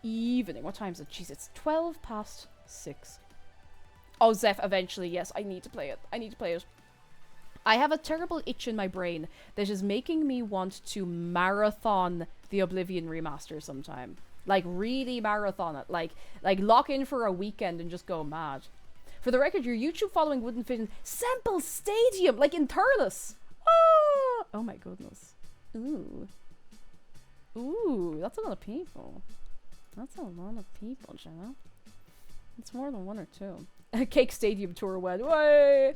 evening. What time is it? Jeez, it's 6:12. Oh, Zeph, eventually. Yes, I need to play it. I have a terrible itch in my brain that is making me want to marathon the Oblivion remaster sometime. Like, really marathon it. Like lock in for a weekend and just go mad. For the record, your YouTube following wouldn't fit in Semple Stadium, like in Thurles. Oh my goodness. Ooh, that's a lot of people. You know? It's more than one or two. Cake Stadium tour went. Way.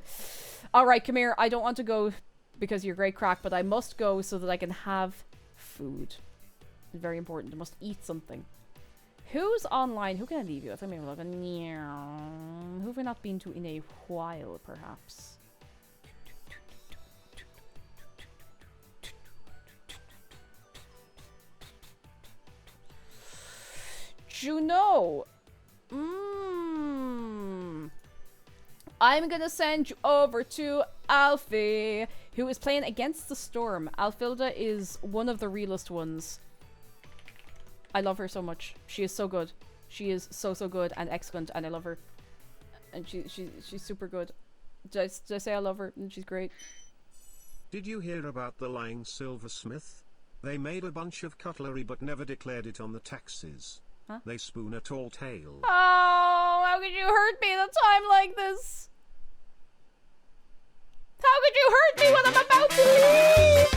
Alright, come here. I don't want to go because you're great crack, but I must go so that I can have food. It's very important. I must eat something. Who's online? Who can I leave you with? Let me have a look. Who have I not been to in a while, perhaps? Juno! I'm gonna send you over to Alfie, who is playing Against the Storm. Alfilda is one of the realest ones. I love her so much. She is so good. She is so good and excellent, and I love her. And she's super good. Did I say I love her? And she's great. Did you hear about the lying silversmith? They made a bunch of cutlery but never declared it on the taxes. Huh? They spoon a tall tale. Oh, how could you hurt me at a time like this? How could you hurt me when I'm about to leave?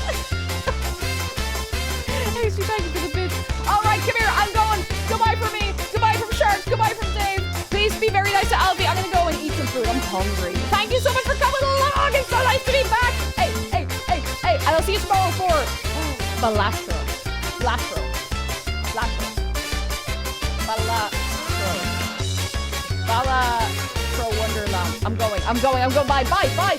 Hey, she thank you for the bit. Alright, come here, I'm going. Goodbye from me. Goodbye from Shark. Goodbye from Dave. Please be very nice to Alfie. I'm gonna go and eat some food. I'm hungry. Thank you so much for coming along. It's so nice to be back. Hey. And I'll see you tomorrow for Balastro. Bala Pro Wonderland. I'm going. Bye.